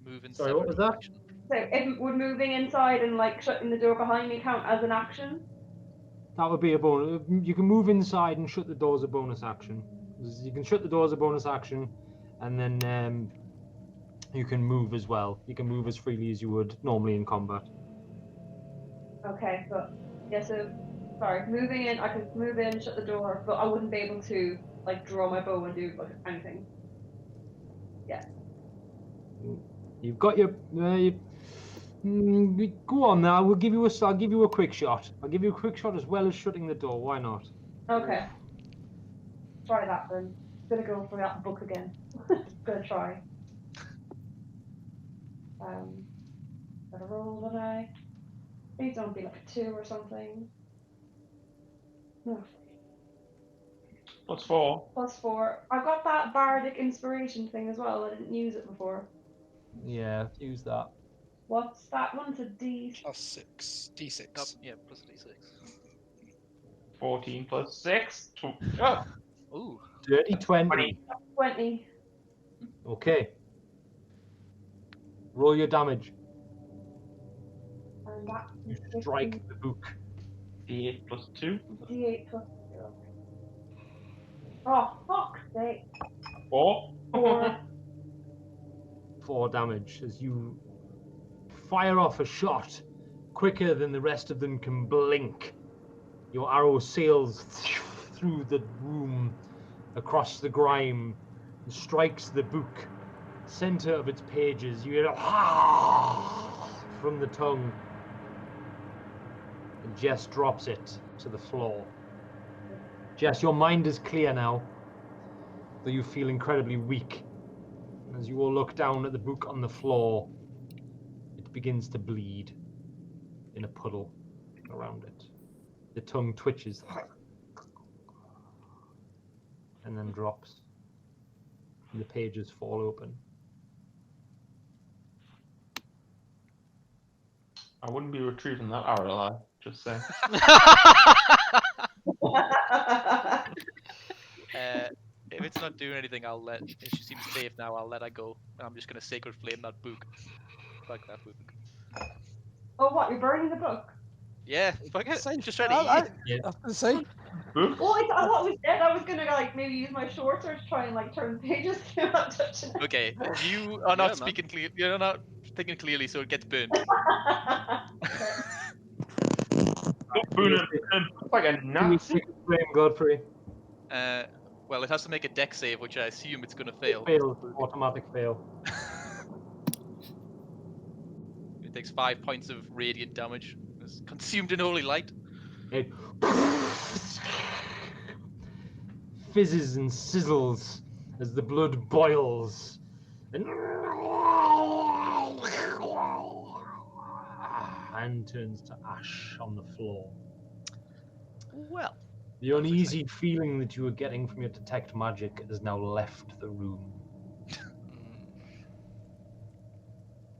Moving. Sorry, what was that? Action. So would moving inside and like shutting the door behind me count as an action? That would be a bonus. You can move inside and shut the door as a bonus action. You can shut the door as a bonus action, and then you can move as well. You can move as freely as you would normally in combat. Okay, but yeah, so sorry, moving in, I could move in, shut the door, but I wouldn't be able to like draw my bow and do like anything. Yeah. You've got your. Go on now. I'll give you a quick shot. I'll give you a quick shot as well as shutting the door. Why not? Okay. Try that then. Gonna go for that book again. Gonna try. Gotta roll, don't I? Please don't be like a 2 or something. No. +4. +4. I've got that bardic inspiration thing as well. I didn't use it before. Yeah, use that. What's that one? To D? +6. D6. Oh, yeah, plus D6. 14 plus 6. Ooh. Dirty 20. 20. Okay. Roll your damage. And that You strike the book. D8 plus 2. D8 plus 0. Oh, fuck's sake. 4. 4. 4 damage as you fire off a shot quicker than the rest of them can blink. Your arrow sails through the room, across the grime, and strikes the book. Center of its pages, you hear from the tongue. And Jess drops it to the floor. Jess, your mind is clear now, though you feel incredibly weak. As you all look down at the book on the floor, it begins to bleed in a puddle around it. The tongue twitches and then drops. And the pages fall open. I wouldn't be retrieving that arrow, I just say. If it's not doing anything, I'll let. If she seems safe now, I'll let her go. And I'm just gonna sacred flame that book. Fuck that book. Oh, what? You're burning the book? Yeah, fuck it. Same. Just trying to eat. I was gonna say. Books? Well, I thought it was dead. I was gonna like maybe use my short sword to try and like turn the pages without touching it. Okay, you are Yeah, not man. speaking clear. You're not thinking clearly, so it gets burned. It's like a Give me Nazi. secret flame, Godfrey. Well, it has to make a deck save, which I assume it's gonna fail. Fail, automatic fail. It takes 5 points of radiant damage. It's consumed in holy light. It fizzes and sizzles as the blood boils and turns to ash on the floor. Well, The uneasy feeling that you were getting from your detect magic has now left the room.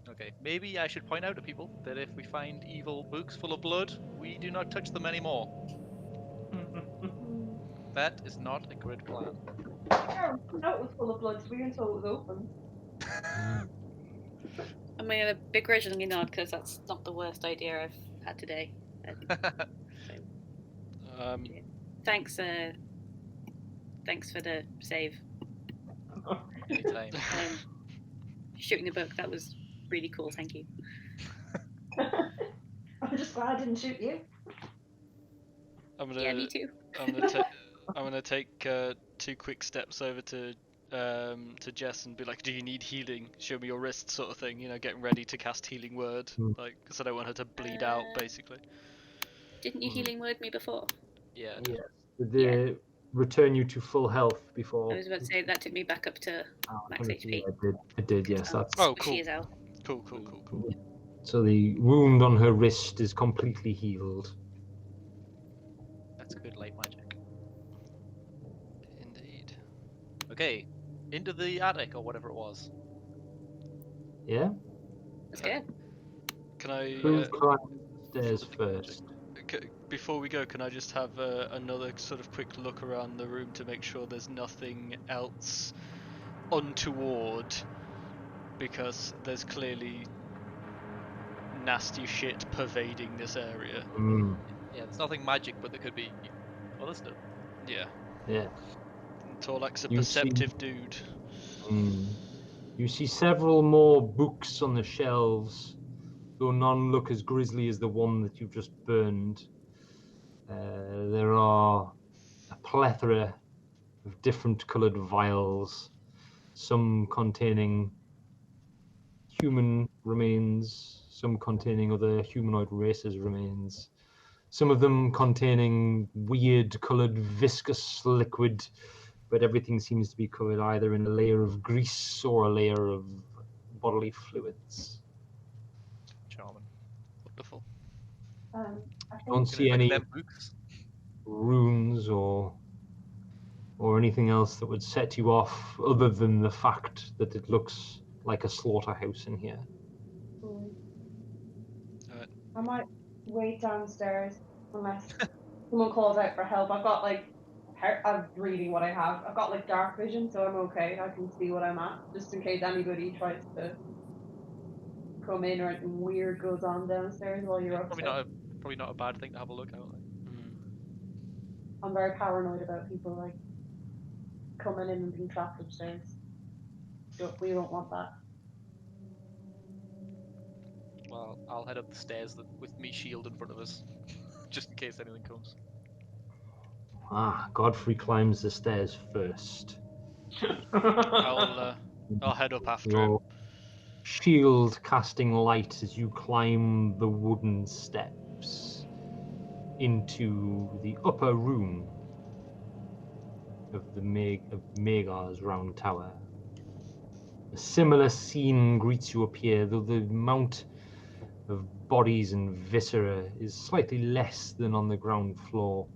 okay. Maybe I should point out to people that if we find evil books full of blood, we do not touch them anymore. That is not a good plan. Yeah, we know it was full of blood, so we didn't know it was open. I'm going to begrudgingly nod because that's not the worst idea I've had today. Thanks, thanks for the save. Anytime. Shooting the book, that was really cool, thank you. I'm just glad I didn't shoot you. Yeah, me too. I'm gonna take 2 quick steps over to Jess and be like, "Do you need healing? Show me your wrist," sort of thing. You know, getting ready to cast healing word, like, because I don't want her to bleed out, basically. Didn't you healing word me before? Yeah. Yes. Did they return you to full health before? I was about to say that took me back up to max HP. It did, yes. That's Oh, She cool. is out. Cool. so the wound on her wrist is completely healed. That's good light magic. Indeed. Okay, into the attic or whatever it was. Yeah? That's good. Can I? Who climbs the stairs first? Before we go, can I just have another sort of quick look around the room to make sure there's nothing else untoward? Because there's clearly nasty shit pervading this area. Yeah, there's nothing magic, but there could be other stuff. Yeah. Yeah. Torlek's a You perceptive dude. You see several more books on the shelves, though none look as grisly as the one that you've just burned. There are a plethora of different coloured vials, some containing human remains, some containing other humanoid races' remains, some of them containing weird coloured viscous liquid, but everything seems to be covered either in a layer of grease or a layer of bodily fluids. Charming. Wonderful. I Don't think see any them books. runes or anything else that would set you off other than the fact that it looks like a slaughterhouse in here. I might wait downstairs unless someone calls out for help. I've got like, I'm reading what I have. I've got like dark vision, so I'm okay. I can see what I'm at, just in case anybody tries to come in or anything weird goes on downstairs while you're upstairs. Probably not a bad thing to have a look at. I'm very paranoid about people like coming in and being trapped upstairs. We don't want that. Well, I'll head up the stairs with me shield in front of us, just in case anything comes. Godfrey climbs the stairs first. I'll head up after him. Your shield casting light as you climb the wooden steps into the upper room of the Magar's round tower. A similar scene greets you up here, though the amount of bodies and viscera is slightly less than on the ground floor.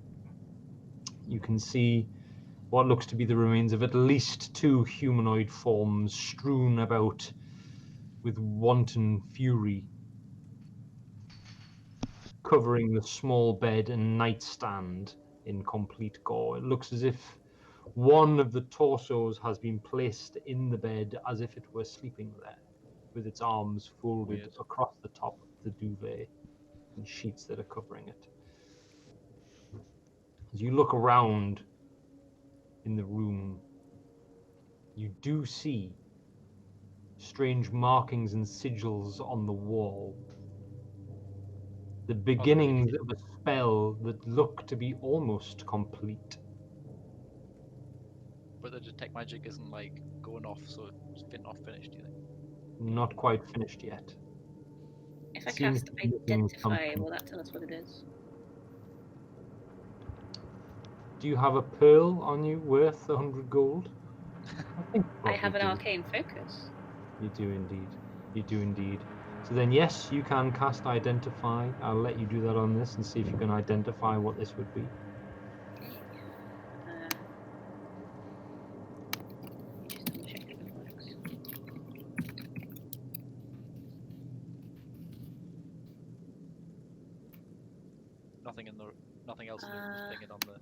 You can see what looks to be the remains of at least 2 humanoid forms strewn about with wanton fury, covering the small bed and nightstand in complete gore. It looks as if one of the torsos has been placed in the bed as if it were sleeping there, with its arms folded Weird. across the top of the duvet and sheets that are covering it. As you look around in the room, you do see strange markings and sigils on the wall. The beginnings of a spell that look to be almost complete. But the detect magic isn't like going off, so it's not finished, do you think? Not quite finished yet. If I Seems cast to be missing identify, something. will that tell us what it is? Do you have a pearl on you worth 100 gold? I think I have an probably do. arcane focus. You do indeed. You do indeed. So then, yes, you can cast Identify. I'll let you do that on this and see if you can identify what this would be. Just double check if it works. Nothing else in the thing on the.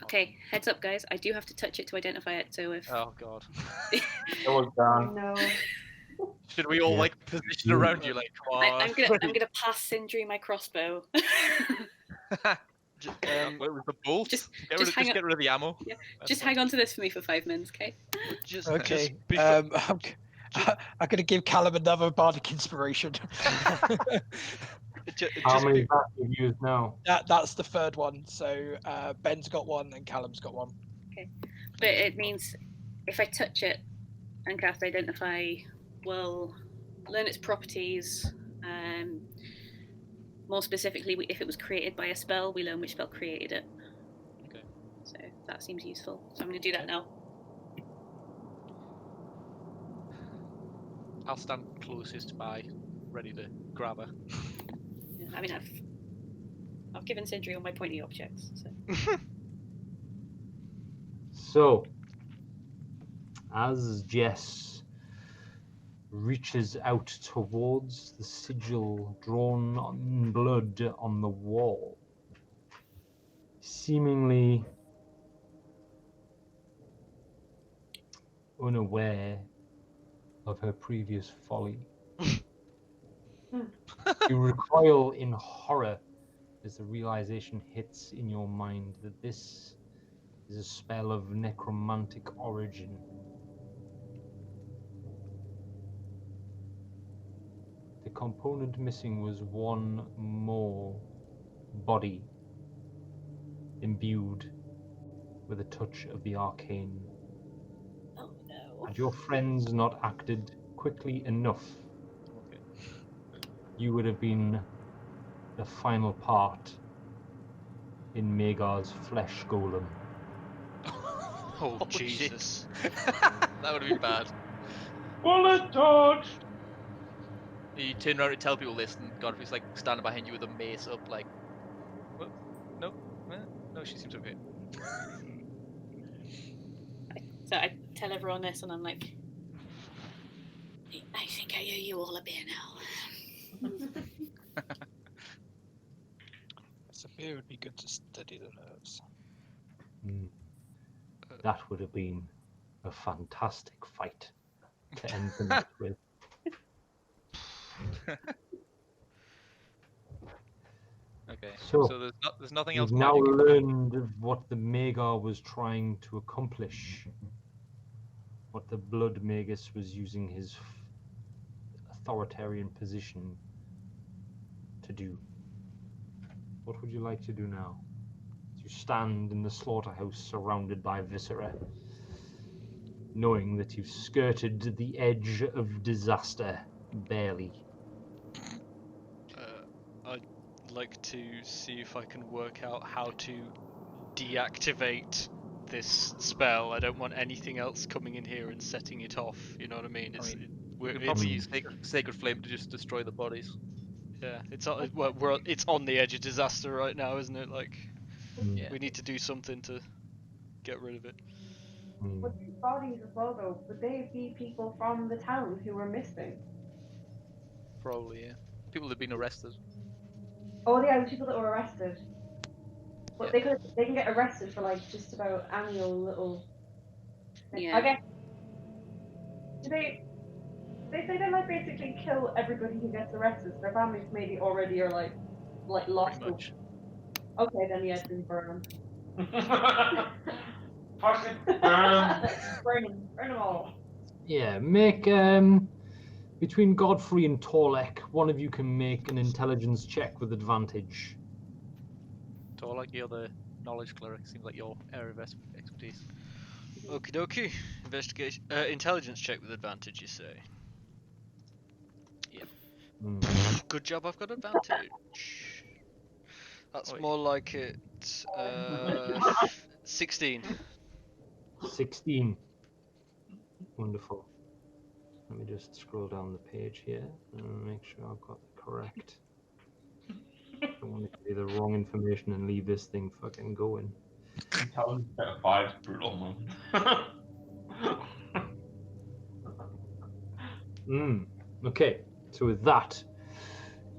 Okay, heads up, guys. I do have to touch it to identify it. So if Oh god. It was down. No. Should we all Yeah. like position around you like, come on? I'm gonna pass Sindri my crossbow. What was the bolt? just Get hang rid of the ammo. Yeah, That's just fine. hang on to this for me for 5 minutes, okay? Okay. before- I'm going to give Callum another bardic inspiration. How many back have you used now? That's the third one. So Ben's got one and Callum's got one. Okay. But it means if I touch it and cast Identify, we'll learn its properties. More specifically, if it was created by a spell, we learn which spell created it. Okay. So that seems useful. So I'm going to do that now. I'll stand closest by, ready to grab her. Yeah, I mean, I've given Sindri all my pointy objects. So. So, as Jess reaches out towards the sigil drawn in blood on the wall, seemingly unaware of her previous folly, you recoil in horror as the realization hits in your mind that this is a spell of necromantic origin. The component missing was one more body imbued with a touch of the arcane. Oh no. Had your friends not acted quickly enough, Okay. you would have been the final part in Magar's flesh golem. Oh, shit. Jesus. That would have been bad. Bullet dodge! You turn around to tell people this, and Godfrey's like standing behind you with a mace up, like, what? No, no, she seems okay. So I tell everyone this, and I'm like, I think I owe you all a beer now. So beer would be good to steady the nerves. That would have been a fantastic fight to end the night with. Okay. So, So there's nothing else You've now magic. learned of what the Magar was trying to accomplish. What the Blood Magus was using his authoritarian position to do. What would you like to do now? you stand in the slaughterhouse surrounded by viscera, knowing that you've skirted the edge of disaster, barely. I'd like to see if I can work out how to deactivate this spell. I don't want anything else coming in here and setting it off. You know what I mean? We could probably use Sacred Flame to just destroy the bodies. Yeah, it's on the edge of disaster right now, isn't it? Like, Yeah. we need to do something to get rid of it. With these bodies as well, though, would they be people from the town who were missing? Probably, yeah. People that have been arrested. Oh, yeah, the people that were arrested. But Yeah. they can get arrested for like just about annual little. Yeah. I guess. Do they say they like basically kill everybody who gets arrested? Their families maybe already are like lost. Pretty much. Okay, then yeah, then burn Fucking burn them all. Yeah, make between Godfrey and Torlek, one of you can make an intelligence check with advantage. Torlek, you're the knowledge cleric. Seems like your area of expertise. Okie dokie. Investigation, intelligence check with advantage, you say? Yep. Good job, I've got advantage. That's more like it. 16. 16. Wonderful. Let me just scroll down the page here and make sure I've got the correct. I don't want to give you the wrong information and leave this thing fucking going. Intelligence at 5 is brutal, man. Okay, so with that,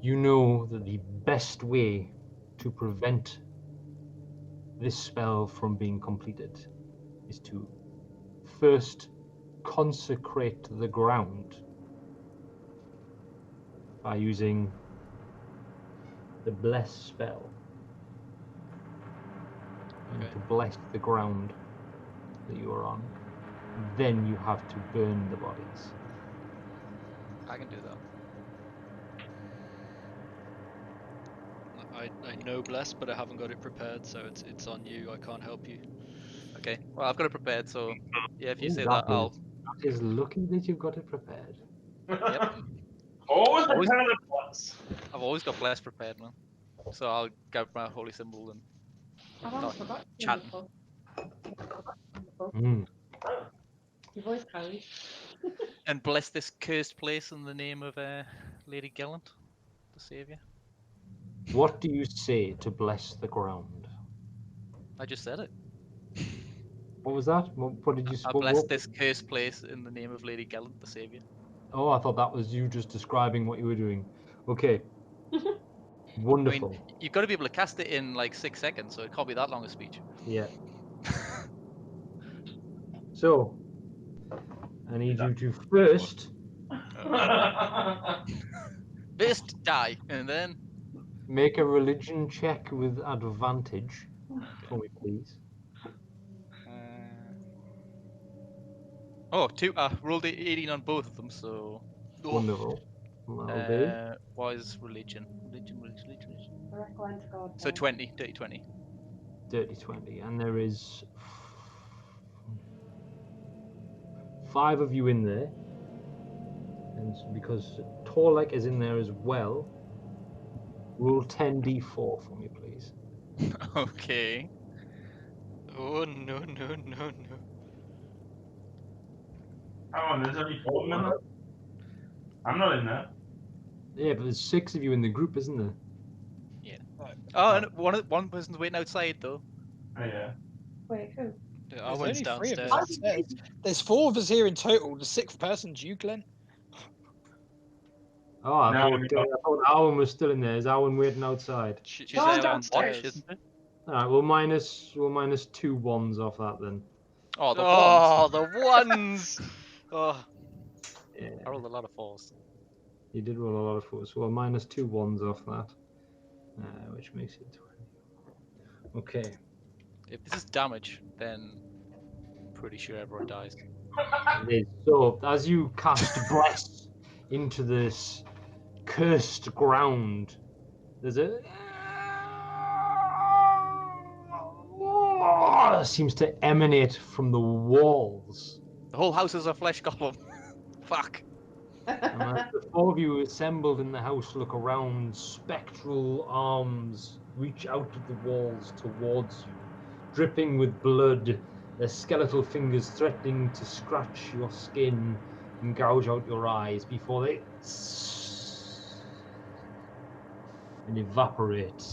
you know that the best way to prevent this spell from being completed is to first consecrate the ground by using the bless spell. And to bless the ground that you are on. Then you have to burn the bodies. I can do that. I know bless, but I haven't got it prepared, so it's on you. I can't help you. Okay. Well, I've got it prepared, so yeah. If you say That that, I'll. That is lucky that you've got it prepared. Yep. Always Always- the plus. I've always got bless prepared, man. So I'll grab my holy symbol and start chatting. Your voice carries. And bless this cursed place in the name of Lady Gallant, the Saviour. What do you say to bless the ground? I just said it. What was that? What did you say? I bless this cursed place in the name of Lady Gallant, the Saviour. Oh, I thought that was you just describing what you were doing. Okay. Wonderful. I mean, you've got to be able to cast it in like 6 seconds, so it can't be that long a speech. Yeah. So, I need you to first First die, and then make a religion check with advantage for me, please. rolled 18 on both of them, so Wonderful. That'll do. what is religion? Religion. Direct to God. So 20, dirty 20. Dirty 20. And there is 5 of you in there. And because Torlek is in there as well, roll 10d4 for me, please. Okay. Oh no. Hang on, there's only 4 minutes. I'm not in there. Yeah, but there's 6 of you in the group, isn't there? Yeah. Oh, and one person's waiting outside though. Oh, yeah. Wait, who? Yeah, I There's went only 3 of downstairs. us upstairs. There's 4 of us here in total. The 6th person's you, Glenn. Oh, I No, thought Alan was still in there. Is Alan waiting outside? She's She's there on downstairs. watch, isn't it? Alright, we'll minus 2 ones off that then. Oh, the Oh, ones. the ones! Oh, Yeah, I rolled a lot of 4s. you did roll a lot of 4s, so we'll minus 2 ones off that. Which makes it 20. Okay. If this is damage, then I'm pretty sure everyone dies. It is. So, as you cast Bless into this cursed ground, there's a seems to emanate from the walls. The whole house is a flesh golem. Fuck. And as the four of you assembled in the house look around, spectral arms reach out of the walls towards you, dripping with blood, their skeletal fingers threatening to scratch your skin and gouge out your eyes before they and evaporate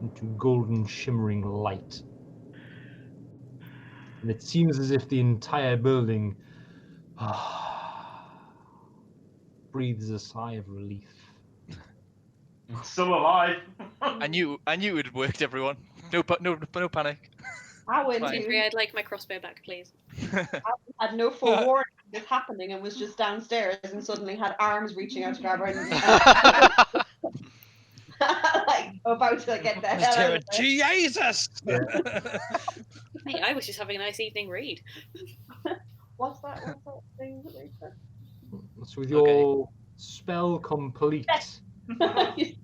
into golden shimmering light. And it seems as if the entire building breathes a sigh of relief. Still alive. I knew it worked, everyone. No panic. I went Fine. Avery, I'd like my crossbow back, please. had no forewarning of this happening and was just downstairs and suddenly had arms reaching out to grab her and like about to get the hell out of there. Jesus! Hey, I was just having a nice evening read. What's that thing that they said? So with your spell complete, the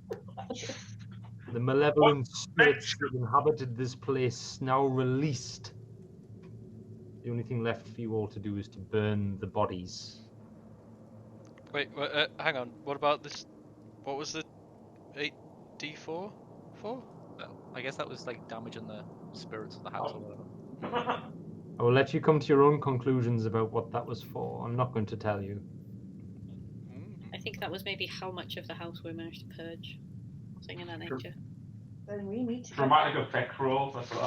malevolent spirits that inhabited this place now released. The only thing left for you all to do is to burn the bodies. Wait, hang on. What about this? What was the 8d4 for? Well, I guess that was like damaging the spirits of the house or whatever. I will let you come to your own conclusions about what that was for. I'm not going to tell you. I think that was maybe how much of the house we managed to purge. Something in that nature. Then we need to Dramatic effect roll. That's what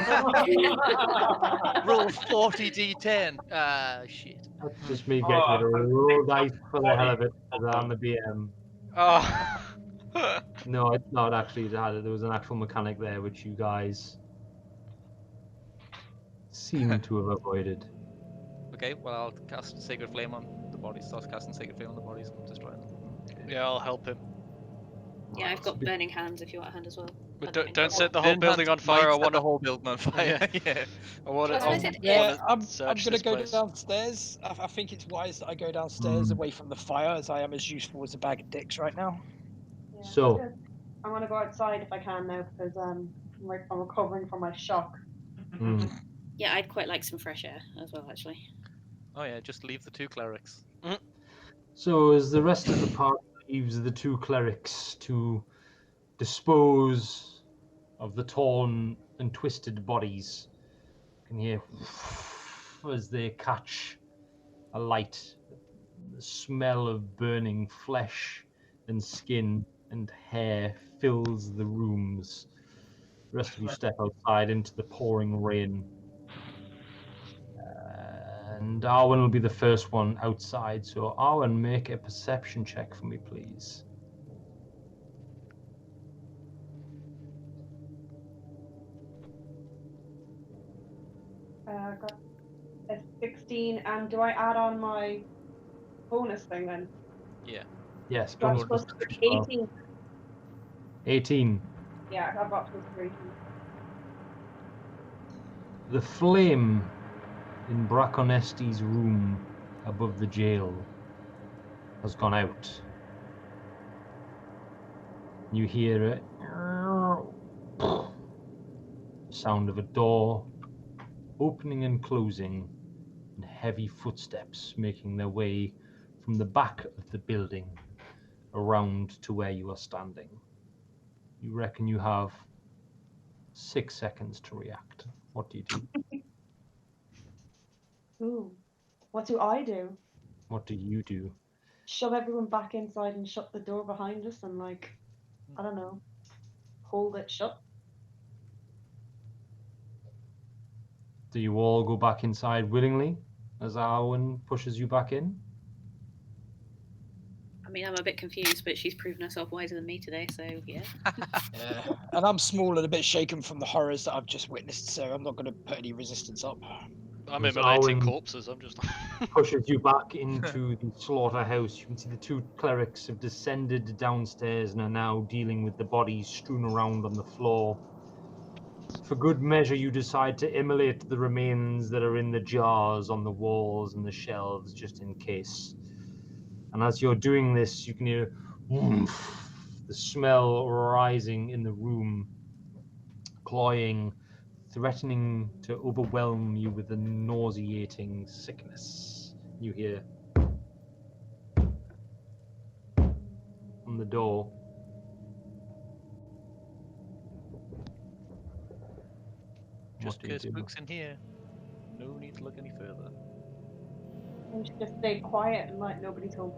that one. Roll 40d10. Ah, shit. That's just me getting it a roll dice for the hell of it, because I'm the DM. Oh. No, it's not actually. There was an actual mechanic there which you guys seem to have avoided. Okay, well, I'll cast Sacred Flame on the bodies. Start casting Sacred Flame on the bodies and destroying them. Yeah, I'll help him. Yeah, I've got burning hands if you want a hand as well. But don't set the whole building on fire. I want the whole building on fire. Yeah. I want That's what I said. Yeah, I'm search gonna this go place. downstairs. I think it's wise that I go downstairs away from the fire, as I am as useful as a bag of dicks right now. Yeah, So- that's good. I want to go outside if I can now because I'm recovering from my shock. Mm. Yeah, I'd quite like some fresh air as well, actually. Oh yeah, just leave the two clerics. So as the rest of the party leaves the two clerics to dispose of the torn and twisted bodies, you can hear as they catch a light, the smell of burning flesh and skin and hair fills the rooms. The rest of you step outside into the pouring rain. And Arwen will be the first one outside. So Arwen, make a perception check for me, please. Got a 16, and do I add on my bonus thing then? Yeah. Yes, Do I bonus supposed to perception. 18? 18. Yeah, I've got plus 3. The flame in Braconesti's room above the jail has gone out. You hear a sound of a door opening and closing, and heavy footsteps making their way from the back of the building around to where you are standing. You reckon you have 6 seconds to react. What do you do? Ooh. What do I do? What do you do? Shove everyone back inside and shut the door behind us and, like, I don't know, hold it shut? Do you all go back inside willingly as Arwen pushes you back in? I mean, I'm a bit confused, but she's proven herself wiser than me today, so yeah. Yeah. And I'm small and a bit shaken from the horrors that I've just witnessed, so I'm not going to put any resistance up. I'm There's immolating Arwen corpses. I'm just. pushes you back into the slaughterhouse. You can see the two clerics have descended downstairs and are now dealing with the bodies strewn around on the floor. For good measure, you decide to immolate the remains that are in the jars on the walls and the shelves, just in case. And as you're doing this, you can hear the smell rising in the room, cloying, threatening to overwhelm you with a nauseating sickness. You hear on the door. Just What do you curse do? books in here. No need to look any further. We should just stay quiet and like nobody's home.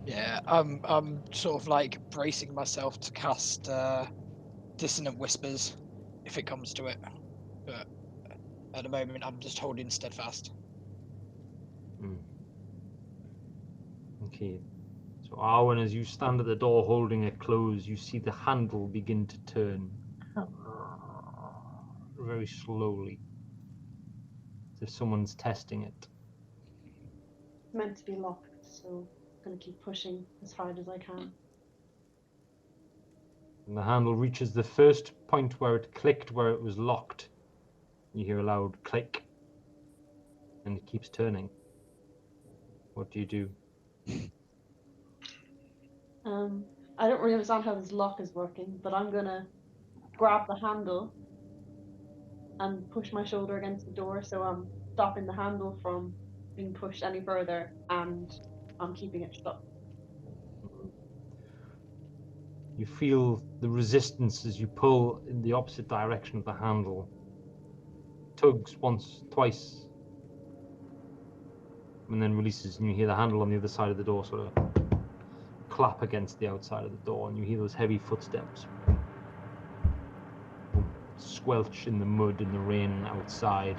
Yeah, I'm sort of like bracing myself to cast Dissonant Whispers if it comes to it. But at the moment, I'm just holding steadfast. Okay. So, Arwen, as you stand at the door holding it closed, you see the handle begin to turn very slowly, as if someone's testing it. It's meant to be locked, so I'm gonna keep pushing as hard as I can. And the handle reaches the first point where it clicked, where it was locked. You hear a loud click, and it keeps turning. What do you do? I don't really understand how this lock is working, but I'm gonna grab the handle and push my shoulder against the door, so I'm stopping the handle from being pushed any further, and I'm keeping it shut. You feel the resistance as you pull in the opposite direction of the handle. Tugs once, twice, and then releases, and you hear the handle on the other side of the door sort of clap against the outside of the door, and you hear those heavy footsteps squelch in the mud and the rain outside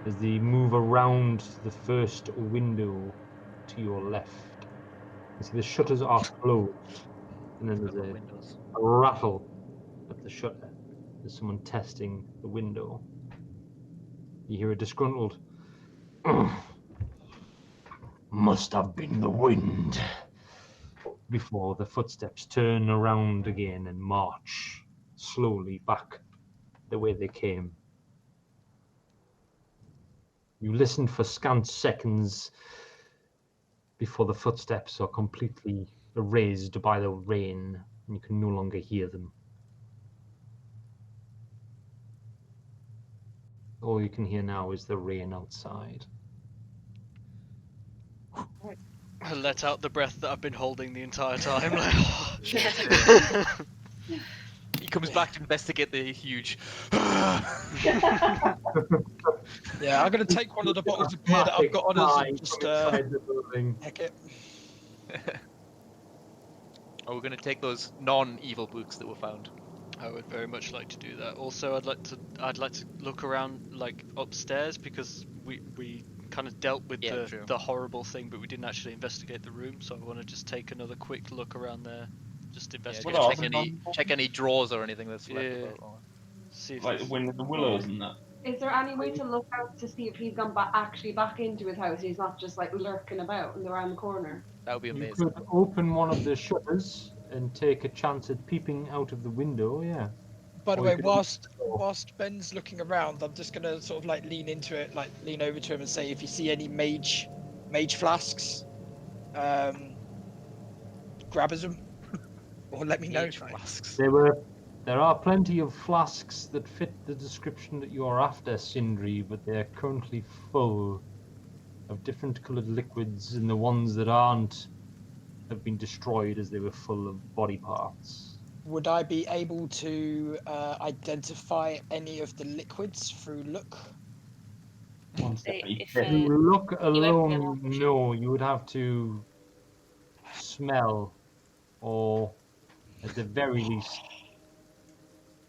as they move around the first window to your left. You see the shutters are closed, and then there's a rattle at the shutter. There's someone testing the window. You hear a disgruntled, "Must have been the wind," before the footsteps turn around again and march slowly back the way they came. You listen for scant seconds before the footsteps are completely erased by the rain and you can no longer hear them. All you can hear now is the rain outside. I let out the breath that I've been holding the entire time. He comes back to investigate the huge. Yeah, I'm gonna take one of the bottles of beer that I've got on us and just heck it. Oh, we're gonna take those non-evil books that were found. I would very much like to do that. Also, I'd like to look around like upstairs, because we kind of dealt with the horrible thing, but we didn't actually investigate the room. So I want to just take another quick look around there, just investigate. Check any drawers or anything that's left. See if like the willows and that. Is there any way to look out to see if he's gone actually back into his house? He's not just like lurking about and around the corner. That would be You amazing. could open one of the shutters and take a chance at peeping out of the window, yeah. By the Or way, you could- whilst Ben's looking around, I'm just gonna sort of like lean into it, like lean over to him and say, if you see any mage flasks, grab us them, or let me know. Flasks. There are plenty of flasks that fit the description that you are after, Sindri, but they're currently full of different coloured liquids, and the ones that aren't have been destroyed as they were full of body parts. Would I be able to identify any of the liquids through look? Look alone, no. You would have to smell, or at the very least,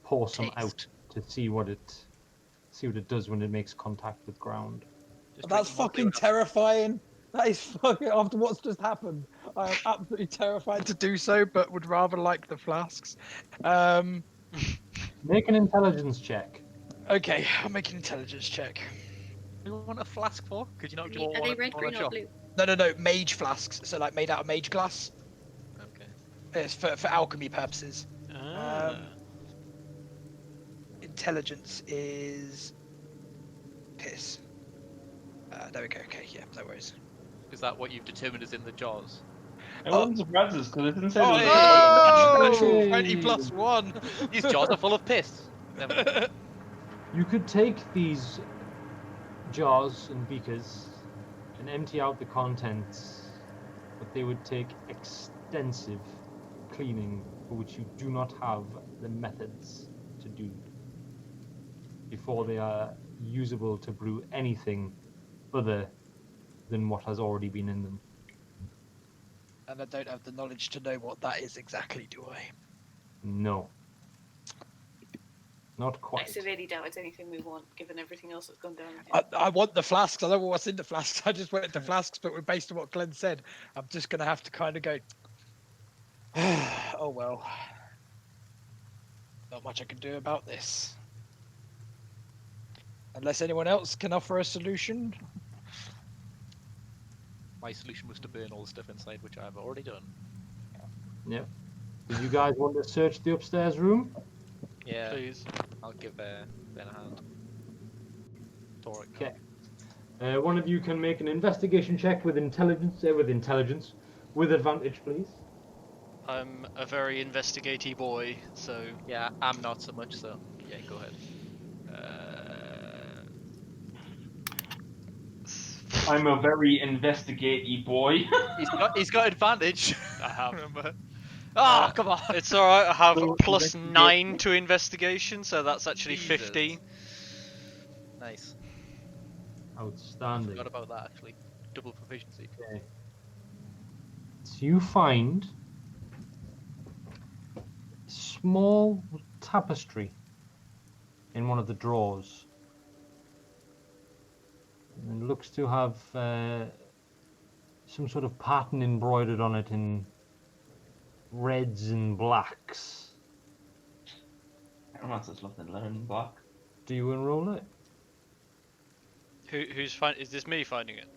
pour some out to see what it does when it makes contact with ground. That's fucking terrifying. That is fucking, after what's just happened, I am absolutely terrified to do so, but would rather like the flasks. Make an intelligence check. Okay, I'll make an intelligence check. Who do you want a flask for? Could you not just Are they red, green, or blue? No, mage flasks. So like made out of mage glass. Okay. It's for alchemy purposes. Ah. Intelligence is piss. There we go. Okay, yeah, no worries. Is that what you've determined is in the jars? It wasn't surprises because it didn't say. Oh, there was natural 20 plus 1. These jars are full of piss. Never. You could take these jars and beakers and empty out the contents, but they would take extensive cleaning, for which you do not have the methods to do, before they are usable to brew anything other than what has already been in them. And I don't have the knowledge to know what that is exactly, do I? No. Not I quite. severely doubt it's anything we want, given everything else that's gone down. I want the flasks. I don't know what's in the flasks. I just went to flasks, but based on what Glenn said, I'm just going to have to kind of go, oh well. Not much I can do about this. Unless anyone else can offer a solution. My solution was to burn all the stuff inside, which I've already done. Yep. Did you guys want to search the upstairs room? Yeah. Please. I'll give Ben a hand. Torlek. Okay. One of you can make an investigation check with intelligence. With advantage, please. I'm a very investigatey boy, so Yeah, I'm not so much. So yeah, go ahead. I'm a very investigatey boy. He's got advantage. I have. Remember? Ah, come on. It's alright, I have Well, plus investigate- 9 to investigation, so that's actually Jesus. 15. Nice. Outstanding. Forgot about that actually. Double proficiency. Okay. So you find a small tapestry in one of the drawers. And it looks to have some sort of pattern embroidered on it in reds and blacks. Necromancers love to learn black. Do you unroll it? Who's is this me finding it?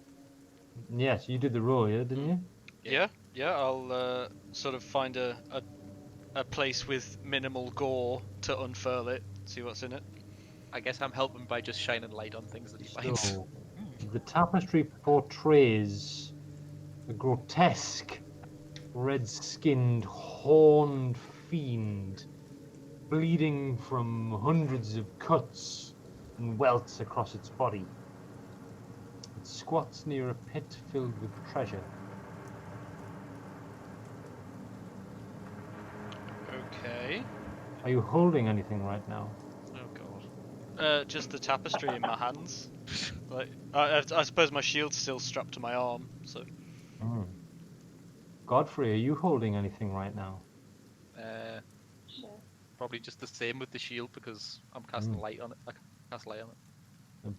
Yes, you did the roll, yeah, didn't you? Yeah, I'll sort of find a place with minimal gore to unfurl it, see what's in it. I guess I'm helping by just shining light on things that he finds. So, the tapestry portrays a grotesque, red-skinned, horned fiend, bleeding from hundreds of cuts and welts across its body. It squats near a pit filled with treasure. Okay. Are you holding anything right now? Oh god. Just the tapestry in my hands. Like, I suppose my shield's still strapped to my arm, so. Godfrey, are you holding anything right now? Sure. Probably just the same with the shield because I'm casting light on it. I can cast light on it.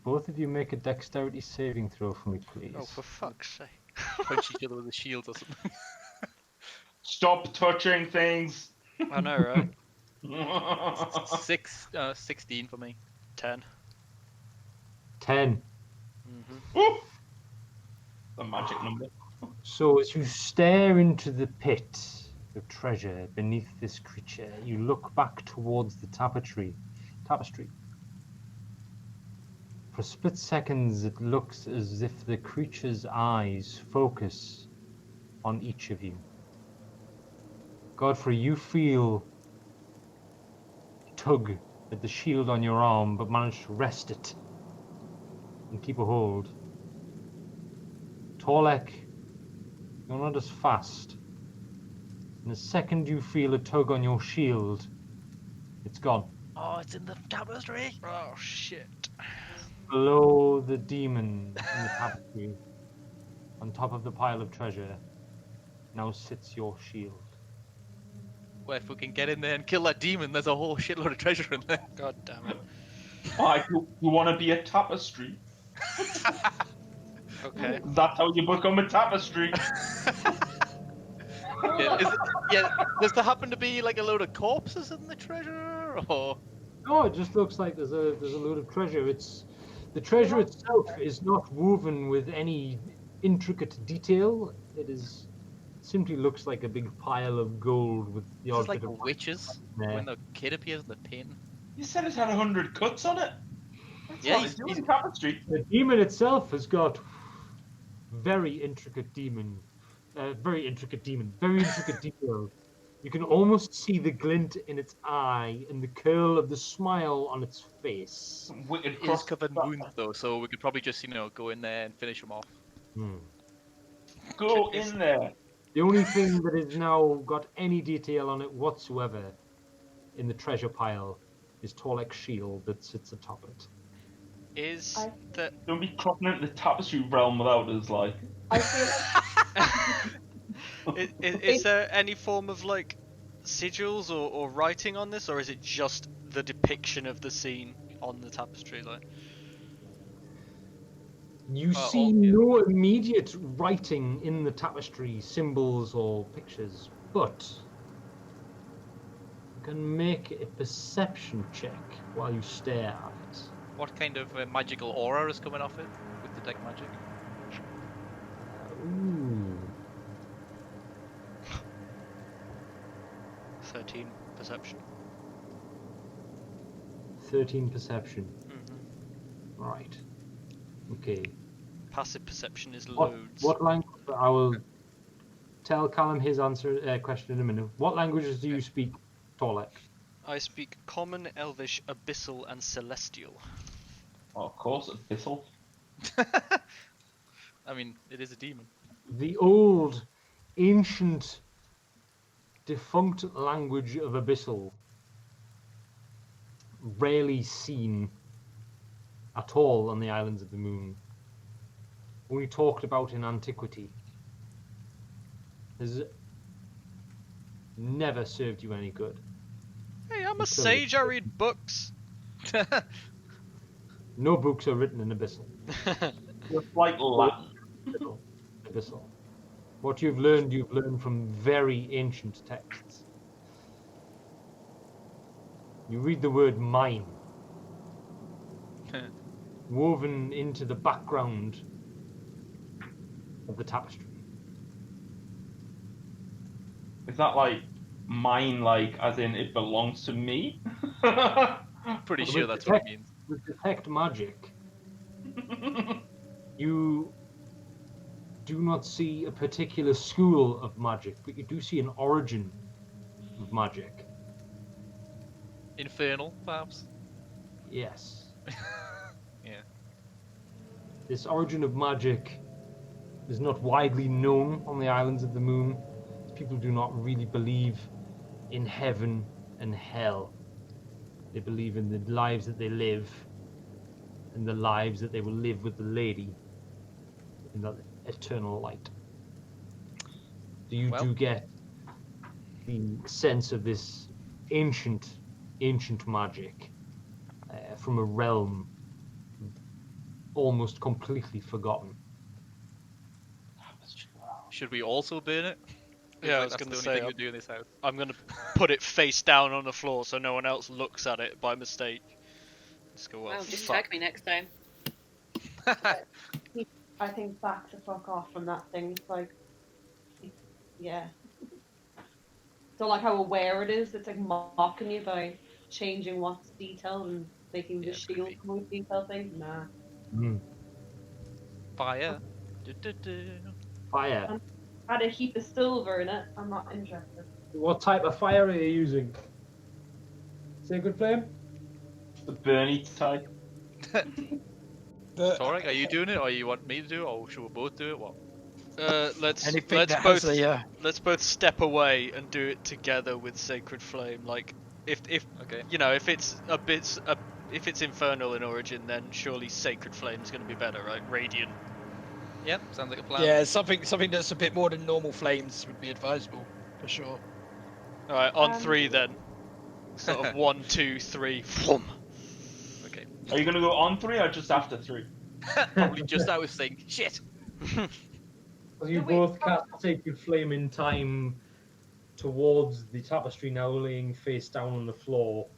Both of you make a dexterity saving throw for me, please. Oh, for fuck's sake. Punch each other with a shield or something. Stop touching things. I know, right? 16 for me. 10. 10. Mm-hmm. Woo! The magic number. So as you stare into the pit of treasure beneath this creature, you look back towards the tapestry. For split seconds, it looks as if the creature's eyes focus on each of you. Godfrey, you feel a tug at the shield on your arm, but manage to wrest it and keep a hold. Torlek, you're not as fast. In the second you feel a tug on your shield, it's gone. Oh, it's in the tapestry. Oh, shit. Below the demon in the tapestry, on top of the pile of treasure, now sits your shield. Well, if we can get in there and kill that demon, there's a whole shitload of treasure in there. God damn it. Why, you want to be a tapestry? Okay. That's how you become a tapestry. Does there happen to be like a load of corpses in the treasure, or? No, it just looks like there's a load of treasure. The treasure itself is not woven with any intricate detail. It is simply looks like a big pile of gold with the This odd is like bit of witches there. when the kid appears in the pin. You said it had 100 cuts on it. That's Yeah, what it's doing, tapestry. The demon itself has got very intricate detail. You can almost see the glint in its eye and the curl of the smile on its face. Wicked It is cross. covered in wounds though, so we could probably just, go in there and finish him off. Hmm. Go If- in there. The only thing that has now got any detail on it whatsoever in the treasure pile is Torlek's shield that sits atop it. Is I- the Don't be crossing into the tapestry realm without us, like. I feel like is there any form of like sigils or writing on this, or is it just the depiction of the scene on the tapestry? Like, You Oh, see yeah. no immediate writing in the tapestry, symbols or pictures, but you can make a perception check while you stare at it. What kind of magical aura is coming off it with detect magic? Ooh. 13 perception. 13 perception. Mm-hmm. Right. Okay. Passive perception is What, loads. what language? I will tell Callum his question in a minute. What languages do you speak, Torlek? I speak Common, Elvish, Abyssal, and Celestial. Oh, of course, Abyssal. I mean, it is a demon. The old, ancient, defunct language of Abyssal, rarely seen at all on the islands of the moon. Only talked about in antiquity. Has never served you any good. Hey, I'm a Until sage. I read books. No books are written in Abyssal. Just like Latin. Abyssal. What you've learned from very ancient texts. You read the word mine woven into the background of the tapestry. Is that like mine, like as in it belongs to me? Pretty Well, sure with that's what it means. With detect magic, you do not see a particular school of magic, but you do see an origin of magic. Infernal, perhaps? Yes. Yeah. This origin of magic is not widely known on the islands of the moon. People do not really believe in heaven and hell. They believe in the lives that they live and the lives that they will live with the lady in that eternal light. So you Well. do get the sense of this ancient magic from a realm almost completely forgotten. Should we also burn it? Yeah, I Like was that's gonna the only say, thing we do in this house. I'm gonna put it face down on the floor so no one else looks at it by mistake. Just go, well, Wow, just fuck. tag me next time. I think back the fuck off from that thing. It's like, yeah. Don't like how aware it is. It's like mocking you by changing what's detailed and making the Yeah, shield creepy. the most detailed thing. Nah. Fire. Du-du-du. Fire. Add a heap of silver in it. I'm not interested. What type of fire are you using? Sacred flame? The Bernie type. But Torek, are you doing it, or you want me to do it, or should we both do it? What? Let's anything let's that both has a let's both step away and do it together with Sacred Flame. Like, if Okay. you know, if it's if it's infernal in origin, then surely Sacred Flame is going to be better, right? Radiant. Yep, sounds like a plan. yeah, something that's a bit more than normal flames would be advisable for sure. All right, on 3 Um, then. Sort of 1, 2, 3. Whoom. Okay. Are you gonna go on 3 or just after 3? Probably just I was saying, shit. As you No, wait, both cast Sacred Flame in time towards the tapestry now laying face down on the floor,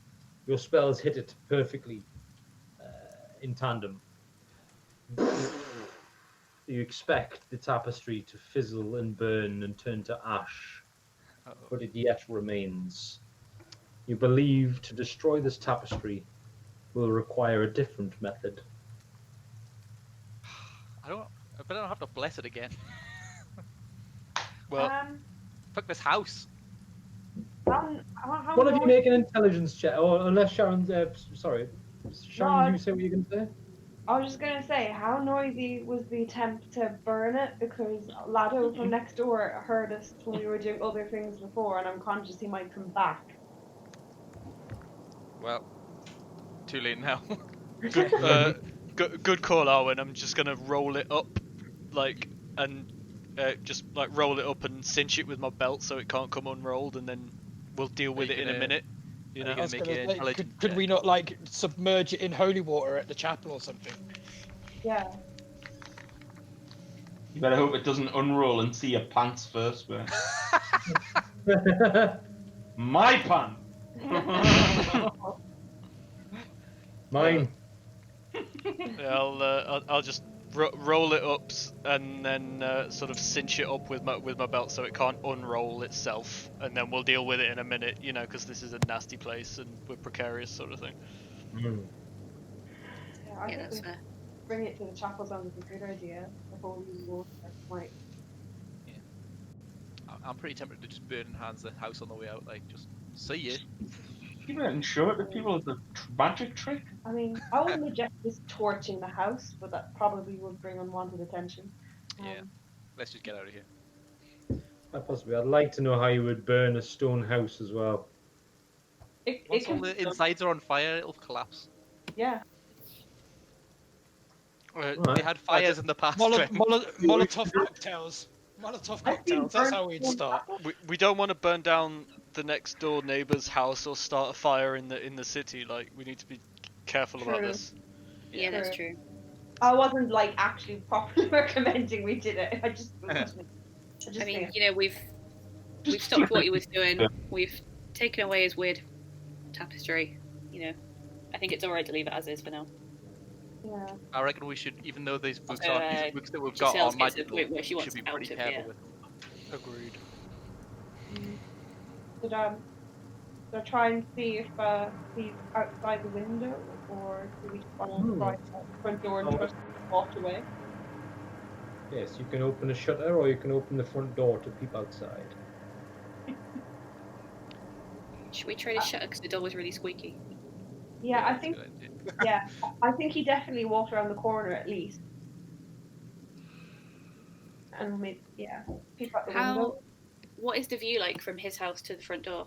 your spells hit it perfectly in tandem. You expect the tapestry to fizzle and burn and turn to ash, Uh-oh. but it yet remains. You believe to destroy this tapestry will require a different method. I better not have to bless it again. Well, Um, Fuck this house. How One of you noisy- make an intelligence check, or unless Sharon's. Sorry, Sharon, No, you say what you're gonna say? I was just gonna say, how noisy was the attempt to burn it? Because Lado from next door heard us when we were doing other things before, and I'm conscious he might come back. Well, too late now. Good call, Arwen. I'm just gonna roll it up, and just roll it up and cinch it with my belt so it can't come unrolled, and then we'll deal with you it in a gonna- minute. You are know. you I was make gonna an say, intelligence could check? we not like submerge it in holy water at the chapel or something? Yeah. You better hope it doesn't unroll and see your pants first, man. My pants! Mine. I'll just roll it up and then sort of cinch it up with my belt so it can't unroll itself, and then we'll deal with it in a minute. You know, because this is a nasty place and we're precarious, sort of thing. Mm. Yeah, I Yeah, think that's fair. bring it to the chapel sounds like a good idea. The whole water might. I'm pretty tempted to just burn in hands the house on the way out. Like, just see you. You better show it to people as a magic trick. I mean, I wouldn't reject just torching the house, but that probably would bring unwanted attention. Yeah. Let's just get out of here. Possibly. I'd like to know how you would burn a stone house as well. It Once all can the be done. insides are on fire, it'll collapse. Yeah. They had fires in the past. Molotov cocktails. Molotov I've been cocktails. That's burnt how we'd on start. We don't want to burn down the next door neighbor's house or start a fire in the city. Like, we need to be careful about True. this. Yeah, that's true. I wasn't like actually properly recommending we did it. I just I mean, you know, we've stopped what he was doing. We've taken away his weird tapestry. You know, I think it's alright to leave it as is for now. yeah. I reckon we should, even though these books Also, are these books that we've Giselle's got are gets to the magical, point where she we wants should be out pretty of careful here. with. Agreed. Should should I try and see if he's outside the window, or do we want to try the front door and just walk away? Yes, you can open a shutter or you can open the front door to peep outside. Should we try to shut it because the door was really squeaky? Yeah, I that's a think. good idea. Yeah, I think he definitely walked around the corner at least. And maybe, yeah, peep out the window. What is the view like from his house to the front door?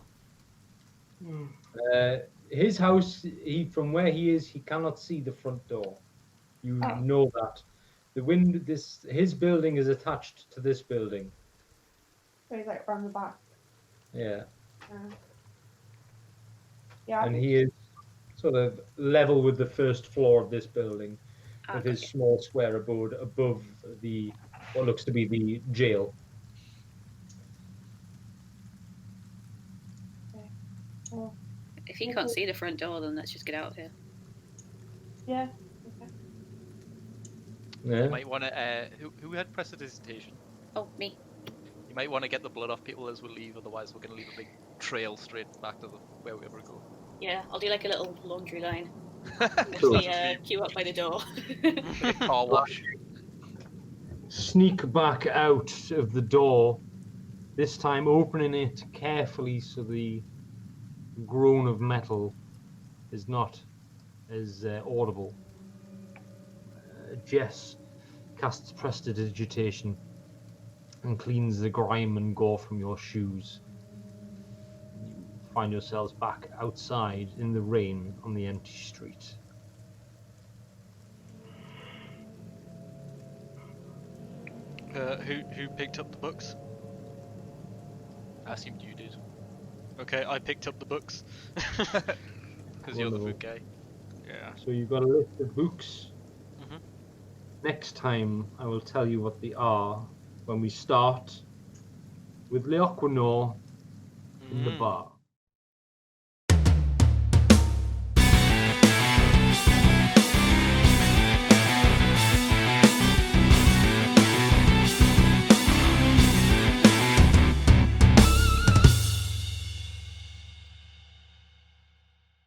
His house, from where he is, he cannot see the front door. You Oh. know that. His building is attached to this building. So he's like around the back. Yeah. Yeah. I And think- he is sort of level with the first floor of this building, with his Okay. small square abode above what looks to be the jail. well, If he can't see the front door, then let's just get out of here. yeah. Yeah. You might want to. Who had prestidigitation? Oh, me. You might want to get the blood off people as we leave, otherwise we're going to leave a big trail straight back to where we ever go. Yeah, I'll do like a little laundry line. Cool. Actually, queue up by the door. Big car wash. Sneak back out of the door, this time opening it carefully so the groan of metal is not as audible. Jess casts prestidigitation and cleans the grime and gore from your shoes. You find yourselves back outside in the rain on the empty street. Who picked up the books? I assumed you did. Okay, I picked up the books. Because you're the Wonderful. food guy. Yeah. So you've got a list of books. Mhm. Next time I will tell you what they are when we start with Leoquinor in the bar.